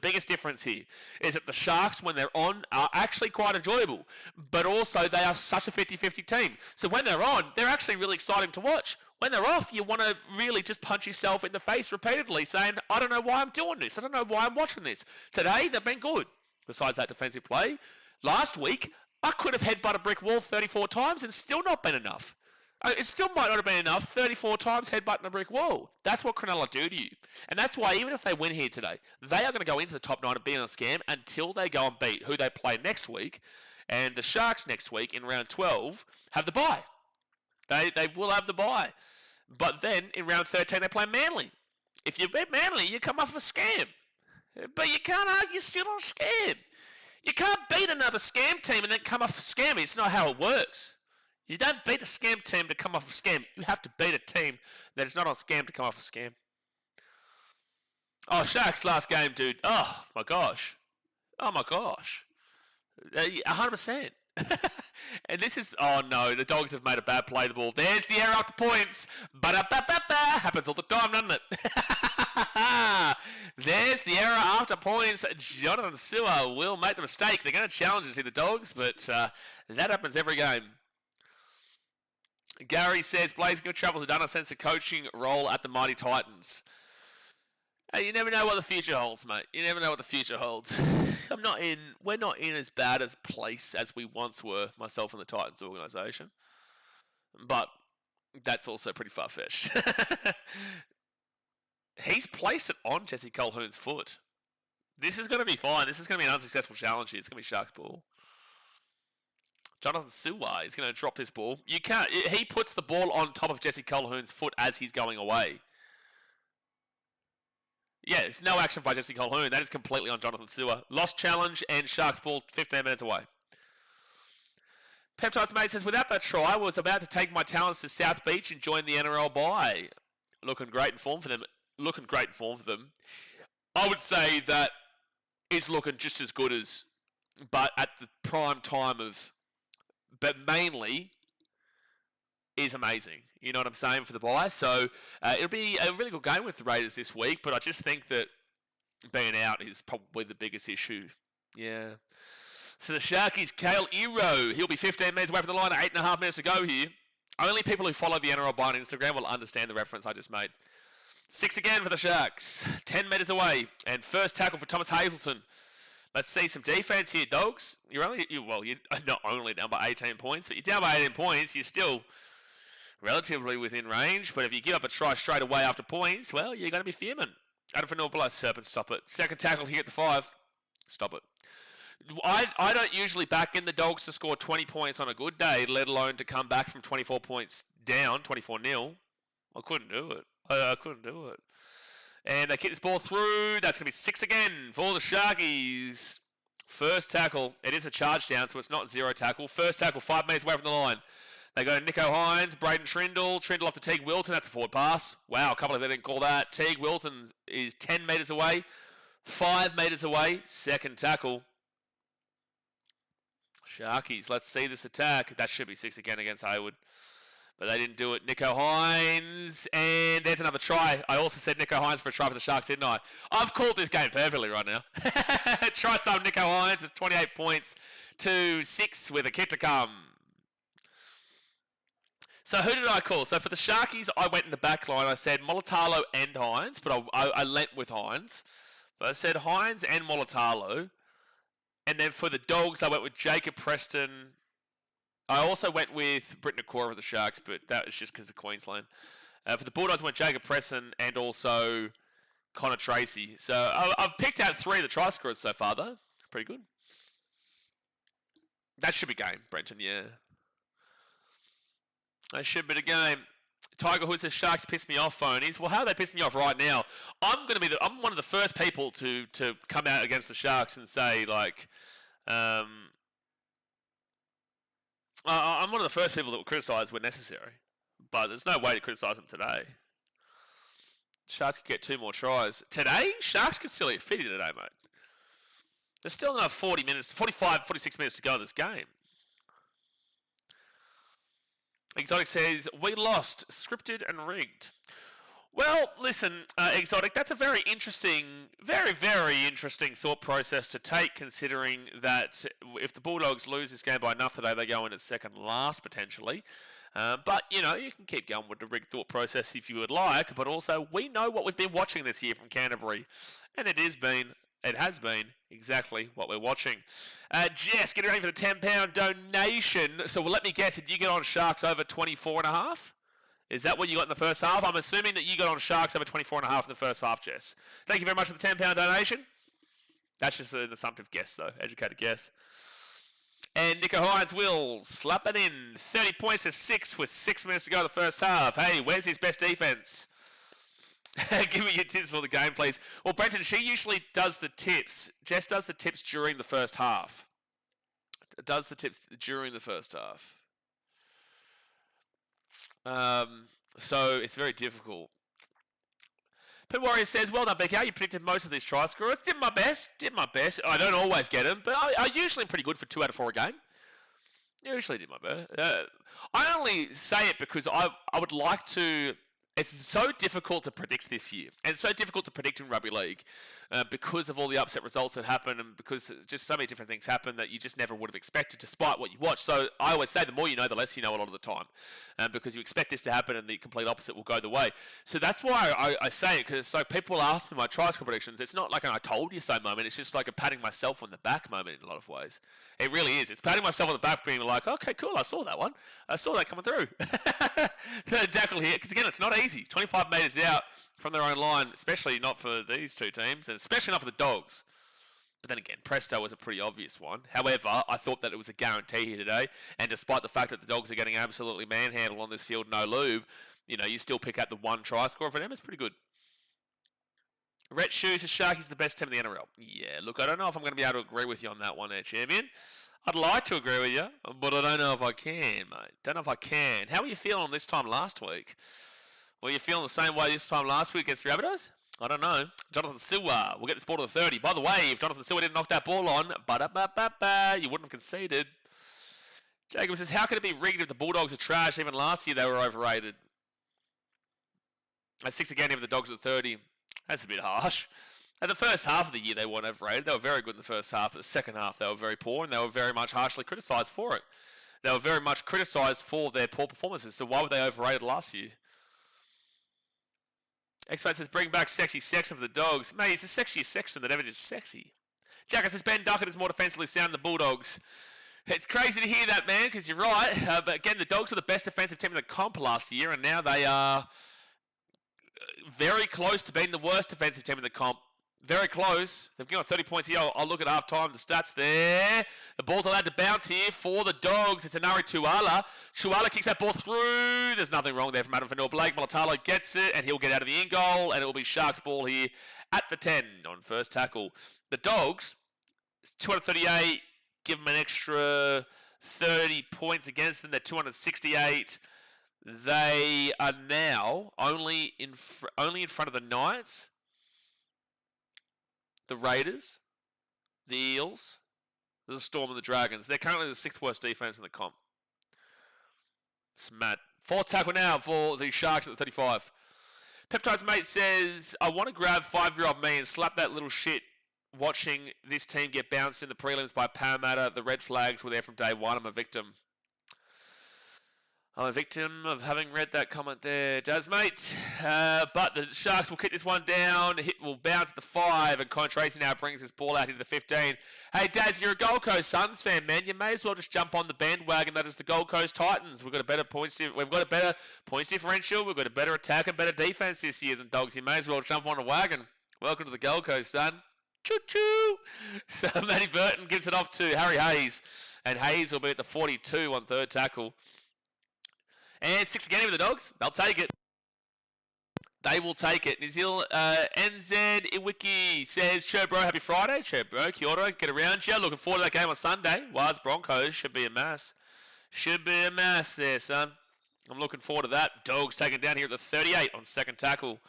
biggest difference here is that the Sharks, when they're on, are actually quite enjoyable. But also, they are such a 50-50 team. So when they're on, they're actually really exciting to watch. When they're off, you want to really just punch yourself in the face repeatedly, saying, I don't know why I'm doing this. I don't know why I'm watching this. Today, they've been good. Besides that defensive play, last week, I could have headbutted a brick wall 34 times and still not been enough. It still might not have been enough, 34 times headbutting a brick wall. That's what Cronulla do to you. And that's why even if they win here today, they are going to go into the top 9 and be on a scam until they go and beat who they play next week. And the Sharks next week in round 12 have the bye. They will have the bye. But then in round 13 they play Manly. If you beat Manly, you come off a scam. But you can't argue still on a scam. You can't beat another scam team and then come off a scam. It's not how it works. You don't beat a scam team to come off a scam. You have to beat a team that is not on scam to come off a scam. Oh, Sharks last game, dude. Oh, my gosh. Oh, my gosh. 100%. And this is... Oh, no. The Dogs have made a bad play the ball. There's the error after points. Ba-da-ba-ba-ba. Happens all the time, doesn't it? There's the error after points. Jonathan Sewer will make the mistake. They're going to challenge us here, the Dogs, but that happens every game. Gary says, Blaze going to travel to done a sense of coaching role at the Mighty Titans. Hey, you never know what the future holds, mate. You never know what the future holds. We're not in as bad a place as we once were, myself and the Titans organisation. But that's also pretty far-fetched. He's placed it on Jesse Colquhoun's foot. This is going to be fine. This is going to be an unsuccessful challenge here. It's going to be Sharks ball. Jonathan Sewer is going to drop this ball. He puts the ball on top of Jesse Colquhoun's foot as he's going away. Yeah, it's no action by Jesse Colquhoun. That is completely on Jonathan Sewer. Lost challenge and Sharks ball 15 minutes away. Peptides Mate says, without that try, I was about to take my talents to South Beach and join the NRL bye. Looking great in form for them. I would say that is looking just as good as, but at the prime time of, but mainly is amazing. You know what I'm saying, for the bye. So it'll be a really good game with the Raiders this week, but I just think that being out is probably the biggest issue. Yeah. So the Sharkies, Kale Iro, he'll be 15 minutes away from the line, 8.5 minutes to go here. Only people who follow the NRL bye on Instagram will understand the reference I just made. 6 again for the Sharks, 10 metres away, and first tackle for Thomas Hazelton. Let's see some defense here, Dogs. You're not only down by 18 points, but you're down by 18 points. You're still relatively within range, but if you give up a try straight away after points, well, you're going to be fuming. Adam for below Serpent, stop it. Second tackle here at the 5. Stop it. I don't usually back in the Dogs to score 20 points on a good day, let alone to come back from 24 points down, 24-0. I couldn't do it. I couldn't do it. And they kick this ball through. That's going to be 6 again for the Sharkies. First tackle. It is a charge down, so it's not 0 tackle. First tackle, 5 metres away from the line. They go to Nico Hines, Braden Trindle. Trindle off to Teague Wilton. That's a forward pass. Wow, a couple of them didn't call that. Teague Wilton is 10 metres away. 5 metres away. Second tackle. Sharkies, let's see this attack. That should be 6 again against Hayward. But they didn't do it. Nico Hines. And there's another try. I also said Nico Hines for a try for the Sharks, didn't I? I've called this game perfectly right now. Try time Nico Hines is 28 points to 6 with a kick to come. So who did I call? So for the Sharkies, I went in the back line. I said Molitalo and Hines, but I lent with Hines. But I said Hines and Molitalo. And then for the Dogs, I went with Jacob Preston. I also went with Britton Nakora of the Sharks, but that was just because of Queensland. For the Bulldogs, I went Jacob Preston and also Connor Tracy. So I've picked out 3 of the try scorers so far, though. Pretty good. That should be game, Brenton, yeah. That should be the game. Tiger Hood says Sharks piss me off, phonies. Well, how are they pissing you off right now? I'm one of the first people to come out against the Sharks and say, like, I'm one of the first people that will criticise when necessary. But there's no way to criticise them today. Sharks could get 2 more tries. Today? Sharks could still eat 50 today, mate. There's still another 45, 46 minutes to go in this game. Exotic says, we lost, scripted and rigged. Well, listen, Exotic, that's a very interesting, very, very interesting thought process to take, considering that if the Bulldogs lose this game by enough today, they go in at second last, potentially. But, you know, you can keep going with the rigged thought process if you would like, but also we know what we've been watching this year from Canterbury, and it has been exactly what we're watching. Jess, getting ready for the £10 donation. So let me guess, did you get on Sharks over 24.5? Is that what you got in the first half? I'm assuming that you got on Sharks over 24.5 in the first half, Jess. Thank you very much for the £10 donation. That's just an assumptive guess, though. Educated guess. And Nico Hines will slap it in. 30 points to 6 with 6 minutes to go in the first half. Hey, where's his best defense? Give me your tips for the game, please. Well, Brenton, she usually does the tips. Jess does the tips during the first half. Does the tips during the first half. So it's very difficult. Pit Warrior says, well done, BKR. You predicted most of these try scorers. Did my best. I don't always get them, but I usually am pretty good for 2 out of 4 a game. Usually did my best. I only say it because I would like to... It's so difficult to predict this year, and it's so difficult to predict in rugby league because of all the upset results that happen, and because just so many different things happen that you just never would have expected, despite what you watch. So I always say, the more you know, the less you know a lot of the time, because you expect this to happen, and the complete opposite will go the way. So that's why I say it, because so people ask me my try score predictions. It's not like an I told you so moment. It's just like a patting myself on the back moment in a lot of ways. It really is. It's patting myself on the back, being like, okay, cool, I saw that one. I saw that coming through. Tackle here, because again, it's not easy. 25 metres out from their own line, especially not for these 2 teams, and especially not for the Dogs. But then again, Presto was a pretty obvious one. However, I thought that it was a guarantee here today, and despite the fact that the Dogs are getting absolutely manhandled on this field, no lube, you know, you still pick out the 1 try score for them. It's pretty good. Rhett Shoes, the Sharkies the best team in the NRL. Yeah, look, I don't know if I'm going to be able to agree with you on that one there, champion. I'd like to agree with you, but I don't know if I can, mate. Don't know if I can. How were you feeling this time last week? Were you feeling the same way this time last week against the Rabbitohs? I don't know. Jonathan Silva will get this ball to the 30. By the way, if Jonathan Silva didn't knock that ball on, you wouldn't have conceded. Jacob says, how could it be rigged if the Bulldogs are trash? Even last year they were overrated. At 6 again, if the Dogs at 30. That's a bit harsh. At the first half of the year, they weren't overrated. They were very good in the first half. But the second half, they were very poor, and they were very much harshly criticised for it. They were very much criticised for their poor performances. So why were they overrated last year? X-Fat says, bring back Sexy Sexton for the Dogs. Mate, he's the sexiest Sexton that ever did sexy. Jacka says, Ben Duckett is more defensively sound than the Bulldogs. It's crazy to hear that, man, because you're right. But again, the Dogs were the best defensive team in the comp last year, and now they are very close to being the worst defensive team in the comp. Very close. They've got 30 points here. I'll look at half-time. The stats there. The ball's allowed to bounce here for the Dogs. It's Anari Tuala. Tuala kicks that ball through. There's nothing wrong there from Adam Fanua-Blake. Mulatalo gets it, and he'll get out of the in goal, and it will be Sharks ball here at the 10 on first tackle. The Dogs, it's 238. Give them an extra 30 points against them. They're 268. They are now only in front of the Knights, the Raiders, the Eels, the Storm, and the Dragons. They're currently the 6th worst defense in the comp. It's mad. Fourth tackle now for the Sharks at the 35. Peptide's mate says, I want to grab 5-year-old me and slap that little shit watching this team get bounced in the prelims by Parramatta. The red flags were there from day one. I'm a victim. I'm a victim of having read that comment there, Daz, mate. But the Sharks will kick this one down. Hit will bounce at the 5, and Con Tracy now brings this ball out into the 15. Hey, Daz, you're a Gold Coast Suns fan, man. You may as well just jump on the bandwagon that is the Gold Coast Titans. We've got a better points differential. We've got a better attack and better defense this year than Dogs. You may as well jump on a wagon. Welcome to the Gold Coast, son. Choo-choo! So Matty Burton gives it off to Harry Hayes, and Hayes will be at the 42 on third tackle. And 6 again for the Dogs. They'll take it. They will take it. New Zealand, NZ Iwiki says, Chur bro, happy Friday. Chur bro, kia ora, get around you. Looking forward to that game on Sunday. Wise Broncos should be a mass. Should be a mass there, son. I'm looking forward to that. Dogs taken down here at the 38 on second tackle.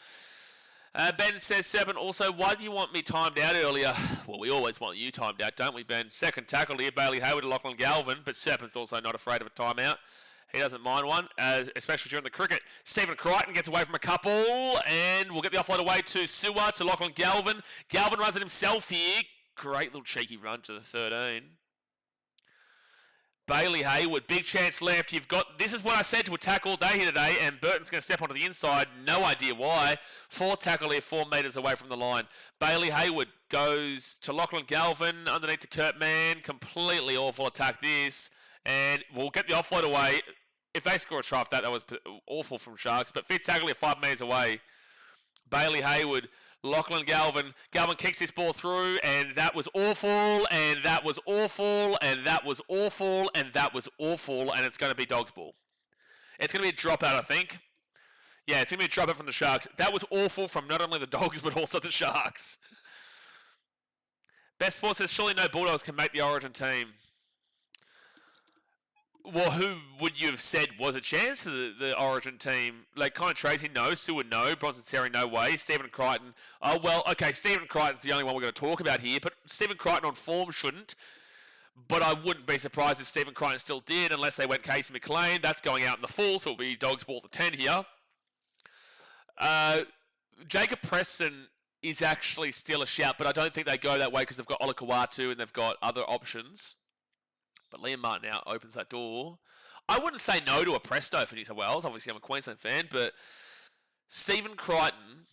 Ben says, Serpent, also, why do you want me timed out earlier? Well, we always want you timed out, don't we, Ben? Second tackle here, Bailey Hayward and Lachlan Galvin, but Serpent's also not afraid of a timeout. He doesn't mind one, especially during the cricket. Stephen Crichton gets away from a couple, and we'll get the offload away to Sewer, to Lachlan Galvin. Galvin runs it himself here. Great little cheeky run to the 13. Bailey Hayward, big chance left. You've got, this is what I said to attack all day here today, and Burton's going to step onto the inside. No idea why. Fourth tackle here, 4 metres away from the line. Bailey Hayward goes to Lachlan Galvin, underneath to Kurt Mann. Completely awful attack this, and we'll get the offload away. If they score a try off that, that was awful from Sharks. But fifth tackle here, 5 metres away. Bailey Hayward, Lachlan Galvin. Galvin kicks this ball through, and that was awful, and that was awful, and that was awful, and that was awful, and it's going to be Dogs ball. It's going to be a dropout, I think. Yeah, it's going to be a dropout from the Sharks. That was awful from not only the Dogs, but also the Sharks. Best Sport says, surely no Bulldogs can make the Origin team. Well, who would you have said was a chance for the Origin team? Like, Connor Tracy, no. Seward, no. Bronson Terry, no way. Stephen Crichton, oh, well, okay, Stephen Crichton's the only one we're going to talk about here, but Stephen Crichton on form shouldn't. But I wouldn't be surprised if Stephen Crichton still did, unless they went Casey McLean. That's going out in the full, so it'll be Dogs ball to 10 here. Jacob Preston is actually still a shout, but I don't think they go that way because they've got Olakawatu and they've got other options. But Liam Martin now opens that door. I wouldn't say no to a Presto for New South Wales. Obviously, I'm a Queensland fan. But Stephen Crichton,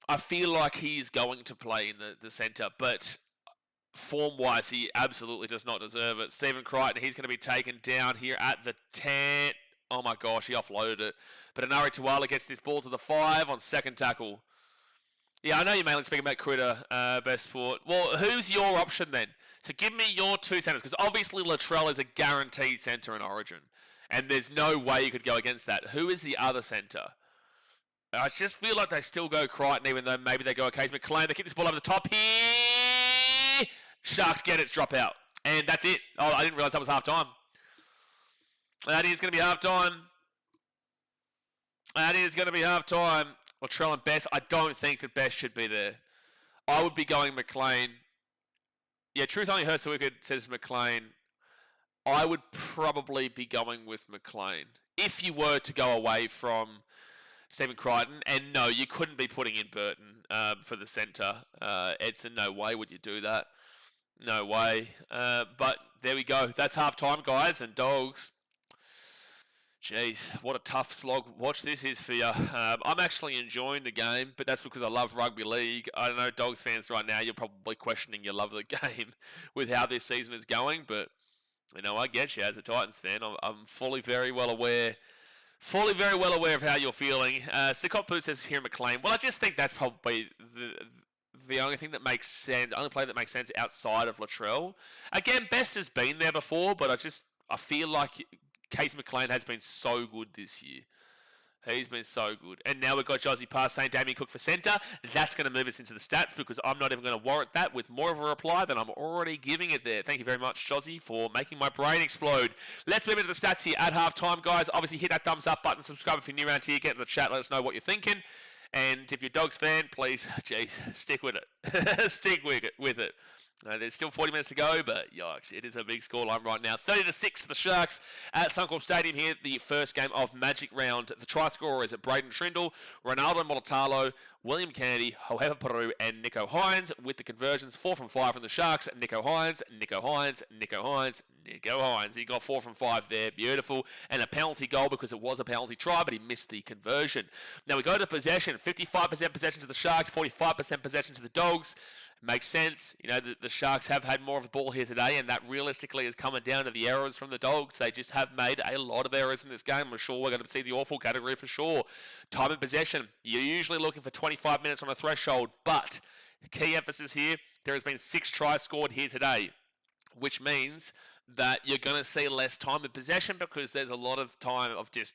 I feel like he is going to play in the centre. But form-wise, he absolutely does not deserve it. Stephen Crichton, he's going to be taken down here at the 10. Oh, my gosh, he offloaded it. But Anari Tuala gets this ball to the 5 on second tackle. Yeah, I know you're mainly speaking about Critter, Best Sport. Well, who's your option then? So give me your 2 centres, because obviously Latrell is a guaranteed centre in Origin, and there's no way you could go against that. Who is the other centre? I just feel like they still go Crichton, even though maybe they go a Case McLean. They kick this ball over the top here. Sharks get it, drop out. And that's it. Oh, I didn't realise that was half-time. That is going to be half-time. That is going to be half-time. Latrell and Best. I don't think that Best should be there. I would be going McLean. Yeah, truth only hurts so wicked, says McLean. I would probably be going with McLean if you were to go away from Stephen Crichton. And no, you couldn't be putting in Burton for the centre. It's in no way would you do that. No way. But there we go. That's half-time, guys, and Dogs. Jeez, what a tough slog watch this is for you. I'm actually enjoying the game, but that's because I love rugby league. I don't know, Dogs fans right now, you're probably questioning your love of the game with how this season is going, but, you know, I get you as a Titans fan. I'm fully very well aware Fully very well aware of how you're feeling. Sikotpu says here in McLean. Well, I just think that's probably the only thing that makes sense, the only play that makes sense outside of Latrell. Again, Best has been there before, but I feel like Casey McLean has been so good this year. He's been so good. And now we've got Jozzy Pass saying Damien Cook for centre. That's going to move us into the stats because I'm not even going to warrant that with more of a reply than I'm already giving it there. Thank you very much, Jozzy, for making my brain explode. Let's move into the stats here at halftime, guys. Obviously, hit that thumbs up button. Subscribe if you're new around here. Get in the chat. Let us know what you're thinking. And if you're a Dogs fan, please, geez, stick with it. Stick with it. There's still 40 minutes to go, but yikes, it is a big scoreline right now. 30-6 to the Sharks at Suncorp Stadium here, the first game of Magic Round. The try scorers at Braden Trindle, Ronaldo Molitalo, William Kennedy, Hohepa Peru, and Nico Hines, with the conversions 4 from 5 from the Sharks. Nico Hines. He got 4 from 5 there, beautiful. And a penalty goal because it was a penalty try, but he missed the conversion. Now we go to possession, 55% possession to the Sharks, 45% possession to the Dogs. Makes sense. You know, the Sharks have had more of the ball here today, and that realistically is coming down to the errors from the Dogs. They just have made a lot of errors in this game. I'm sure we're going to see the awful category for sure. Time of possession. You're usually looking for 25 minutes on a threshold, but key emphasis here, there has been 6 tries scored here today, which means that you're going to see less time in possession because there's a lot of time of just,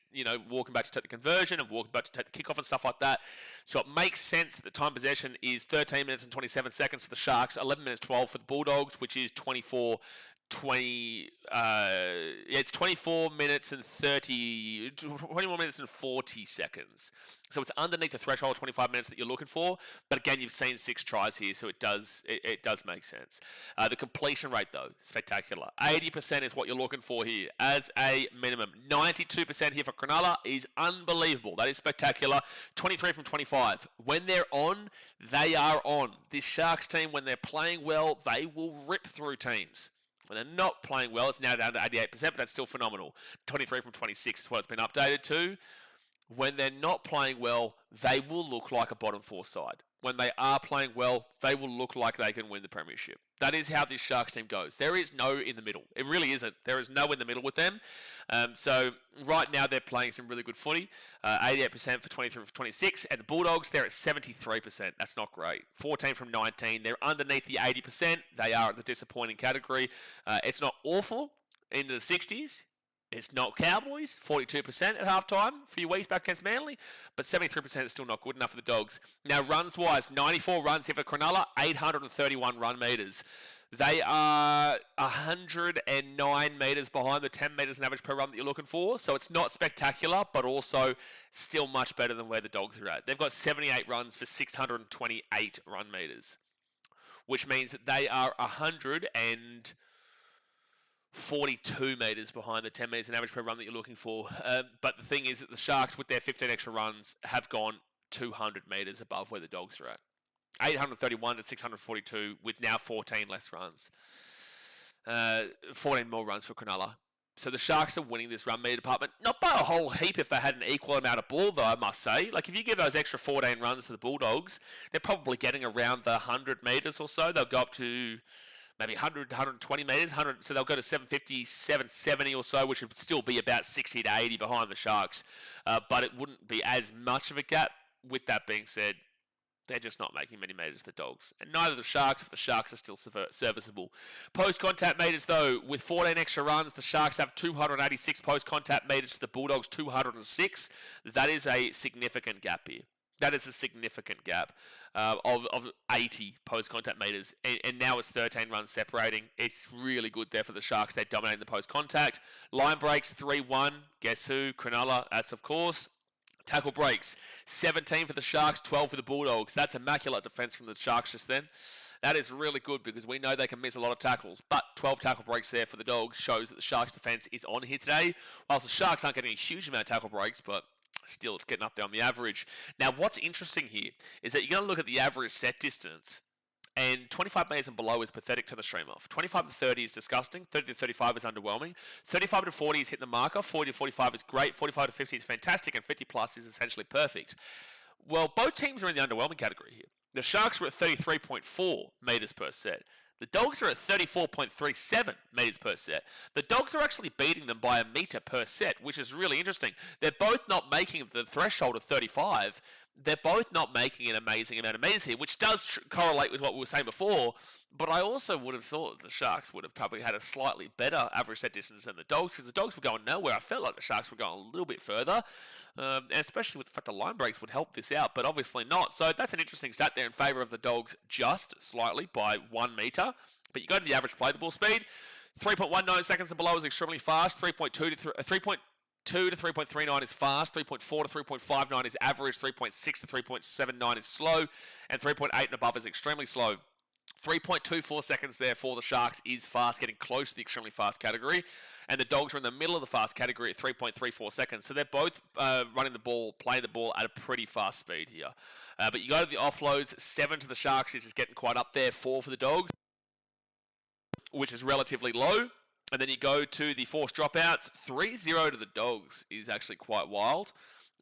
walking back to take the conversion and walking back to take the kickoff and stuff like that. So it makes sense that the time possession is 13 minutes and 27 seconds for the Sharks, 11 minutes 12 for the Bulldogs, which is 24 it's 24 minutes and 21 minutes and 40 seconds. So it's underneath the threshold of 25 minutes that you're looking for. But again, you've seen 6 tries here, so it does make sense. The completion rate, though, spectacular. 80% is what you're looking for here as a minimum. 92% here for Cronulla is unbelievable. That is spectacular. 23 from 25. When they're on, they are on. This Sharks team, when they're playing well, they will rip through teams. When they're not playing well, it's now down to 88%, but that's still phenomenal. 23 from 26 is what it's been updated to. When they're not playing well, they will look like a bottom 4 side. When they are playing well, they will look like they can win the premiership. That is how this Sharks team goes. There is no in the middle. It really isn't. There is no in the middle with them. So right now they're playing some really good footy. 88% for 23 for 26. And the Bulldogs, they're at 73%. That's not great. 14 from 19. They're underneath the 80%. They are at the disappointing category. It's not awful into the 60s. It's not Cowboys, 42% at halftime for your weeks back against Manly, but 73% is still not good enough for the Dogs. Now, runs-wise, 94 runs here for Cronulla, 831 run metres. They are 109 metres behind the 10 metres in average per run that you're looking for, so it's not spectacular, but also still much better than where the Dogs are at. They've got 78 runs for 628 run metres, which means that they are 142 metres behind the 10 metres in average per run that you're looking for. But the thing is that the Sharks, with their 15 extra runs, have gone 200 metres above where the Dogs are at. 831 to 642 with now 14 less runs. 14 more runs for Cronulla. So the Sharks are winning this run metre department. Not by a whole heap if they had an equal amount of ball, though, I must say. Like, if you give those extra 14 runs to the Bulldogs, they're probably getting around the 100 metres or so. They'll go up to maybe 100, 120 metres, so they'll go to 750, 770 or so, which would still be about 60 to 80 behind the Sharks. But it wouldn't be as much of a gap. With that being said, they're just not making many metres, the Dogs. And neither the Sharks, but the Sharks are still serviceable. Post-contact metres, though, with 14 extra runs, the Sharks have 286 post-contact metres to the Bulldogs, 206. That is a significant gap here. That is a significant gap of 80 post-contact metres. And now it's 13 runs separating. It's really good there for the Sharks. They're dominating the post-contact. Line breaks, 3-1. Guess who? Cronulla. That's, of course. Tackle breaks, 17 for the Sharks, 12 for the Bulldogs. That's immaculate defence from the Sharks just then. That is really good because we know they can miss a lot of tackles. But 12 tackle breaks there for the Dogs shows that the Sharks defence is on here today. Whilst the Sharks aren't getting a huge amount of tackle breaks, but still it's getting up there on the average. Now, what's interesting here is that you're going to look at the average set distance. And 25 metres and below is pathetic to the stream off. 25 to 30 is disgusting. 30 to 35 is underwhelming. 35 to 40 is hitting the marker. 40 to 45 is great. 45 to 50 is fantastic. And 50 plus is essentially perfect. Well, both teams are in the underwhelming category here. The Sharks were at 33.4 metres per set. The Dogs are at 34.37 metres per set. The Dogs are actually beating them by a metre per set, which is really interesting. They're both not making the threshold of 35. They're both not making an amazing amount of metres here, which does correlate with what we were saying before. But I also would have thought the Sharks would have probably had a slightly better average set distance than the Dogs, because the Dogs were going nowhere. I felt like the Sharks were going a little bit further, and especially with the fact the line breaks would help this out, but obviously not. So that's an interesting stat there in favour of the Dogs, just slightly by 1 metre. But you go to the average play the ball speed, 3.19 seconds and below is extremely fast, 3.2 to 3.39 is fast, 3.4 to 3.59 is average, 3.6 to 3.79 is slow, and 3.8 and above is extremely slow. 3.24 seconds there for the Sharks is fast, getting close to the extremely fast category. And the Dogs are in the middle of the fast category at 3.34 seconds. So they're both running the ball, playing the ball at a pretty fast speed here. But you go to the offloads, 7 to the Sharks, which is getting quite up there, 4 for the Dogs, which is relatively low. And then you go to the forced dropouts, 3-0 to the Dogs is actually quite wild.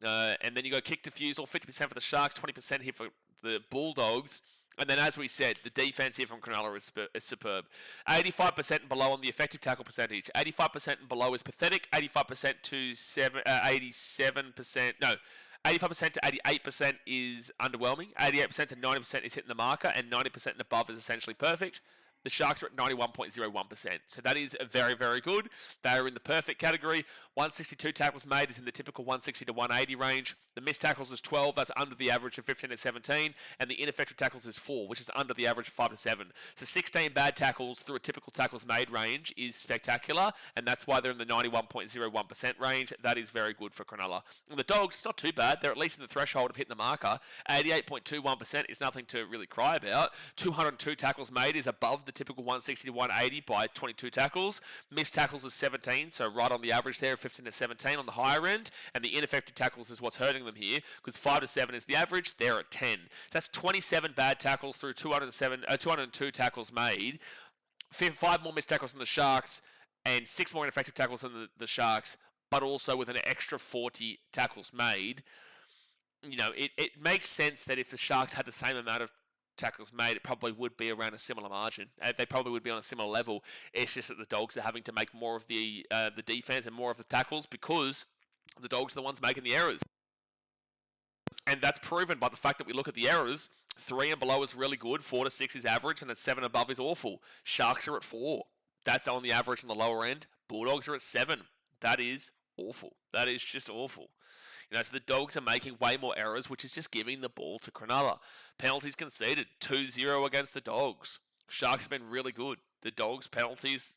And then you go kick defusal, 50% for the Sharks, 20% here for the Bulldogs. And then, as we said, the defense here from Cronulla is superb. 85% and below on the effective tackle percentage. 85% and below is pathetic. 85% to 87%. No, 85% to 88% is underwhelming. 88% to 90% is hitting the marker, and 90% and above is essentially perfect. The Sharks are at 91.01%. So that is very, very good. They are in the perfect category. 162 tackles made is in the typical 160 to 180 range. The missed tackles is 12. That's under the average of 15 to 17. And the ineffective tackles is 4, which is under the average of 5 to 7. So 16 bad tackles through a typical tackles made range is spectacular. And that's why they're in the 91.01% range. That is very good for Cronulla. And the Dogs, it's not too bad. They're at least in the threshold of hitting the marker. 88.21% is nothing to really cry about. 202 tackles made is above the typical 160 to 180 by 22 tackles. Missed tackles is 17, so right on the average there of 15 to 17 on the higher end. And the ineffective tackles is what's hurting them here, because 5 to 7 is the average. They're at 10. That's 27 bad tackles through 202 tackles made. 5 more missed tackles than the Sharks, and 6 more ineffective tackles than the Sharks, but also with an extra 40 tackles made. You know, it makes sense that if the Sharks had the same amount of tackles made, it probably would be around a similar margin. They probably would be on a similar level. It's just that the Dogs are having to make more of the defense and more of the tackles, because the Dogs are the ones making the errors. And that's proven by the fact that we look at the errors. 3 and below is really good, 4 to 6 is average, and then 7 above is awful. Sharks are at 4. That's on the average on the lower end. Bulldogs are at 7. That is awful. That is just awful. You know, so the Dogs are making way more errors, which is just giving the ball to Cronulla. Penalties conceded, 2-0 against the Dogs. Sharks have been really good. The Dogs' penalties,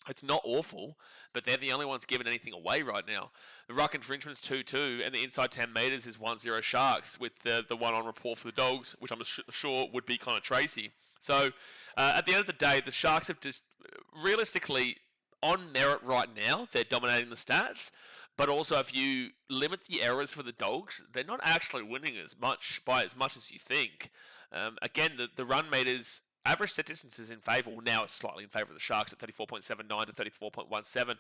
it's not awful, but they're the only ones giving anything away right now. The ruck infringement's 2-2, and the inside 10 metres is 1-0 Sharks, with the one on report for the Dogs, which I'm sure would be Connor Tracy. So, at the end of the day, the Sharks have just, realistically, on merit right now, they're dominating the stats. But also, if you limit the errors for the Dogs, they're not actually winning by as much as you think. Again, the run meters, average set distance is in favour. Well, now it's slightly in favour of the Sharks at 34.79 to 34.17.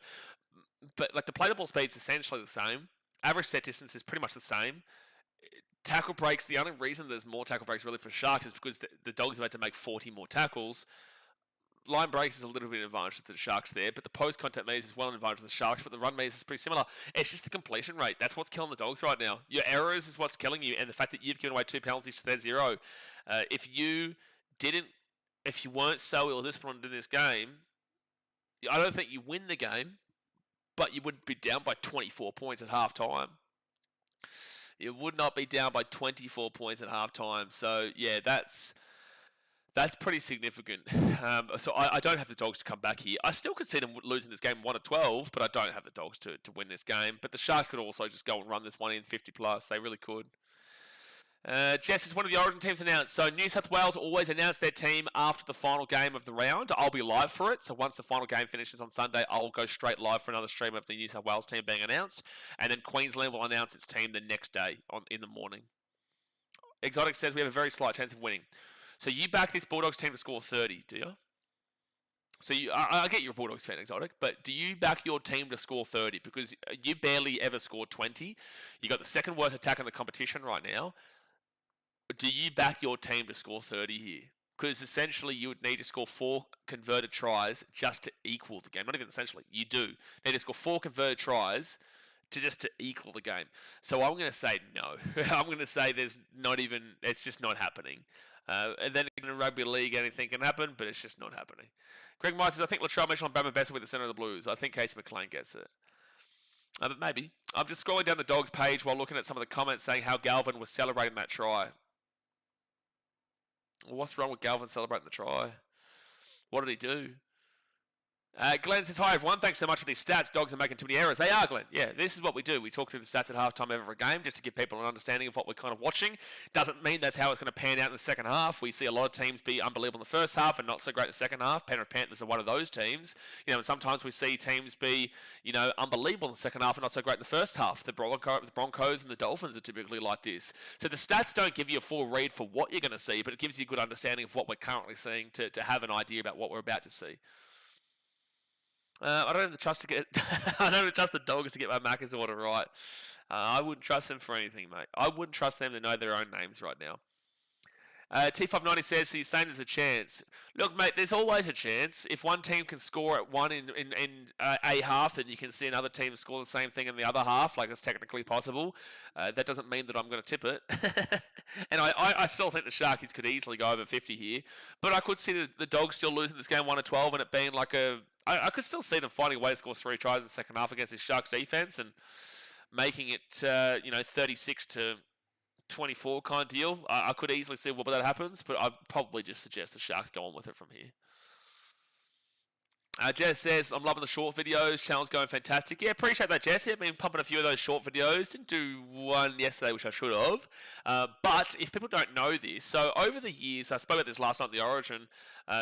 But like the play the ball speed is essentially the same. Average set distance is pretty much the same. Tackle breaks, the only reason there's more tackle breaks really for Sharks is because the Dogs have had to make 40 more tackles. Line breaks is a little bit of an advantage to the Sharks there, but the post-contact meters is well an advantage to the Sharks, but the run meters is pretty similar. It's just the completion rate. That's what's killing the Dogs right now. Your errors is what's killing you, and the fact that you've given away 2 penalties to their 0. If you weren't so ill-disciplined in this game, I don't think you win the game, but you would be down by 24 points at half-time. You would not be down by 24 points at half-time. So, yeah, that's pretty significant. So I don't have the Dogs to come back here. I still could see them losing this game 1-12, but I don't have the Dogs to win this game. But the Sharks could also just go and run this one in 50+. They really could. Jess, is one of the Origin teams announced. So New South Wales always announce their team after the final game of the round. I'll be live for it. So once the final game finishes on Sunday, I'll go straight live for another stream of the New South Wales team being announced. And then Queensland will announce its team the next day in the morning. Exotic says we have a very slight chance of winning. So you back this Bulldogs team to score 30, do you? So I get you're a Bulldogs fan, Exotic, but do you back your team to score 30? Because you barely ever scored 20. You got the second worst attack in the competition right now. Do you back your team to score 30 here? because essentially you would need to score 4 converted tries just to equal the game. Not even essentially, you do need to score 4 converted tries to equal the game. So I'm going to say no. I'm going to say it's just not happening. And then in rugby league, anything can happen, but it's just not happening. Greg Myers says, I think Latrell Mitchell and Bama Bessa with the centre of the Blues. I think Casey McLean gets it. But maybe. I'm just scrolling down the Dogs page while looking at some of the comments saying how Galvin was celebrating that try. What's wrong with Galvin celebrating the try? What did he do? Glenn says, hi everyone, thanks so much for these stats. Dogs are making too many errors. They are, Glenn. Yeah, this is what we do. We talk through the stats at halftime of every game just to give people an understanding of what we're kind of watching. Doesn't mean that's how it's going to pan out in the second half. We see a lot of teams be unbelievable in the first half and not so great in the second half. Penrith Panthers are one of those teams. And sometimes we see teams be, unbelievable in the second half and not so great in the first half. The Broncos and the Dolphins are typically like this. So the stats don't give you a full read for what you're going to see, but it gives you a good understanding of what we're currently seeing to have an idea about what we're about to see. I don't have the trust to get. I don't trust the Dogs to get my Macca's order right. I wouldn't trust them for anything, mate. I wouldn't trust them to know their own names right now. T590 says, so you're saying there's a chance. Look, mate, there's always a chance. If one team can score at one in a half, and you can see another team score the same thing in the other half, like it's technically possible, that doesn't mean that I'm going to tip it. And I still think the Sharkies could easily go over 50 here. But I could see the Dogs still losing this game 1-12 and it being like I could still see them finding a way to score 3 tries in the second half against this Sharks defense and making it, 36-24 kind of deal. I could easily see whether that happens, but I'd probably just suggest the Sharks go on with it from here. Jess says, I'm loving the short videos. Channel's going fantastic. Yeah, appreciate that, Jess. I've been pumping a few of those short videos. Didn't do one yesterday, which I should have. But if people don't know this, so over the years, I spoke about this last night on the Origin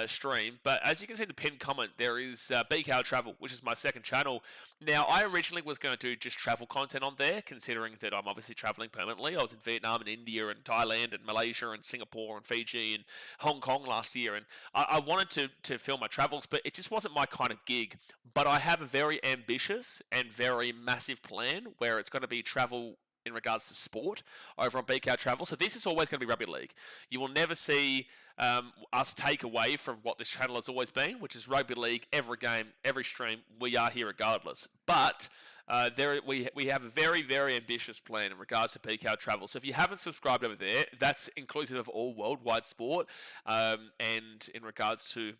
stream, but as you can see in the pinned comment, there is BKR Travel, which is my second channel. Now, I originally was going to do just travel content on there, considering that I'm obviously traveling permanently. I was in Vietnam and India and Thailand and Malaysia and Singapore and Fiji and Hong Kong last year, and I wanted to film my travels, but it just wasn't my kind of gig. But I have a very ambitious and very massive plan where it's going to be travel in regards to sport over on BKR Travel. So this is always going to be rugby league. You will never see us take away from what this channel has always been, which is rugby league, every game, every stream. We are here regardless. But we have a very, very ambitious plan in regards to BKR Travel. So if you haven't subscribed over there, that's inclusive of all worldwide sport, and in regards to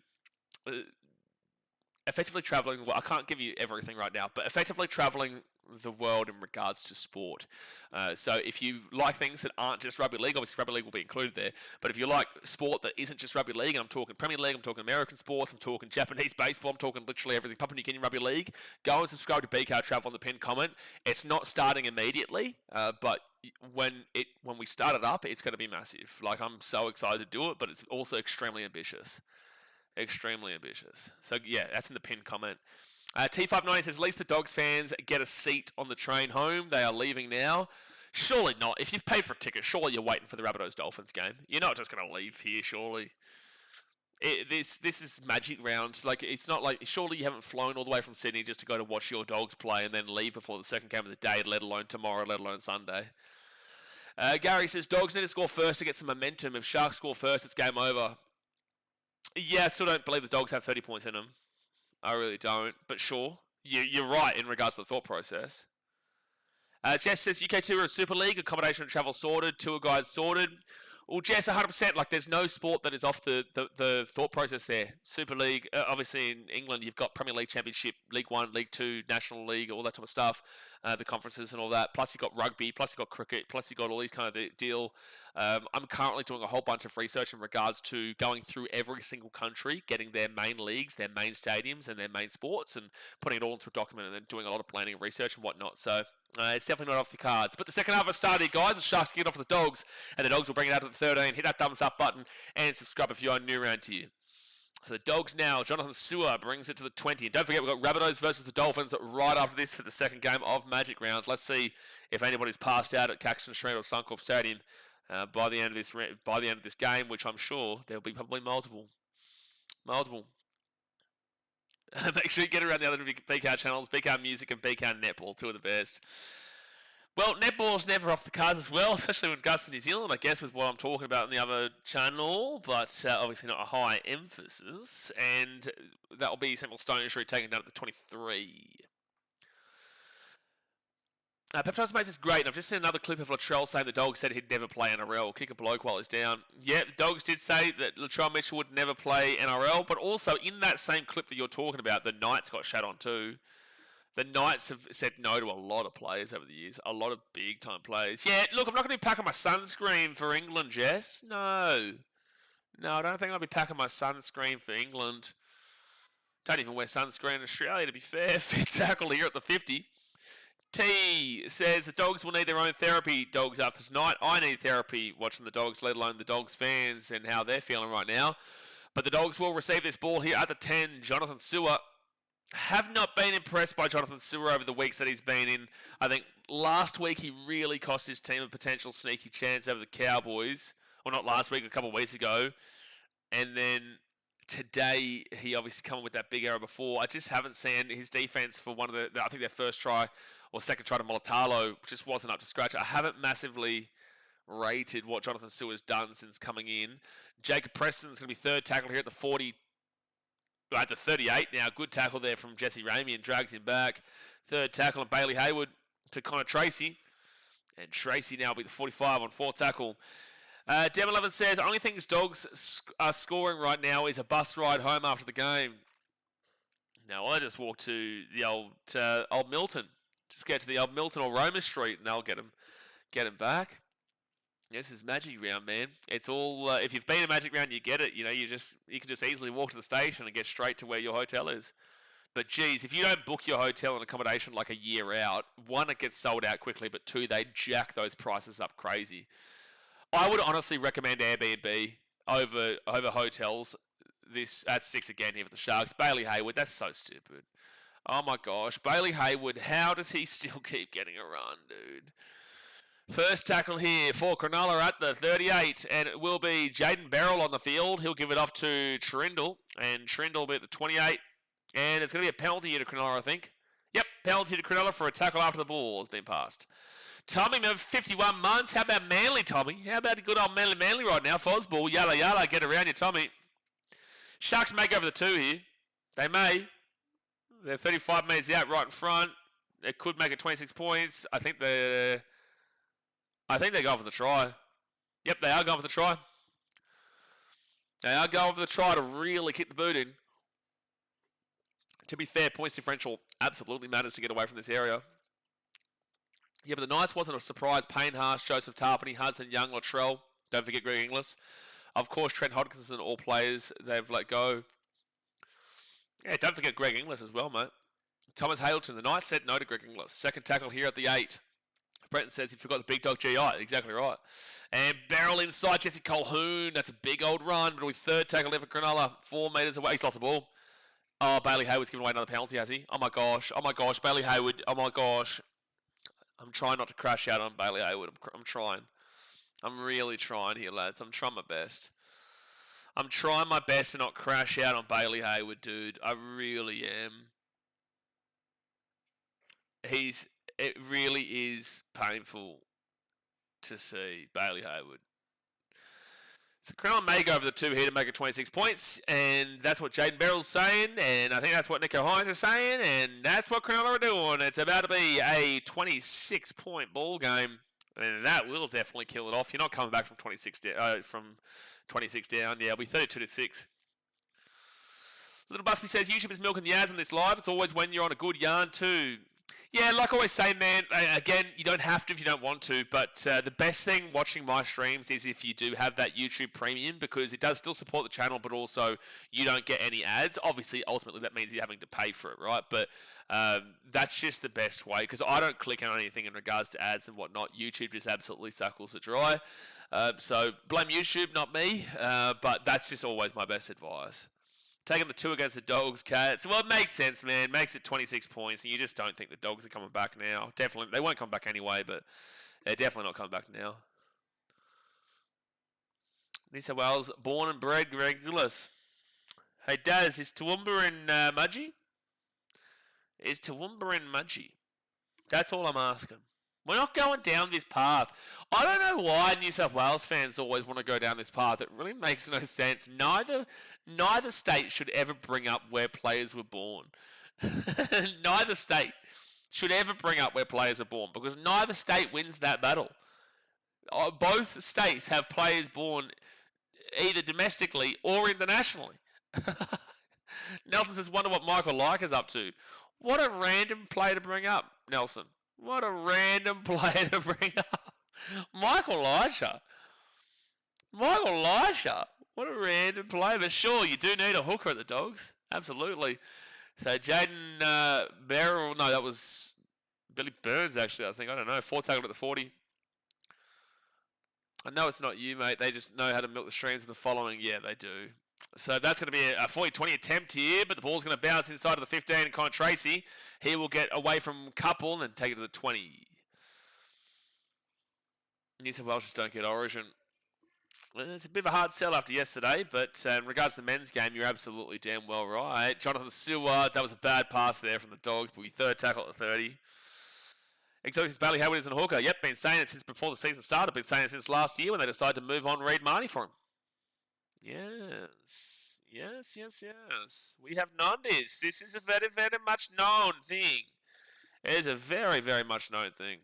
effectively traveling, well, I can't give you everything right now, but effectively traveling the world in regards to sport. So if you like things that aren't just rugby league, obviously rugby league will be included there, but if you like sport that isn't just rugby league, and I'm talking Premier League, I'm talking American sports, I'm talking Japanese baseball, I'm talking literally everything, Papua New Guinea rugby league, go and subscribe to BKR Travel on the pinned comment. It's not starting immediately, but when we start it up, it's going to be massive. Like, I'm so excited to do it, but it's also extremely ambitious. Extremely ambitious. So yeah, that's in the pinned comment. T590 says, at least the Dogs fans get a seat on the train home. They are leaving now. Surely not. If you've paid for a ticket, surely you're waiting for the Rabbitohs Dolphins game. You're not just going to leave here, surely. This is Magic Round. Like, it's not like, surely you haven't flown all the way from Sydney just to go to watch your Dogs play and then leave before the second game of the day, let alone tomorrow, let alone Sunday. Gary says, Dogs need to score first to get some momentum. If Sharks score first, it's game over. Yeah, I still don't believe the Dogs have 30 points in them. I really don't. But sure, you're right in regards to the thought process. Jess says, UK Tour of Super League, accommodation and travel sorted, tour guides sorted. Well, Jess, 100%. Like, there's no sport that is off the thought process there. Super League, obviously in England, you've got Premier League, Championship, League One, League Two, National League, all that type of stuff, the conferences and all that. Plus, you've got rugby, plus you've got cricket, plus you've got all these kind of deal. I'm currently doing a whole bunch of research in regards to going through every single country, getting their main leagues, their main stadiums, and their main sports, and putting it all into a document and then doing a lot of planning and research and whatnot. So it's definitely not off the cards. But the second half has started, guys. The Sharks get off the Dogs, and the Dogs will bring it out to the 13. Hit that thumbs up button and subscribe if you are new around here. So the Dogs now, Jonathan Sewer brings it to the 20. And don't forget, we've got Rabbitohs versus the Dolphins right after this for the second game of Magic Round. Let's see if anybody's passed out at Caxton Street or Suncorp Stadium by the end of this game, which I'm sure there'll be probably multiple. Make sure you get around the other BKR channels, BKR Music and BKR Netball, two of the best. Well, netball's never off the cards as well, especially with Augusta, New Zealand, I guess, with what I'm talking about in the other channel, but obviously not a high emphasis, and that'll be Central Stone Street taken down at the 23. Peptides makes this great, and I've just seen another clip of Latrell saying the Dogs said he'd never play NRL, kick a bloke while he's down. Yeah, the Dogs did say that Latrell Mitchell would never play NRL, but also in that same clip that you're talking about, the Knights got shat on too. The Knights have said no to a lot of players over the years, a lot of big-time players. Yeah, look, I'm not going to be packing my sunscreen for England, Jess. No. No, I don't think I'll be packing my sunscreen for England. Don't even wear sunscreen in Australia, to be fair. Fit tackle here at the 50. T says the Dogs will need their own therapy, Dogs, after tonight. I need therapy watching the Dogs, let alone the Dogs fans and how they're feeling right now. But the Dogs will receive this ball here at the 10. Jonathan Sewer. Have not been impressed by Jonathan Sewer over the weeks that he's been in. I think last week he really cost his team a potential sneaky chance over the Cowboys. Well, not last week, a couple of weeks ago. And then today he obviously come with that big error before. I just haven't seen his defense for one of I think their first try or second try to Molitalo just wasn't up to scratch. I haven't massively rated what Jonathan Sewer's done since coming in. Jacob Preston's going to be third tackle here at the 40. At the 38 now. Good tackle there from Jesse Ramey and drags him back. Third tackle on Bailey Hayward to Connor Tracy. And Tracy now will be the 45 on fourth tackle. Dem11 says, only thing his Dogs are scoring right now is a bus ride home after the game. Now, I just walk to the old Milton. Just get to the old Milton or Roma Street and they'll get him back. This is Magic Round, man. It's all, if you've been to Magic Round, you get it. You know, you can just easily walk to the station and get straight to where your hotel is. But geez, if you don't book your hotel and accommodation like a year out, one, it gets sold out quickly, but two, they jack those prices up crazy. I would honestly recommend Airbnb over hotels. This at 6 again here for the Sharks. Bailey Hayward, that's so stupid. Oh my gosh, Bailey Hayward, how does he still keep getting a run, dude? First tackle here for Cronulla at the 38, and it will be Jaden Beryl on the field. He'll give it off to Trindle, and Trindle will be at the 28, and it's going to be a penalty here to Cronulla, I think. Yep, penalty to Cronulla for a tackle after the ball has been passed. Tommy, 51 months. How about Manly, Tommy? How about a good old Manly right now? Fosball, yalla yalla, get around you, Tommy. Sharks may go for the 2 here. They may. They're 35 metres out right in front. They could make it 26 points. I think they're going for the try. Yep, they are going for the try. They are going for the try to really kick the boot in. To be fair, points differential absolutely matters to get away from this area. Yeah, but the Knights wasn't a surprise. Payne Haas, Joseph Tarpany, Hudson, Young, Latrell. Don't forget Greg Inglis. Of course, Trent Hodkinson, all players they've let go. Yeah, don't forget Greg Inglis as well, mate. Thomas Hailton, the Knights said no to Greg Inglis. Second tackle here at the 8. Brenton says he forgot the big dog GI. Exactly right. And Beryl inside, Jesse Colhoun. That's a big old run. But with third tackle there for Cronulla. 4 metres away. He's lost the ball. Oh, Bailey Hayward's given away another penalty, has he? Oh, my gosh. Oh, my gosh. Bailey Hayward. Oh, my gosh. I'm trying not to crash out on Bailey Hayward. I'm trying. I'm really trying here, lads. I'm trying my best. I'm trying my best to not crash out on Bailey Hayward, dude. I really am. It really is painful to see Bailey Hayward. So Cronulla may go over the 2 here to make it 26 points, and that's what Jaden Beryl's saying, and I think that's what Nico Hines is saying, and that's what Cronulla are doing. It's about to be a 26-point ball game, and that will definitely kill it off. You're not coming back from 26 down. Yeah, it'll be 32-6. Little Busby says, YouTube is milking the ads on this live. It's always when you're on a good yarn too. Yeah, like I always say, man, again, you don't have to if you don't want to, but the best thing watching my streams is if you do have that YouTube Premium, because it does still support the channel, but also you don't get any ads. Obviously, ultimately, that means you're having to pay for it, right? But that's just the best way, because I don't click on anything in regards to ads and whatnot. YouTube just absolutely suckles it dry. So blame YouTube, not me, but that's just always my best advice. Taking the 2 against the Dogs, Cats. Well, it makes sense, man. It makes it 26 points, and you just don't think the Dogs are coming back now. Definitely. They won't come back anyway, but they're definitely not coming back now. New South Wales, born and bred Greg Inglis. Hey, Daz, is Toowoomba in Mudgee? Is Toowoomba in Mudgee? That's all I'm asking. We're not going down this path. I don't know why New South Wales fans always want to go down this path. It really makes no sense. Neither state should ever bring up where players were born. Neither state should ever bring up where players are born because neither state wins that battle. Both states have players born either domestically or internationally. Nelson says, wonder what Michael Leica's up to. What a random play to bring up, Nelson. What a random play to bring up. Michael Leica. What a random play. But sure, you do need a hooker at the Dogs. Absolutely. So Jaden Beryl, no, that was Billy Burns, actually, I think. I don't know. 4 tackled at the 40. I know it's not you, mate. They just know how to milk the streams of the following. Yeah, they do. So that's going to be a 40-20 attempt here, but the ball's going to bounce inside of the 15, and Connor Tracy, he will get away from Couple and take it to the 20. New South Wales just don't get Origin. Well, it's a bit of a hard sell after yesterday, but in regards to the men's game, you're absolutely damn well right. Jonathan Stewart, that was a bad pass there from the Dogs, but we third tackle at the 30. Exotic Bailey Hayward is a hooker. Yep, been saying it since before the season started. Been saying it since last year when they decided to move on Reid Marnie for him. Yes. We have known this. This is a very, very much known thing. It is a very, very much known thing.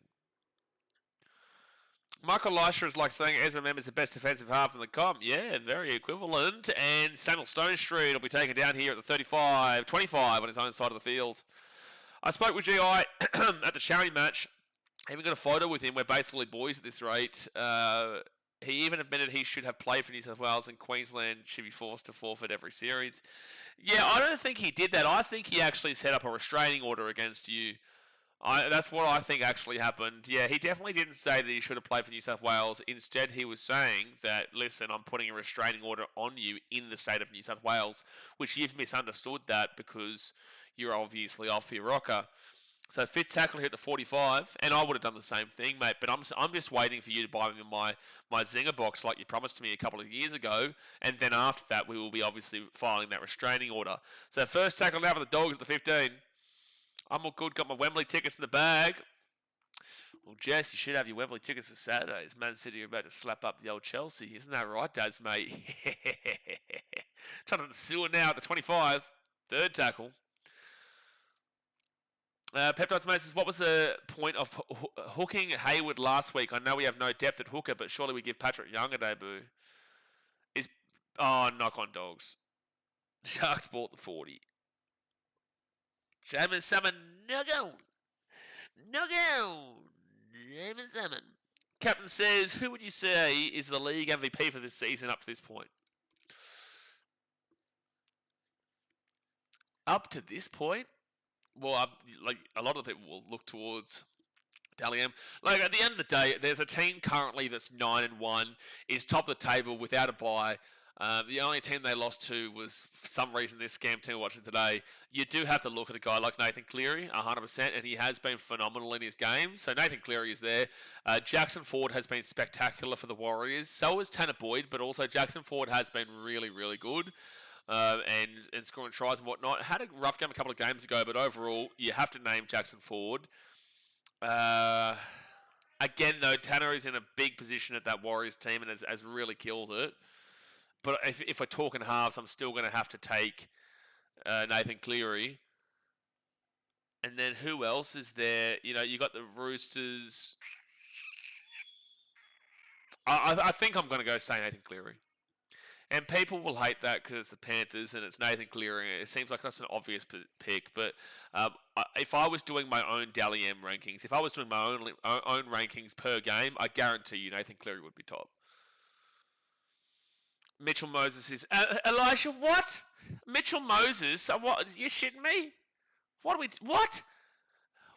Michael Leisha is like saying Ezra Mem is the best defensive half in the comp. Yeah, very equivalent. And Samuel Stone Street will be taken down here at the 35, 25 on his own side of the field. I spoke with GI at the charity match. I even got a photo with him. We're basically boys at this rate. He even admitted he should have played for New South Wales and Queensland should be forced to forfeit every series. Yeah, I don't think he did that. I think he actually set up a restraining order against you. That's what I think actually happened. Yeah, he definitely didn't say that he should have played for New South Wales. Instead, he was saying that, listen, I'm putting a restraining order on you in the state of New South Wales, which you've misunderstood that because you're obviously off your rocker. So fifth tackle hit the 45, and I would have done the same thing, mate. But I'm just waiting for you to buy me my Zinger box like you promised me a couple of years ago, and then after that we will be obviously filing that restraining order. So first tackle now for the Dogs at the 15. I'm all good, got my Wembley tickets in the bag. Well, Jess, you should have your Wembley tickets for Saturdays. Man City are about to slap up the old Chelsea. Isn't that right, Dads, mate? Trying to sue it now at the 25. Third tackle. Peptides Mate says, what was the point of hooking Hayward last week? I know we have no depth at hooker, but surely we give Patrick Young a debut. Knock on Dogs. Sharks bought the 40. Jamin Salmon, no go. Jamin Salmon. Captain says, who would you say is the league MVP for this season up to this point? Up to this point? Well, like a lot of people will look towards Dally M. Like at the end of the day, there's a team currently that's 9-1, is top of the table without a bye. The only team they lost to was, for some reason, this scam team we're watching today. You do have to look at a guy like Nathan Cleary, 100%, and he has been phenomenal in his game. So Nathan Cleary is there. Jackson Ford has been spectacular for the Warriors. So has Tanner Boyd, but also Jackson Ford has been really, really good. And scoring tries and whatnot. Had a rough game a couple of games ago, but overall, you have to name Jackson Ford. Again, though, Tanner is in a big position at that Warriors team and has really killed it. But if we're talking halves, I'm still going to have to take Nathan Cleary. And then who else is there? You know, you got the Roosters. I think I'm going to go say Nathan Cleary. And people will hate that because it's the Panthers and it's Nathan Cleary. It seems like that's an obvious pick. But if I was doing my own Dally M rankings, if I was doing my own rankings per game, I guarantee you Nathan Cleary would be top. Mitchell Moses is... Elisha, what? Mitchell Moses? What? You shitting me? What?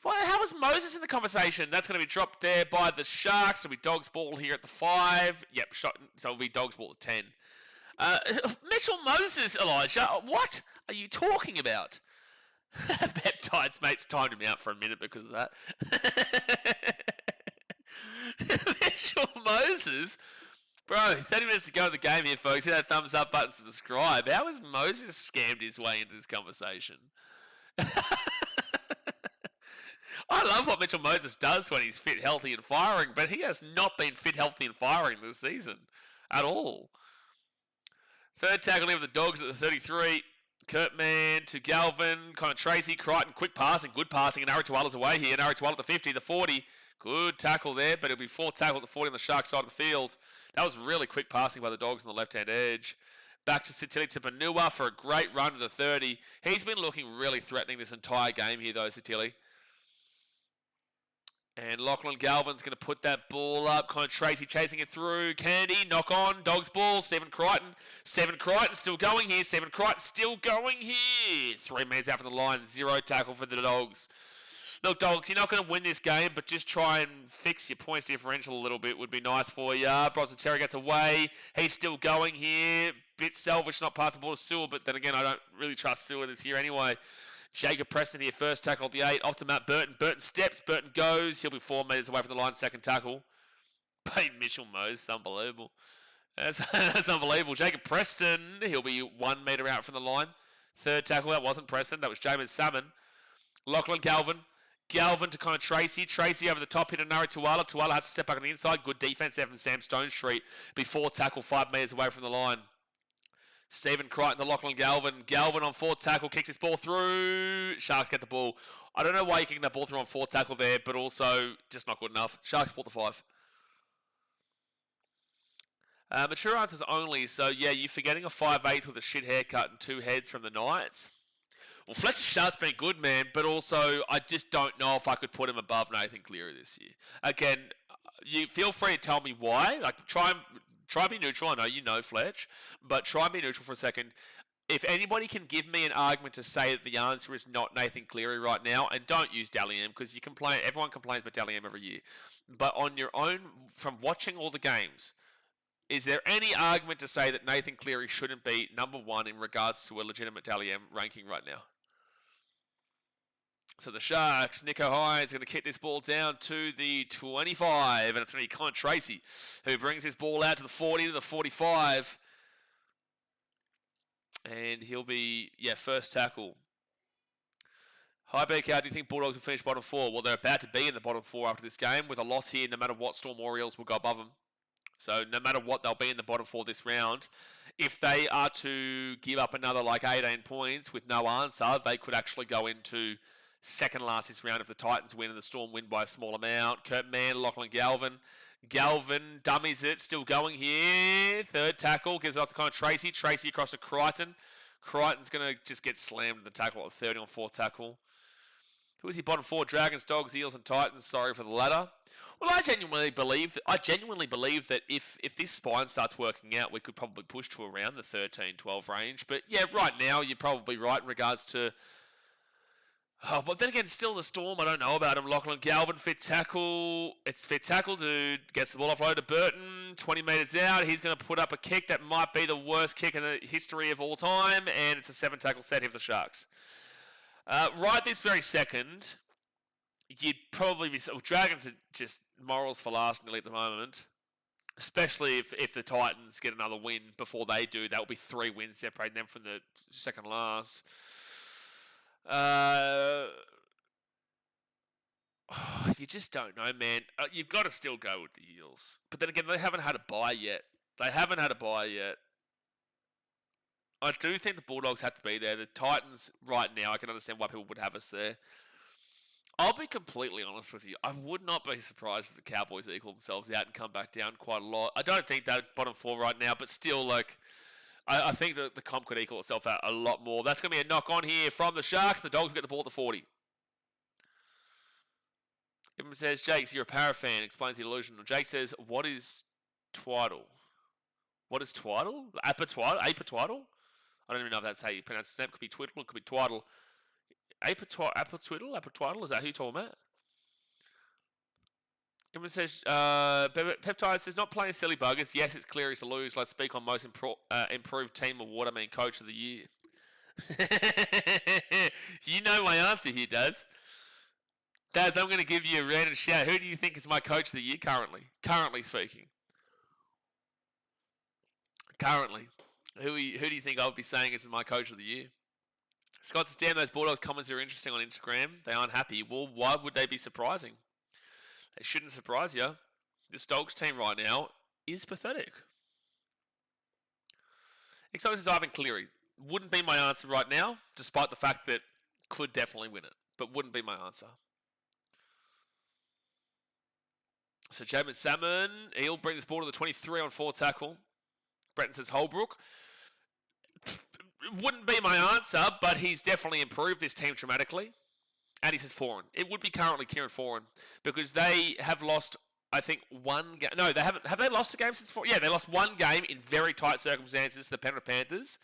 How was Moses in the conversation? That's going to be dropped there by the Sharks. It'll be Dogs ball here at the 5. Yep, so it'll be Dogs ball at 10. Mitchell Moses, Elijah, what are you talking about? Peptides, mate's timed him out for a minute because of that. Mitchell Moses? Bro, 30 minutes to go in the game here, folks. Hit that thumbs up button, subscribe. How has Moses scammed his way into this conversation? I love what Mitchell Moses does when he's fit, healthy, and firing, but he has not been fit, healthy, and firing this season at all. Third tackle in with the Dogs at the 33. Kurtman to Galvin, kind of Tracy, Crichton, quick passing, good passing, and Arituala's away here. And Arituala at the 50, the 40. Good tackle there, but it'll be 4 tackle at the 40 on the Sharks side of the field. That was really quick passing by the Dogs on the left-hand edge. Back to Sitili to Panua for a great run to the 30. He's been looking really threatening this entire game here, though, Sitili. And Lachlan Galvin's going to put that ball up. Kind of Tracy chasing it through. Kennedy, knock on. Dogs ball. Stephen Crichton. Stephen Crichton still going here. Stephen Crichton still going here. 3 minutes out from the line. 0 tackle for the Dogs. Look, Dogs, you're not going to win this game, but just try and fix your points differential a little bit would be nice for you. Bronson Terry gets away. He's still going here. Bit selfish, not passing the ball to Sewell, but then again, I don't really trust Sewell this year anyway. Jacob Preston here, first tackle at the 8. Off to Matt Burton. Burton steps. Burton goes. He'll be 4 metres away from the line. Second tackle. By Mitchell Moses. Unbelievable. That's unbelievable. Jacob Preston. He'll be 1 metre out from the line. Third tackle. That wasn't Preston. That was Jamin Salmon. Lachlan Galvin. Galvin to kind of Tracy. Tracy over the top. Hit Anari Tuala. Tuala has to step back on the inside. Good defence there from Sam Stonestreet. Before tackle 5 metres away from the line. Stephen Crichton to Lachlan Galvin. Galvin on 4 tackle. Kicks his ball through. Sharks get the ball. I don't know why you're kicking that ball through on 4 tackle there, but also just not good enough. Sharks ball to 5. Mature answers only. So, yeah, you're forgetting a 5'8" with a shit haircut and 2 heads from the Knights. Well, Fletcher Sharp's been good, man, but also I just don't know if I could put him above Nathan Cleary this year. Again, you feel free to tell me why. Like, try and be neutral. I know you know Fletch, but try and be neutral for a second. If anybody can give me an argument to say that the answer is not Nathan Cleary right now, and don't use Dally M, because everyone complains about Dally M every year. But on your own, from watching all the games, is there any argument to say that Nathan Cleary shouldn't be number 1 in regards to a legitimate Dally M ranking right now? So the Sharks, Nico Hines going to kick this ball down to the 25, and it's going to be Con Tracy who brings his ball out to the 40, to the 45. And he'll be, first tackle. Hi, BKR, do you think Bulldogs will finish bottom 4? Well, they're about to be in the bottom 4 after this game. With a loss here, no matter what, Storm Orioles will go above them. So no matter what, they'll be in the bottom 4 this round. If they are to give up another 18 points with no answer, they could actually go into second last this round if the Titans win and the Storm win by a small amount. Kurt Mann, Lachlan Galvin. Galvin dummies it, still going here. Third tackle, gives it up to kind of Tracy. Tracy across to Crichton. Crichton's going to just get slammed in the tackle at 30 on 4 tackle. Who is he bottom 4? Dragons, Dogs, Eels and Titans. Sorry for the latter. Well, I genuinely believe that if this spine starts working out, we could probably push to around the 13-12 range. But yeah, right now you're probably right in regards to... Oh, but then again, still the Storm, I don't know about him. Lachlan Galvin, fit tackle. It's fit tackle, dude. Gets the ball offload to Burton. 20 metres out. He's going to put up a kick that might be the worst kick in the history of all time. And it's a 7 tackle set here for the Sharks. Right this very second, you'd probably be... Well, Dragons are just morals for last nearly at the moment. Especially if the Titans get another win before they do. That will be 3 wins separating them from the second last. You just don't know, man. You've got to still go with the Eels. But then again, they haven't had a bye yet. I do think the Bulldogs have to be there. The Titans, right now, I can understand why people would have us there. I'll be completely honest with you. I would not be surprised if the Cowboys equal themselves out and come back down quite a lot. I don't think they're bottom 4 right now, but still, I think that the comp could equal itself out a lot more. That's going to be a knock-on here from the Sharks. The Dogs will get the ball at the 40. Everyone says, Jake, you're a para fan. Explains the illusion. Jake says, what is twaddle? What is twaddle? Apatwaddle? I don't even know if that's how you pronounce it. It could be twiddle, it could be twaddle. Apatwaddle? Is that who you're talking about? Everyone says, Peptide says, not playing silly buggers. Yes, it's Cleary to lose. Let's speak on most improved team award. I mean, coach of the year. You know my answer here, Daz. Daz, I'm going to give you a random shout. Who do you think is my coach of the year currently? Currently speaking. Currently. Who do you think I would be saying is my coach of the year? Scott says, damn, those Bulldogs comments are interesting on Instagram. They aren't happy. Well, why would they be surprising? They shouldn't surprise you. This Dogs team right now is pathetic. Excited says Ivan Cleary. Wouldn't be my answer right now, despite the fact that could definitely win it, but wouldn't be my answer. So Jamin Salmon, he'll bring this ball to the 23 on 4 tackle. Bretton says Holbrook. Wouldn't be my answer, but he's definitely improved this team dramatically. And he says Foran. It would be currently Kieran Foran because they have lost, I think, one game. No, they haven't. Have they lost a game since Foran? Yeah, they lost one game in very tight circumstances to the Penrith Panthers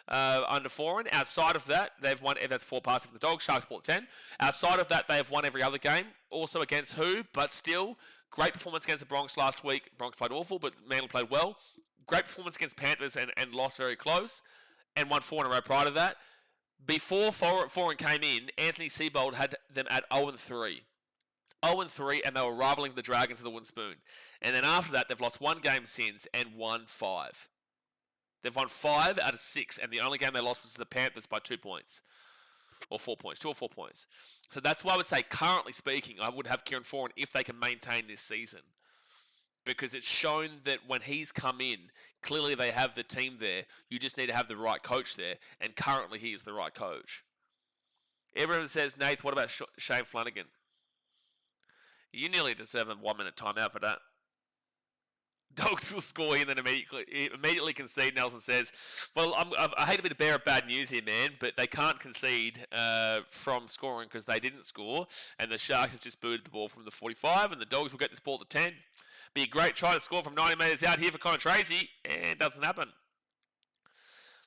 under Foran. Outside of that, they've won. That's 4 passes for the Dogs. Sharks bought 10. Outside of that, they have won every other game. Also against who? But still, great performance against the Bronx last week. Bronx played awful, but Manly played well. Great performance against Panthers and lost very close. And won 4 in a row prior to that. Before Foran came in, Anthony Seibold had them at 0-3. 0-3, and they were rivaling the Dragons of the Wooden Spoon. And then after that, they've lost 1 game since and won 5. They've won 5 out of 6, and the only game they lost was to the Panthers by 2 points. Or 4 points, 2 or 4 points. So that's why I would say, currently speaking, I would have Kieran Foran if they can maintain this season. Because it's shown that when he's come in, clearly they have the team there. You just need to have the right coach there. And currently he is the right coach. Everyone says, Nath, what about Shane Flanagan? You nearly deserve a 1-minute timeout for that. Dogs will score and then immediately concede, Nelson says. Well, I hate to be the bearer of bad news here, man, but they can't concede from scoring because they didn't score. And the Sharks have just booted the ball from the 45, and the Dogs will get this ball to 10. Be a great try to score from 90 metres out here for Connor Tracy, and it doesn't happen.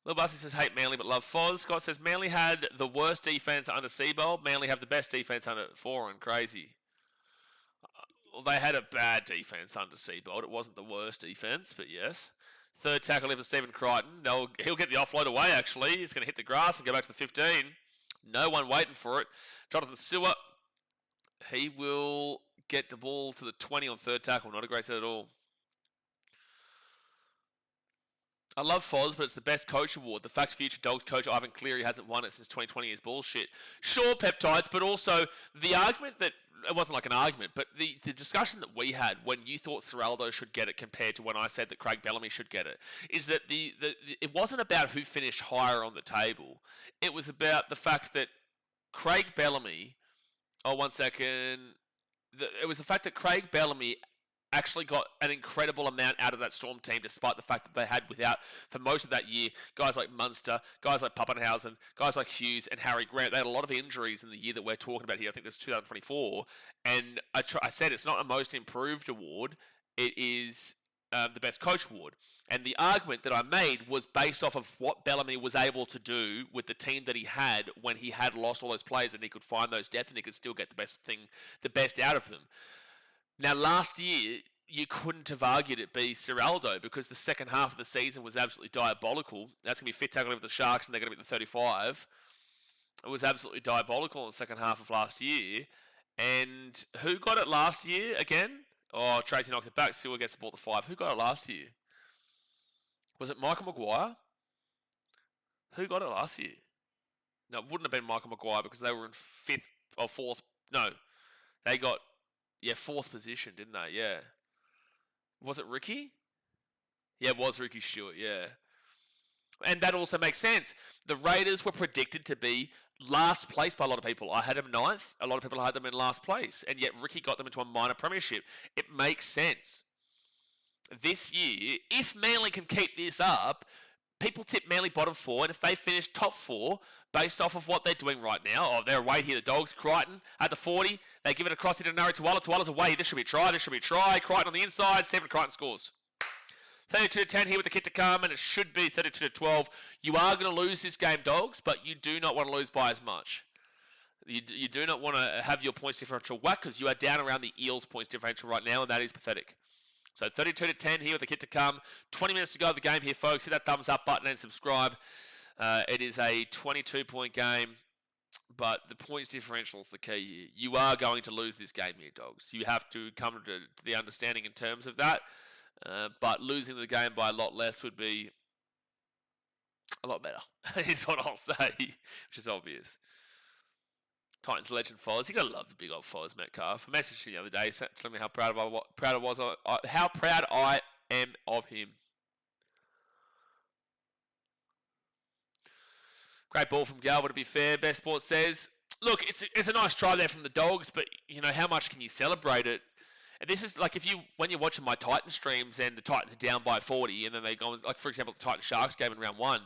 Little Bussy says, hate Manly but love Foz. Scott says, Manly had the worst defence under Seibold. Manly have the best defence under Foran. Crazy. Well, they had a bad defence under Seibold. It wasn't the worst defence, but yes. Third tackle for Stephen Crichton. He'll get the offload away, actually. He's going to hit the grass and go back to the 15. No one waiting for it. Jonathan Sewer. He will get the ball to the 20 on third tackle. Not a great set at all. I love Foz, but it's the best coach award. The fact future Dogs coach Ivan Cleary hasn't won it since 2020 is bullshit. Sure, peptides, but also the argument that, it wasn't like an argument, but the discussion that we had when you thought Serraldo should get it compared to when I said that Craig Bellamy should get it, is that it wasn't about who finished higher on the table. It was about the fact that Craig Bellamy, it was the fact that Craig Bellamy actually got an incredible amount out of that Storm team, despite the fact that they had for most of that year, guys like Munster, guys like Pappenhausen, guys like Hughes and Harry Grant. They had a lot of injuries in the year that we're talking about here. I think this is 2024. And I said it's not a most improved award. It is the best coach award. And the argument that I made was based off of what Bellamy was able to do with the team that he had when he had lost all those players, and he could find those depth and he could still get the best out of them. Now, last year, you couldn't have argued it be Serraldo because the second half of the season was absolutely diabolical. That's going to be fifth tackle over the Sharks, and they're going to be the 35. It was absolutely diabolical in the second half of last year. And who got it last year again? Oh, Tracy knocks it back. Sewer gets the ball to 5. Who got it last year? Was it Michael Maguire? Who got it last year? No, it wouldn't have been Michael Maguire because they were in 5th or 4th. No, they got, 4th position, didn't they? Yeah. Was it Ricky? Yeah, it was Ricky Stewart, yeah. And that also makes sense. The Raiders were predicted to be last place by a lot of people. I had them 9th. A lot of people had them in last place. And yet Ricky got them into a minor premiership. It makes sense. This year, if Manly can keep this up, people tip Manly bottom 4. And if they finish top 4, based off of what they're doing right now, they're away here, the Dogs, Crichton at the 40. They give it across into Nari Tuala. Tuala's away. This should be a try. Crichton on the inside. Stephen Crichton scores. 32-10 here with the kick to come, and it should be 32-12. You are going to lose this game, Dogs, but you do not want to lose by as much. You do not want to have your points differential whack because you are down around the Eels points differential right now, and that is pathetic. So 32-10 here with the kick to come. 20 minutes to go of the game here, folks. Hit that thumbs up button and subscribe. It is a 22-point game, but the points differential is the key here. You are going to lose this game here, Dogs. You have to come to the understanding in terms of that. But losing the game by a lot less would be A lot better, is what I'll say, which is obvious. Titans legend Foz. You gotta love the big old Foz, Metcalf. I messaged him the other day telling me how proud I am of him. Great ball from Galva, to be fair. Best Sport says, look, it's a nice try there from the Dogs, but you know, how much can you celebrate it? And this is like when you're watching my Titan streams and the Titans are down by 40, and then they go, like for example, the Titan Sharks game in round 1,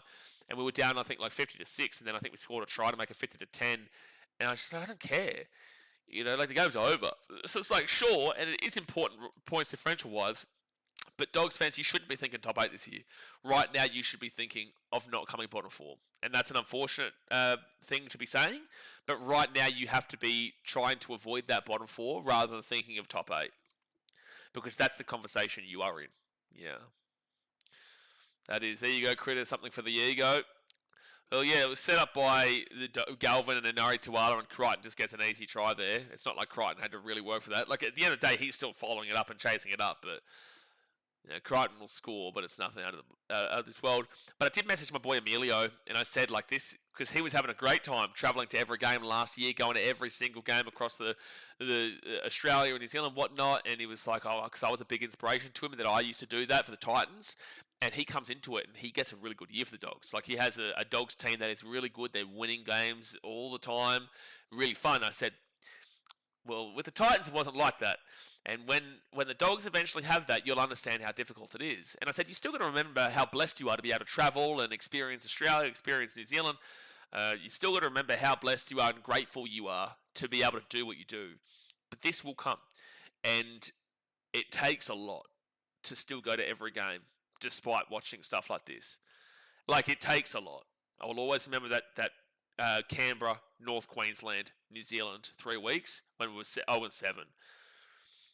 and we were down I think like 50-6, and then I think we scored a try to make it 50-10, and I was just like, I don't care, you know, like the game's over. So it's like, sure, and it is important points differential wise. But Dogs fans, you shouldn't be thinking top 8 this year. Right now, you should be thinking of not coming bottom 4. And that's an unfortunate thing to be saying. But right now, you have to be trying to avoid that bottom 4 rather than thinking of top 8. Because that's the conversation you are in. Yeah. That is. There you go, Critter. Something for the ego. Well, yeah, it was set up by Galvin and Inari Tuala, and Crichton just gets an easy try there. It's not like Crichton had to really work for that. Like, at the end of the day, he's still following it up and chasing it up, but... you know, Crichton will score, but it's nothing out of this world. But I did message my boy Emilio, and I said like this because he was having a great time travelling to every game last year, going to every single game across the Australia and New Zealand, whatnot. And he was like, oh, because I was a big inspiration to him that I used to do that for the Titans. And he comes into it and he gets a really good year for the Dogs. Like he has a Dogs team that is really good. They're winning games all the time, really fun. I said, well, with the Titans, it wasn't like that. And when the Dogs eventually have that, you'll understand how difficult it is. And I said, you still got to remember how blessed you are to be able to travel and experience Australia, experience New Zealand. You still got to remember how blessed you are and grateful you are to be able to do what you do. But this will come. And it takes a lot to still go to every game, despite watching stuff like this. Like, it takes a lot. I will always remember that Canberra, North Queensland, New Zealand 3 weeks when we were 0-7.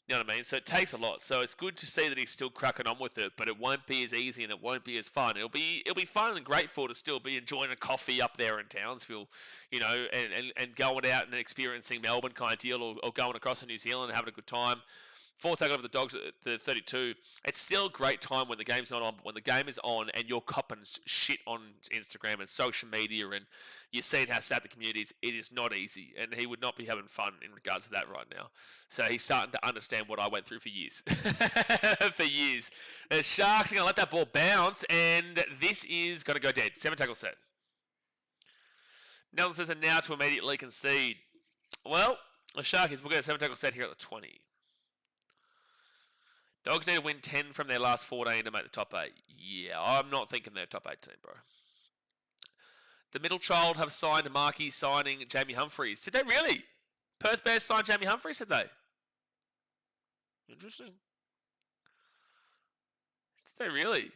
You know what I mean? So it takes a lot. So it's good to see that he's still cracking on with it, but it won't be as easy and it won't be as fun. It'll be fun and grateful to still be enjoying a coffee up there in Townsville, you know, and going out and experiencing Melbourne kind of deal, or going across to New Zealand and having a good time. Fourth tackle of the Dogs at the 32. It's still a great time when the game's not on, but when the game is on and you're copping shit on Instagram and social media and you're seeing how sad the community is, it is not easy. And he would not be having fun in regards to that right now. So he's starting to understand what I went through for years. For years. The Sharks are going to let that ball bounce, and this is going to go dead. 7 tackle set. Nelson says, and now to immediately concede. Well, the Sharkies will get a 7 tackle set here at the 20. Dogs need to win 10 from their last 14 to make the top 8. Yeah, I'm not thinking they're a top 8 team, bro. The middle child have signed Markey signing Jamie Humphries. Did they really? Perth Bears signed Jamie Humphries, did they? Interesting. Did they really?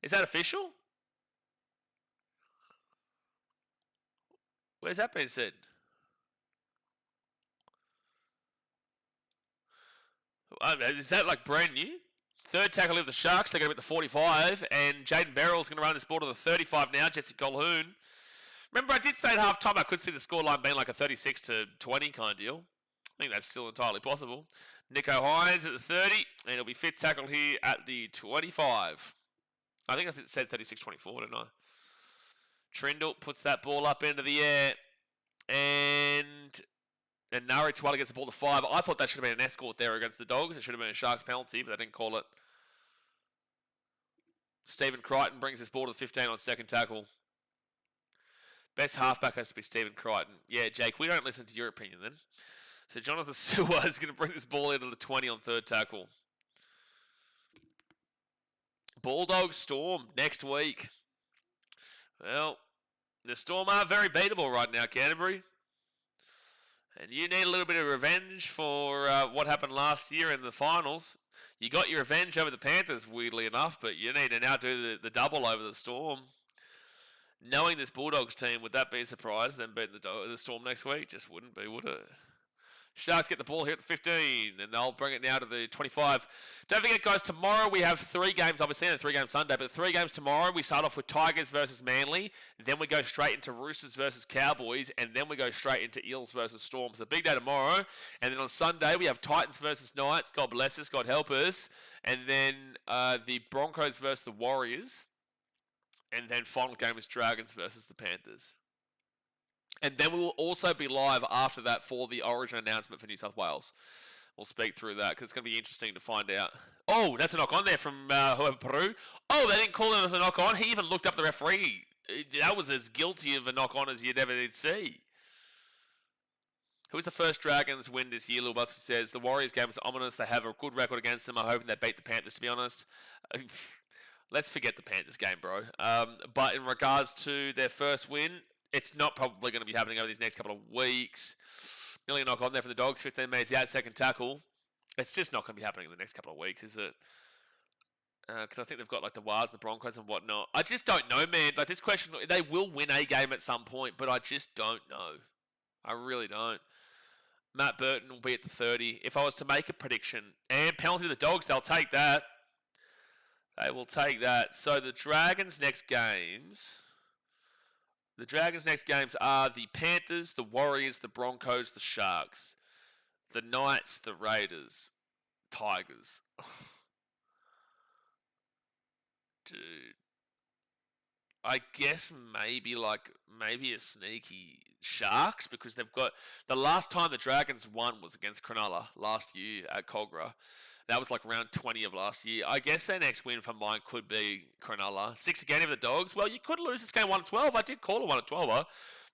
Is that official? Where's that been said? Is that like brand new? Third tackle of the Sharks. They're going to be at the 45. And Jaden Beryl's going to run this ball to the 35 now. Jesse Colhoun. Remember, I did say at half time I could see the scoreline being like a 36-20 kind of deal. I think that's still entirely possible. Nico Hines at the 30. And it'll be fifth tackle here at the 25. I think it said 36-24, didn't I? Trindle puts that ball up into the air. And Nari Tuala gets the ball to 5. I thought that should have been an escort there against the Dogs. It should have been a Sharks penalty, but they didn't call it. Stephen Crichton brings this ball to the 15 on second tackle. Best halfback has to be Stephen Crichton. Yeah, Jake, we don't listen to your opinion then. So Jonathan Sewer is going to bring this ball into the 20 on third tackle. Bulldogs Storm next week. Well, the Storm are very beatable right now, Canterbury. And you need a little bit of revenge for what happened last year in the finals. You got your revenge over the Panthers, weirdly enough, but you need to now do the double over the Storm. Knowing this Bulldogs team, would that be a surprise, then beating the Storm next week? Just wouldn't be, would it? Sharks get the ball here at the 15, and they'll bring it now to the 25. Don't forget, guys, tomorrow we have 3 games, obviously, and a 3-game Sunday, but 3 games tomorrow. We start off with Tigers versus Manly, then we go straight into Roosters versus Cowboys, and then we go straight into Eels versus Storm. So big day tomorrow, and then on Sunday we have Titans versus Knights. God bless us, God help us. And then the Broncos versus the Warriors. And then final game is Dragons versus the Panthers. And then we will also be live after that for the Origin announcement for New South Wales. We'll speak through that because it's going to be interesting to find out. Oh, that's a knock on there from whoever Peru. Oh, they didn't call it as a knock on. He even looked up the referee. That was as guilty of a knock on as you'd ever did see. Who was the first Dragons win this year? Lil Busby says the Warriors game was ominous. They have a good record against them. I'm hoping they beat the Panthers, to be honest. Let's forget the Panthers game, bro. But in regards to their first win, it's not probably going to be happening over these next couple of weeks. Nearly a knock on there for the Dogs. 15 minutes out, second tackle. It's just not going to be happening in the next couple of weeks, is it? Because I think they've got like the Wars and the Broncos and whatnot. I just don't know, man. Like this question, they will win a game at some point, but I just don't know. I really don't. Matt Burton will be at the 30. If I was to make a prediction, and penalty to the Dogs, they'll take that. They will take that. So the Dragons' next games are the Panthers, the Warriors, the Broncos, the Sharks, the Knights, the Raiders, Tigers. Dude. I guess maybe a sneaky Sharks because they've got the last time the Dragons won was against Cronulla last year at Cogra. That was like round 20 of last year. I guess their next win for mine could be Cronulla. 6 again over the Dogs. Well, you could lose this game 1-12. I did call it 1-12.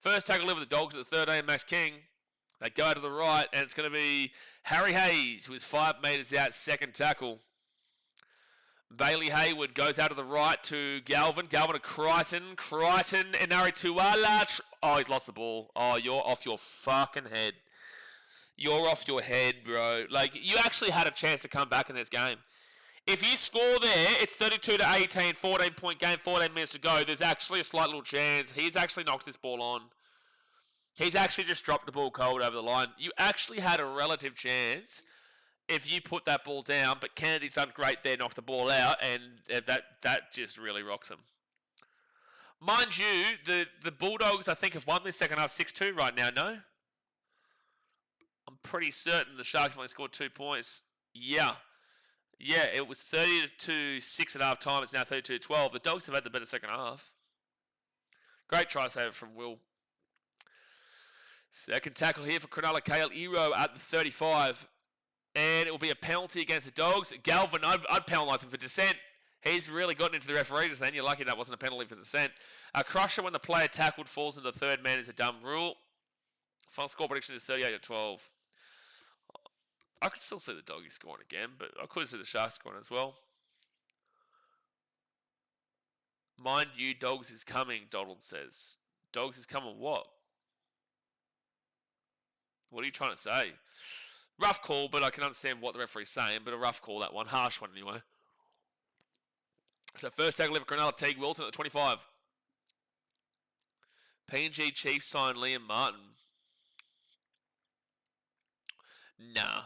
First tackle over the Dogs at the 13, Max King. They go to the right, and it's going to be Harry Hayes, who is 5 metres out, second tackle. Bailey Hayward goes out to the right to Galvin. Galvin to Crichton. Crichton, Inari Tuala. Oh, he's lost the ball. Oh, you're off your fucking head. You're off your head, bro. Like, you actually had a chance to come back in this game. If you score there, it's 32-18, 14-point game, 14 minutes to go. There's actually a slight little chance. He's actually knocked this ball on. He's actually just dropped the ball cold over the line. You actually had a relative chance if you put that ball down, but Kennedy's done great there, knocked the ball out, and that just really rocks him. Mind you, the Bulldogs, I think, have won this second half 6-2 right now, no? I'm pretty certain the Sharks have only scored 2 points. Yeah, it was 30-6 at half time. It's now 32-12. The Dogs have had the better second half. Great try save from Will. Second tackle here for Cronulla. Kale Ero at the 35. And it will be a penalty against the Dogs. Galvin, I'd penalise him for dissent. He's really gotten into the referee just then. You're lucky that wasn't a penalty for dissent. A crusher when the player tackled falls into the third man is a dumb rule. Final score prediction is 38-12. I could still see the Doggies scoring again, but I could see the Sharks scoring as well. Mind you, Dogs is coming, Donald says. Dogs is coming what? What are you trying to say? Rough call, but I can understand what the referee's saying, but a rough call, that one. Harsh one, anyway. So first tackle for Cronulla, Teague Wilton at the 25. PNG Chiefs sign Liam Martin. Nah.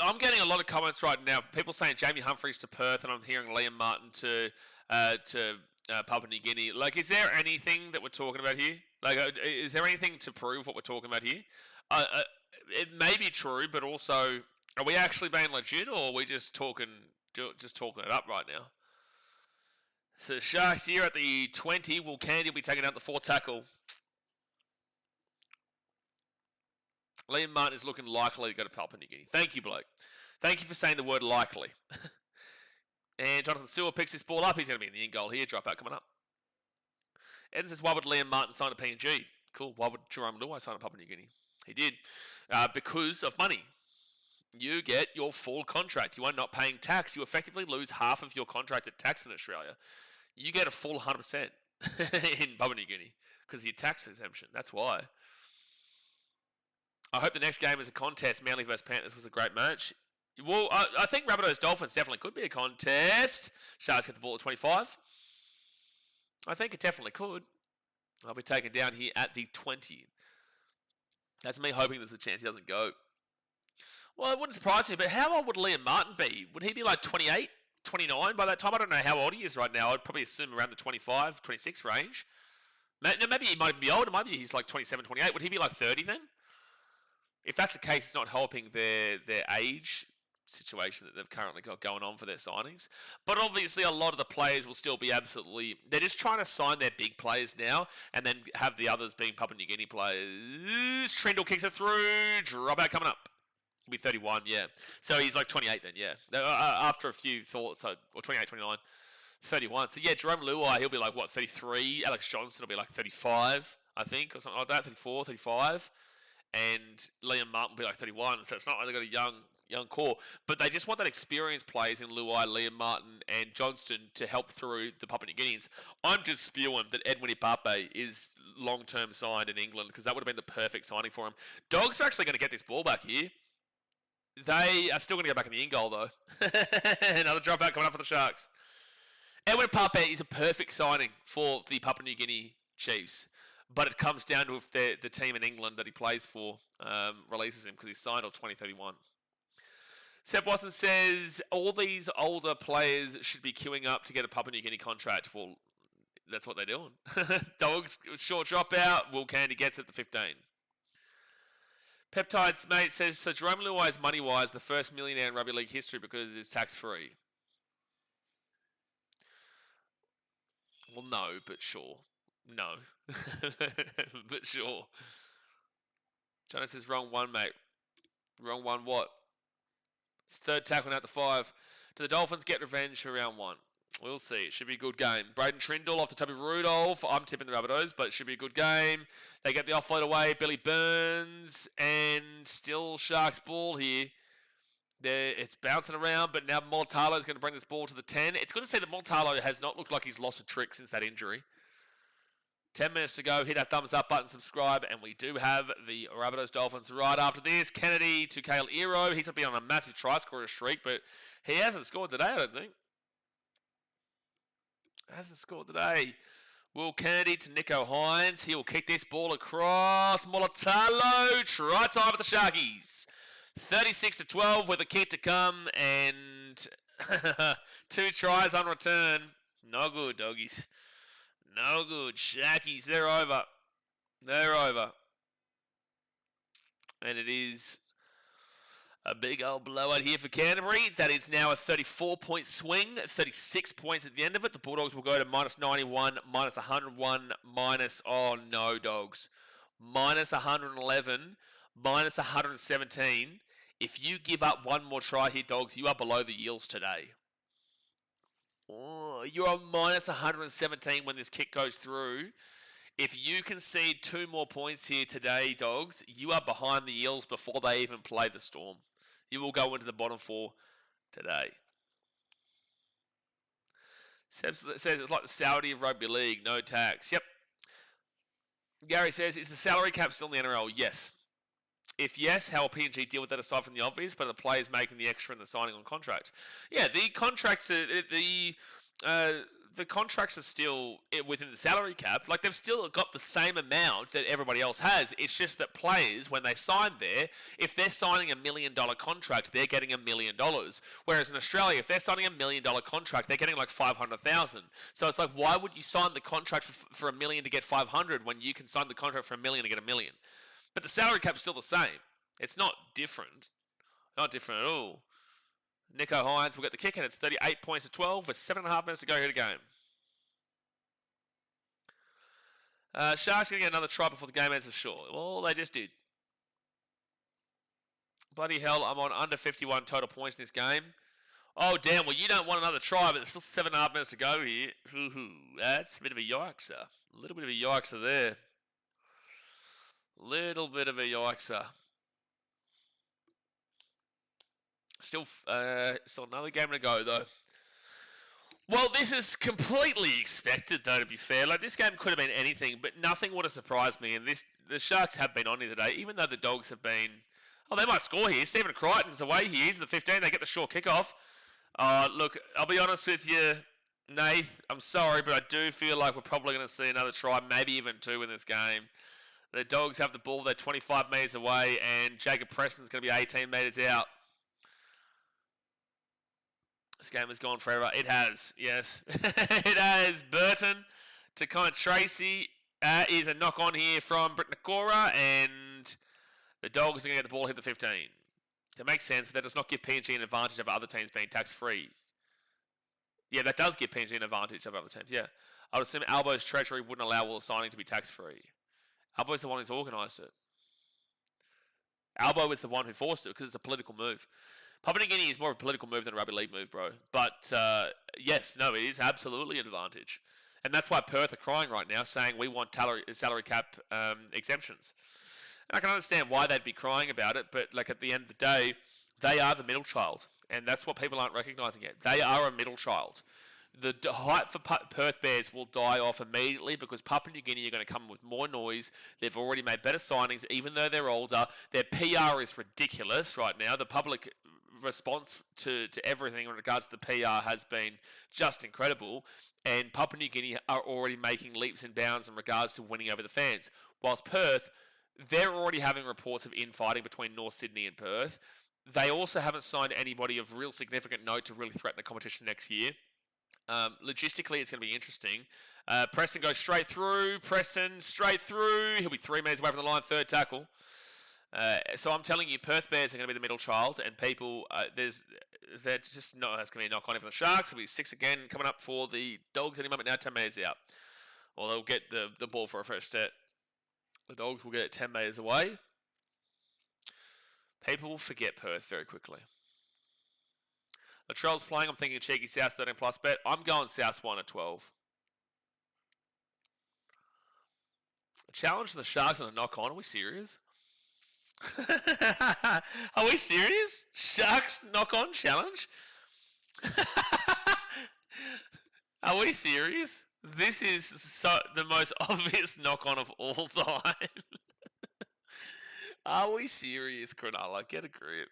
I'm getting a lot of comments right now. People saying Jamie Humphries to Perth, and I'm hearing Liam Martin to Papua New Guinea. Like, is there anything that we're talking about here? Like, is there anything to prove what we're talking about here? It may be true, but also, are we actually being legit, or are we just talking it up right now? So Sharks here at the 20. Will Candy be taking out the 4 tackle? Liam Martin is looking likely to go to Papua New Guinea. Thank you, bloke. Thank you for saying the word likely. And Jonathan Silver picks this ball up. He's going to be in the end goal here. Dropout coming up. Eden says, why would Liam Martin sign a PNG? Cool. Why would Jerome Luai sign a Papua New Guinea? He did. Because of money. You get your full contract. You are not paying tax. You effectively lose half of your contracted tax in Australia. You get a full 100% in Papua New Guinea because of your tax exemption. That's why. I hope the next game is a contest. Manly vs Panthers was a great match. Well, I think Rabbitohs Dolphins definitely could be a contest. Sharks get the ball at 25. I think it definitely could. I'll be taken down here at the 20. That's me hoping there's a chance he doesn't go. Well, it wouldn't surprise me, but how old would Liam Martin be? Would he be like 28, 29 by that time? I don't know how old he is right now. I'd probably assume around the 25, 26 range. Maybe he might be older. Maybe he's like 27, 28. Would he be like 30 then? If that's the case, it's not helping their age situation that they've currently got going on for their signings. But obviously, a lot of the players will still be absolutely... They're just trying to sign their big players now and then have the others being Papua New Guinea players. Trindle kicks it through. Dropout coming up. He'll be 31, yeah. So he's like 28 then, yeah. After a few thoughts, or 28, 29, 31. So yeah, Jerome Luai, he'll be like, what, 33? Alex Johnson will be like 35, I think, or something like that, 34, 35. And Liam Martin will be like 31. So it's not like they've got a young core. But they just want that experienced players in Luai, Liam Martin, and Johnston to help through the Papua New Guineans. I'm just spewing that Edwin Ipape is long-term signed in England because that would have been the perfect signing for him. Dogs are actually going to get this ball back here. They are still going to go back in the in-goal, though. Another dropout coming up for the Sharks. Edwin Ipape is a perfect signing for the Papua New Guinea Chiefs. But it comes down to if the team in England that he plays for releases him because he's signed till 2031. Seb Watson says, all these older players should be queuing up to get a Papua New Guinea contract. Well, that's what they're doing. Dogs, short dropout. Will Candy gets it to 15. Peptides, mate, says, so Jerome Luai is money-wise the first millionaire in rugby league history because it's tax-free. Well, no, but sure. No. But sure. China says, wrong one, mate. Wrong one what? It's third tackle out to 5. Do the Dolphins get revenge for round 1? We'll see. It should be a good game. Braden Trindle off the Toby Rudolph. I'm tipping the Rabbitohs, but it should be a good game. They get the offload away. Billy Burns. And still Sharks ball here. It's bouncing around, but now Moltalo is going to bring this ball to the 10. It's good to see that Moltalo has not looked like he's lost a trick since that injury. 10 minutes to go. Hit that thumbs up button, subscribe, and we do have the Rabbitohs Dolphins right after this. Kennedy to Kale Ero. He's going to be on a massive try scorer streak, but he hasn't scored today, I don't think. Hasn't scored today. Will Kennedy to Nico Hines. He will kick this ball across. Molotalo. Try time for the Sharkies. 36-12 with a kick to come and 2 tries on return. No good, doggies. No good. Sharkies, they're over. They're over. And it is a big old blowout here for Canterbury. That is now a 34-point swing. 36 points at the end of it. The Bulldogs will go to minus 91, minus 101, minus... Oh, no, dogs. Minus 111, minus 117. If you give up one more try here, dogs, you are below the yields today. Oh, you're on minus 117 when this kick goes through. If you concede 2 more points here today, dogs, you are behind the Eels before they even play the Storm. You will go into the bottom 4 today. Seb says it's like the Saudi of rugby league, no tax. Yep. Gary says, is the salary cap still in the NRL? Yes. If yes, how will PNG deal with that aside from the obvious, but the players making the extra in the signing on contract? Yeah, the contracts the contracts are still within the salary cap. Like, they've still got the same amount that everybody else has. It's just that players, when they sign there, if they're signing $1 million contract, they're getting $1 million. Whereas in Australia, if they're signing $1 million contract, they're getting like 500,000. So it's like, why would you sign the contract for $1 million to get 500 when you can sign the contract for $1 million to get $1 million? But the salary cap's still the same. It's not different. Not different at all. Nico Hines will get the kick, and it's 38 points to 12 with 7.5 minutes to go here to game. Sharks going to get another try before the game ends for sure. Well, they just did. Bloody hell, I'm on under 51 total points in this game. Oh, damn. Well, you don't want another try, but there's still 7.5 minutes to go here. That's a bit of a yikeser. A little bit of a yikeser there. Little bit of a yikeser. Still another game to go, though. Well, this is completely expected, though, to be fair. Like, this game could have been anything, but nothing would have surprised me. And the Sharks have been on here today, even though the Dogs have been... Oh, they might score here. Stephen Crichton's away here. He's in the 15. They get the short kickoff. Look, I'll be honest with you, Nath. I'm sorry, but I do feel like we're probably going to see another try, maybe even 2 in this game. The Dogs have the ball. They're 25 metres away, and Jacob Preston's going to be 18 metres out. This game has gone forever. It has, yes. It has. Burton to Connor Tracy. Is a knock on here from Britt Nakora, and the Dogs are going to get the ball, hit the 15. It makes sense, but that does not give PNG an advantage over other teams being tax-free. Yeah, that does give PNG an advantage over other teams, yeah. I would assume Albo's treasury wouldn't allow all the signing to be tax-free. Albo's the one who's organised it. Albo is the one who forced it because it's a political move. Papua New Guinea is more of a political move than a rugby league move, bro. But yes, no, it is absolutely an advantage. And that's why Perth are crying right now, saying we want salary cap exemptions. And I can understand why they'd be crying about it, but like at the end of the day, they are the middle child. And that's what people aren't recognising yet. They are a middle child. The hype for Perth Bears will die off immediately because Papua New Guinea are going to come with more noise. They've already made better signings, even though they're older. Their PR is ridiculous right now. The public response to everything in regards to the PR has been just incredible. And Papua New Guinea are already making leaps and bounds in regards to winning over the fans. Whilst Perth, they're already having reports of infighting between North Sydney and Perth. They also haven't signed anybody of real significant note to really threaten the competition next year. Logistically, it's going to be interesting. Preston goes straight through. Preston straight through. He'll be 3 minutes away from the line, third tackle. So I'm telling you, Perth Bears are going to be the middle child, and people, they're just not. That's going to be a knock on for the Sharks. It'll be 6 again coming up for the Dogs any moment now. 10 metres out. Or they'll get the ball for a first set. The Dogs will get it 10 metres away. People will forget Perth very quickly. Latrell's playing. I'm thinking cheeky South 13 plus bet. I'm going South 1 at 12. A challenge to the Sharks on a knock on. Are we serious? Are we serious? Sharks knock on challenge? Are we serious? This is the most obvious knock on of all time. Are we serious, Cronulla? Get a grip.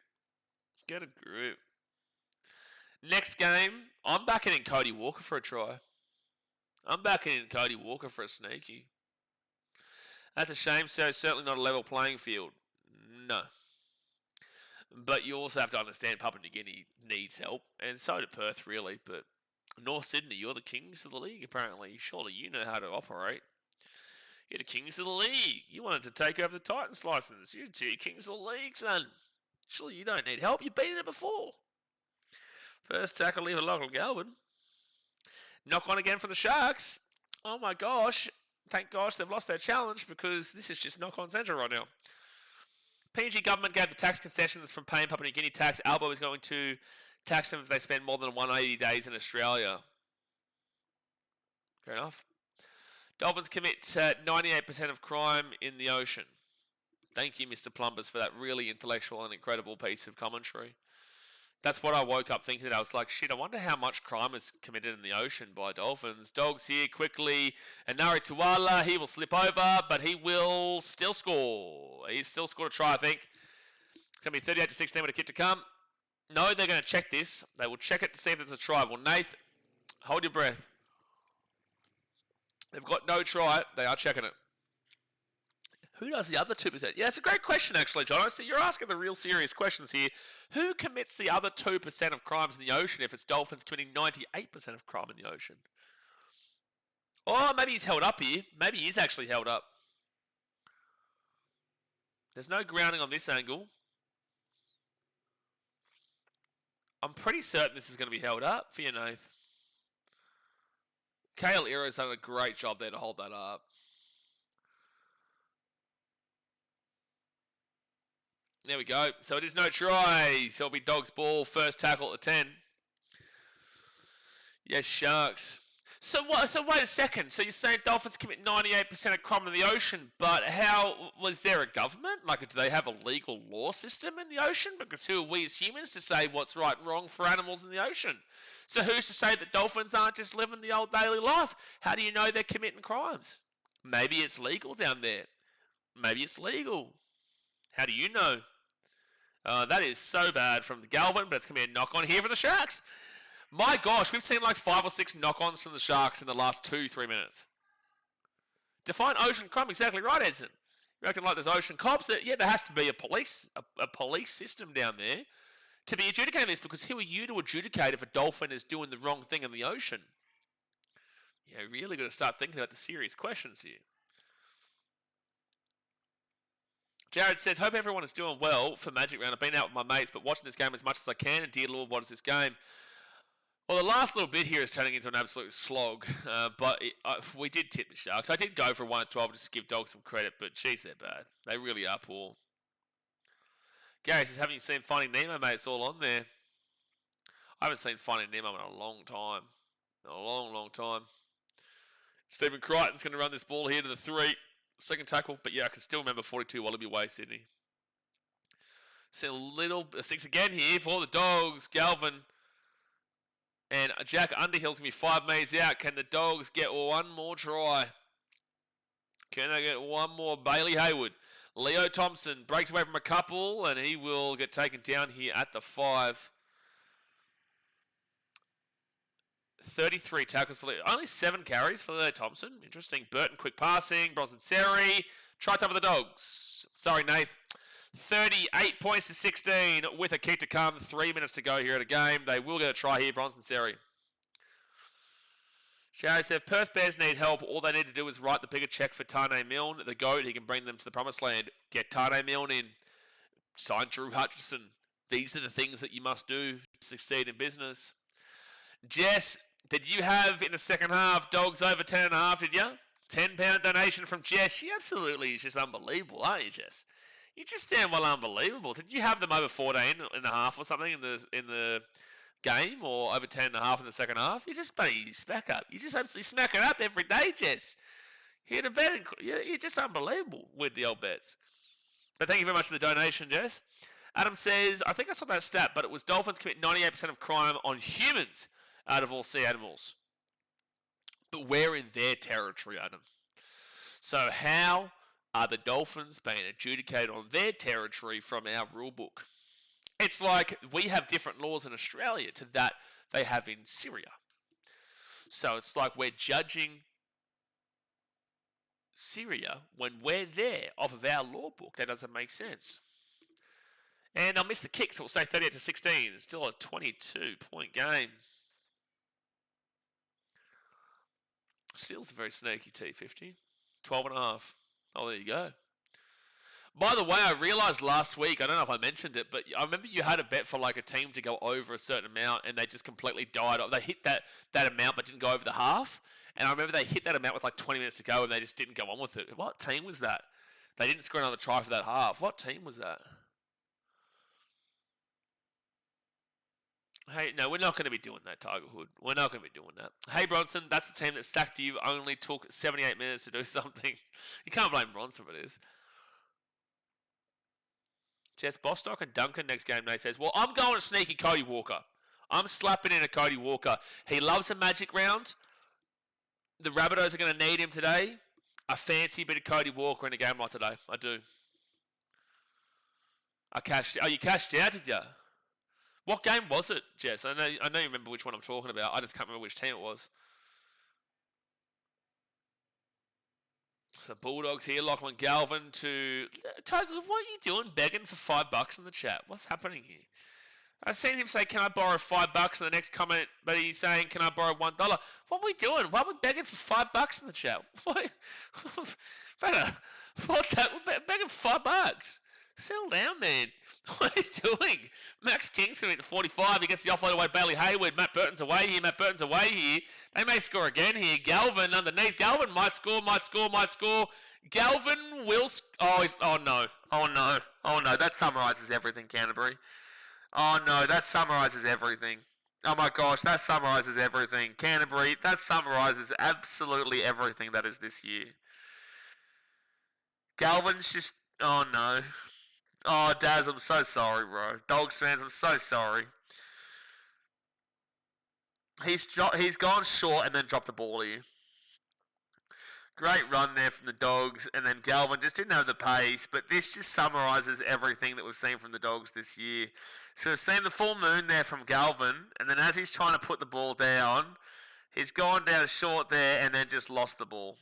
Get a grip. Next game, I'm backing in Cody Walker for a try. I'm backing in Cody Walker for a sneaky. That's a shame, so certainly not a level playing field. No. But you also have to understand Papua New Guinea needs help, and so do Perth, really. But North Sydney, you're the kings of the league, apparently. Surely you know how to operate. You're the kings of the league. You wanted to take over the Titans license. You're the kings of the league, son. Surely you don't need help. You've beaten it before. First tackle, leave a local Galvin. Knock on again for the Sharks. Oh my gosh. Thank gosh they've lost their challenge because this is just knock on central right now. PNG government gave the tax concessions from paying Papua New Guinea tax. Albo is going to tax them if they spend more than 180 days in Australia. Fair enough. Dolphins commit 98% of crime in the ocean. Thank you, Mr. Plumbers, for that really intellectual and incredible piece of commentary. That's what I woke up thinking. I was like, shit, I wonder how much crime is committed in the ocean by dolphins. Dogs here quickly. And Nari Tuala, he will slip over, but he will still score. He's still scored a try, I think. It's going to be 38-16 with a kick to come. No, they're going to check this. They will check it to see if it's a try. Well, Nath, hold your breath. They've got no try. They are checking it. Who does the other 2%? Yeah, it's a great question, actually, John. So you're asking the real serious questions here. Who commits the other 2% of crimes in the ocean if it's dolphins committing 98% of crime in the ocean? Oh, maybe he's held up here. Maybe he's actually held up. There's no grounding on this angle. I'm pretty certain this is going to be held up for you, Nath. Kale Ero's done a great job there to hold that up. There we go. So it is no try. So it'll be Dogs ball. First tackle at the 10. Yes, Sharks. So what? So wait a second. So you're saying Dolphins commit 98% of crime in the ocean, but how was there a government? Like, do they have a legal law system in the ocean? Because who are we as humans to say what's right and wrong for animals in the ocean? So who's to say that dolphins aren't just living the old daily life? How do you know they're committing crimes? Maybe it's legal down there. Maybe it's legal. How do you know? That is so bad from the Galvin, but it's going to be a knock-on here for the Sharks. My gosh, we've seen like 5 or 6 knock-ons from the Sharks in the last 2-3 minutes. Define ocean crime. Exactly right, Edson. You're acting like there's ocean cops. Yeah, there has to be a police system down there to be adjudicating this, because who are you to adjudicate if a dolphin is doing the wrong thing in the ocean? Yeah, really got to start thinking about the serious questions here. Jared says, hope everyone is doing well for Magic Round. I've been out with my mates, but watching this game as much as I can. And dear Lord, what is this game? Well, the last little bit here is turning into an absolute slog, but we did tip the Sharks. I did go for 1-12 just to give Dogs some credit, but geez, they're bad. They really are poor. Gary says, haven't you seen Finding Nemo, mate? It's all on there. I haven't seen Finding Nemo in a long time. A long, long time. Stephen Crichton's going to run this ball here to the 3. Second tackle, but yeah, I can still remember 42 Wallaby Way, Sydney. See a little 6 again here for the Dogs. Galvin and Jack Underhill's going to be 5 metres out. Can the Dogs get one more try? Can they get one more? Bailey Hayward. Leo Thompson breaks away from a couple, and he will get taken down here at the 5. 33 tackles for Leo. Only 7 carries for Leo Thompson. Interesting. Burton, quick passing. Bronson Seri. Try to for the Dogs. Sorry, Nath. 38 points to 16 with a kick to come. 3 minutes to go here at a game. They will get a try here. Bronson Seri. Sherry said, Perth Bears need help. All they need to do is write the bigger check for Tane Milne, the GOAT. He can bring them to the promised land. Get Tane Milne in. Sign Drew Hutchison. These are the things that you must do to succeed in business. Jess, did you have in the second half Dogs over 10.5, did you? £10 donation from Jess. She absolutely is just unbelievable, aren't you, Jess? You just damn well unbelievable. Did you have them over 14.5 or something in the game, or over 10.5 in the second half? You just smack up. You just absolutely smack it up every day, Jess. Here to bet. You're just unbelievable with the old bets. But thank you very much for the donation, Jess. Adam says, I think I saw that stat, but it was Dolphins commit 98% of crime on humans out of all sea animals. But we're in their territory, Adam. So how are the Dolphins being adjudicated on their territory from our rule book? It's like we have different laws in Australia to that they have in Syria. So it's like we're judging Syria when we're there off of our law book. That doesn't make sense. And I'll miss the kick, so we'll say 38 to 16. It's still a 22-point game. Steel's a very sneaky T50. 12.5. Oh, there you go. By the way, I realised last week, I don't know if I mentioned it, but I remember you had a bet for like a team to go over a certain amount, and they just completely died off. They hit that amount but didn't go over the half. And I remember they hit that amount with like 20 minutes to go, and they just didn't go on with it. What team was that? They didn't score another try for that half. What team was that? Hey, no, we're not going to be doing that, Tiger Hood. We're not going to be doing that. Hey, Bronson, that's the team that stacked you. Only took 78 minutes to do something. You can't blame Bronson for this. Jess Bostock and Duncan next game, Nate says, well, I'm going to sneaky Cody Walker. I'm slapping in a Cody Walker. He loves a Magic Round. The Rabbitohs are going to need him today. I fancy a bit of Cody Walker in a game like today. I do. Oh, you cashed out, did you? What game was it, Jess? I know you remember which one I'm talking about. I just can't remember which team it was. So Bulldogs here, Lachlan Galvin to Tiger. What are you doing, begging for $5 in the chat? What's happening here? I've seen him say, "Can I borrow $5?" in the next comment, but he's saying, "Can I borrow $1?" What are we doing? Why are we begging for $5 in the chat? What? Better. What's that? We're begging for $5. Settle down, man. What are you doing? Max King's going to 45. He gets the offload away. Bailey Hayward. Matt Burton's away here. They may score again here. Galvin underneath. Galvin might score. Galvin will... Oh no. That summarises everything, Canterbury. Oh no, that summarises everything. Oh my gosh, that summarises everything. Canterbury, that summarises absolutely everything that is this year. Galvin's just... Oh no. Oh, Daz, I'm so sorry, bro. Dogs fans, I'm so sorry. He's gone short and then dropped the ball here. Great run there from the Dogs, and then Galvin just didn't have the pace, but this just summarises everything that we've seen from the Dogs this year. So we've seen the full moon there from Galvin, and then as he's trying to put the ball down, he's gone down short there and then just lost the ball.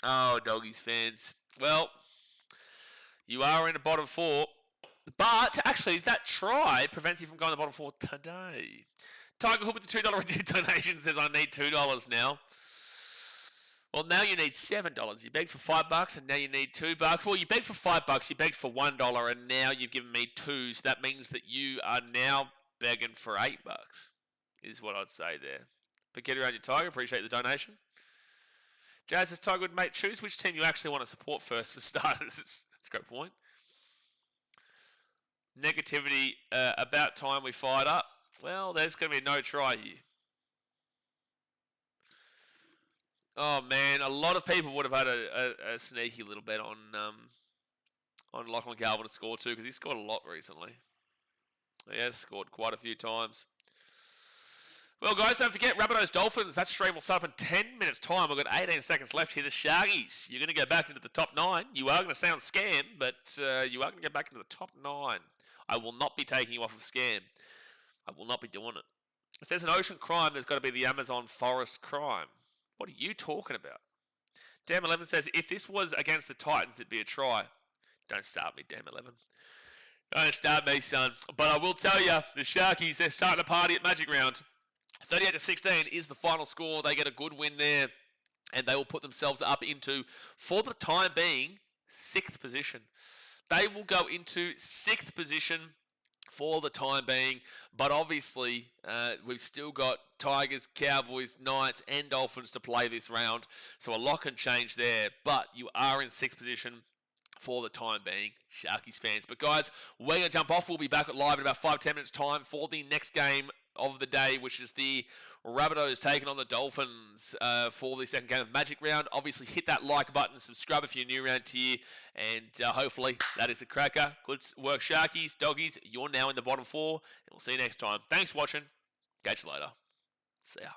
Oh, Doggies fans. Well, you are in the bottom 4. But, actually, that try prevents you from going to the bottom 4 today. Tiger Hood with the $2 donation says, I need $2 now. Well, now you need $7. You begged for $5, and now you need $2. Well, you begged for $5, you begged for $1, and now you've given me $2. So that means that you are now begging for $8. Is what I'd say there. But get around your Tiger. Appreciate the donation. Jazz says, Tiger, mate, choose which team you actually want to support first for starters. That's a great point. Negativity, about time we fired up. Well, there's going to be no try here. Oh, man, a lot of people would have had a sneaky little bet on Lachlan Galvin to score too, because he scored a lot recently. He has scored quite a few times. Well, guys, don't forget, Rabbitohs Dolphins. That stream will start up in 10 minutes' time. We've got 18 seconds left here. The Sharkies. You're going to go back into the top 9. You are going to sound scam, but you are going to get back into the top 9. I will not be taking you off of scam. I will not be doing it. If there's an ocean crime, there's got to be the Amazon forest crime. What are you talking about? Dam11 says, if this was against the Titans, it'd be a try. Don't start me, Dam11. Don't start me, son. But I will tell you, the Sharkies, they're starting a party at Magic Round. 38-16 is the final score. They get a good win there, and they will put themselves up into, for the time being, 6th position. They will go into 6th position for the time being, but obviously we've still got Tigers, Cowboys, Knights, and Dolphins to play this round, so a lot can change there, but you are in 6th position for the time being, Sharkies fans. But guys, we're going to jump off. We'll be back live in about 5-10 minutes time for the next game of the day, which is the Rabbitohs taking on the Dolphins for the second game of Magic Round. Obviously, hit that like button, subscribe if you're new around here, and hopefully that is a cracker. Good work, Sharkies, Doggies. You're now in the bottom 4, and we'll see you next time. Thanks for watching. Catch you later. See ya.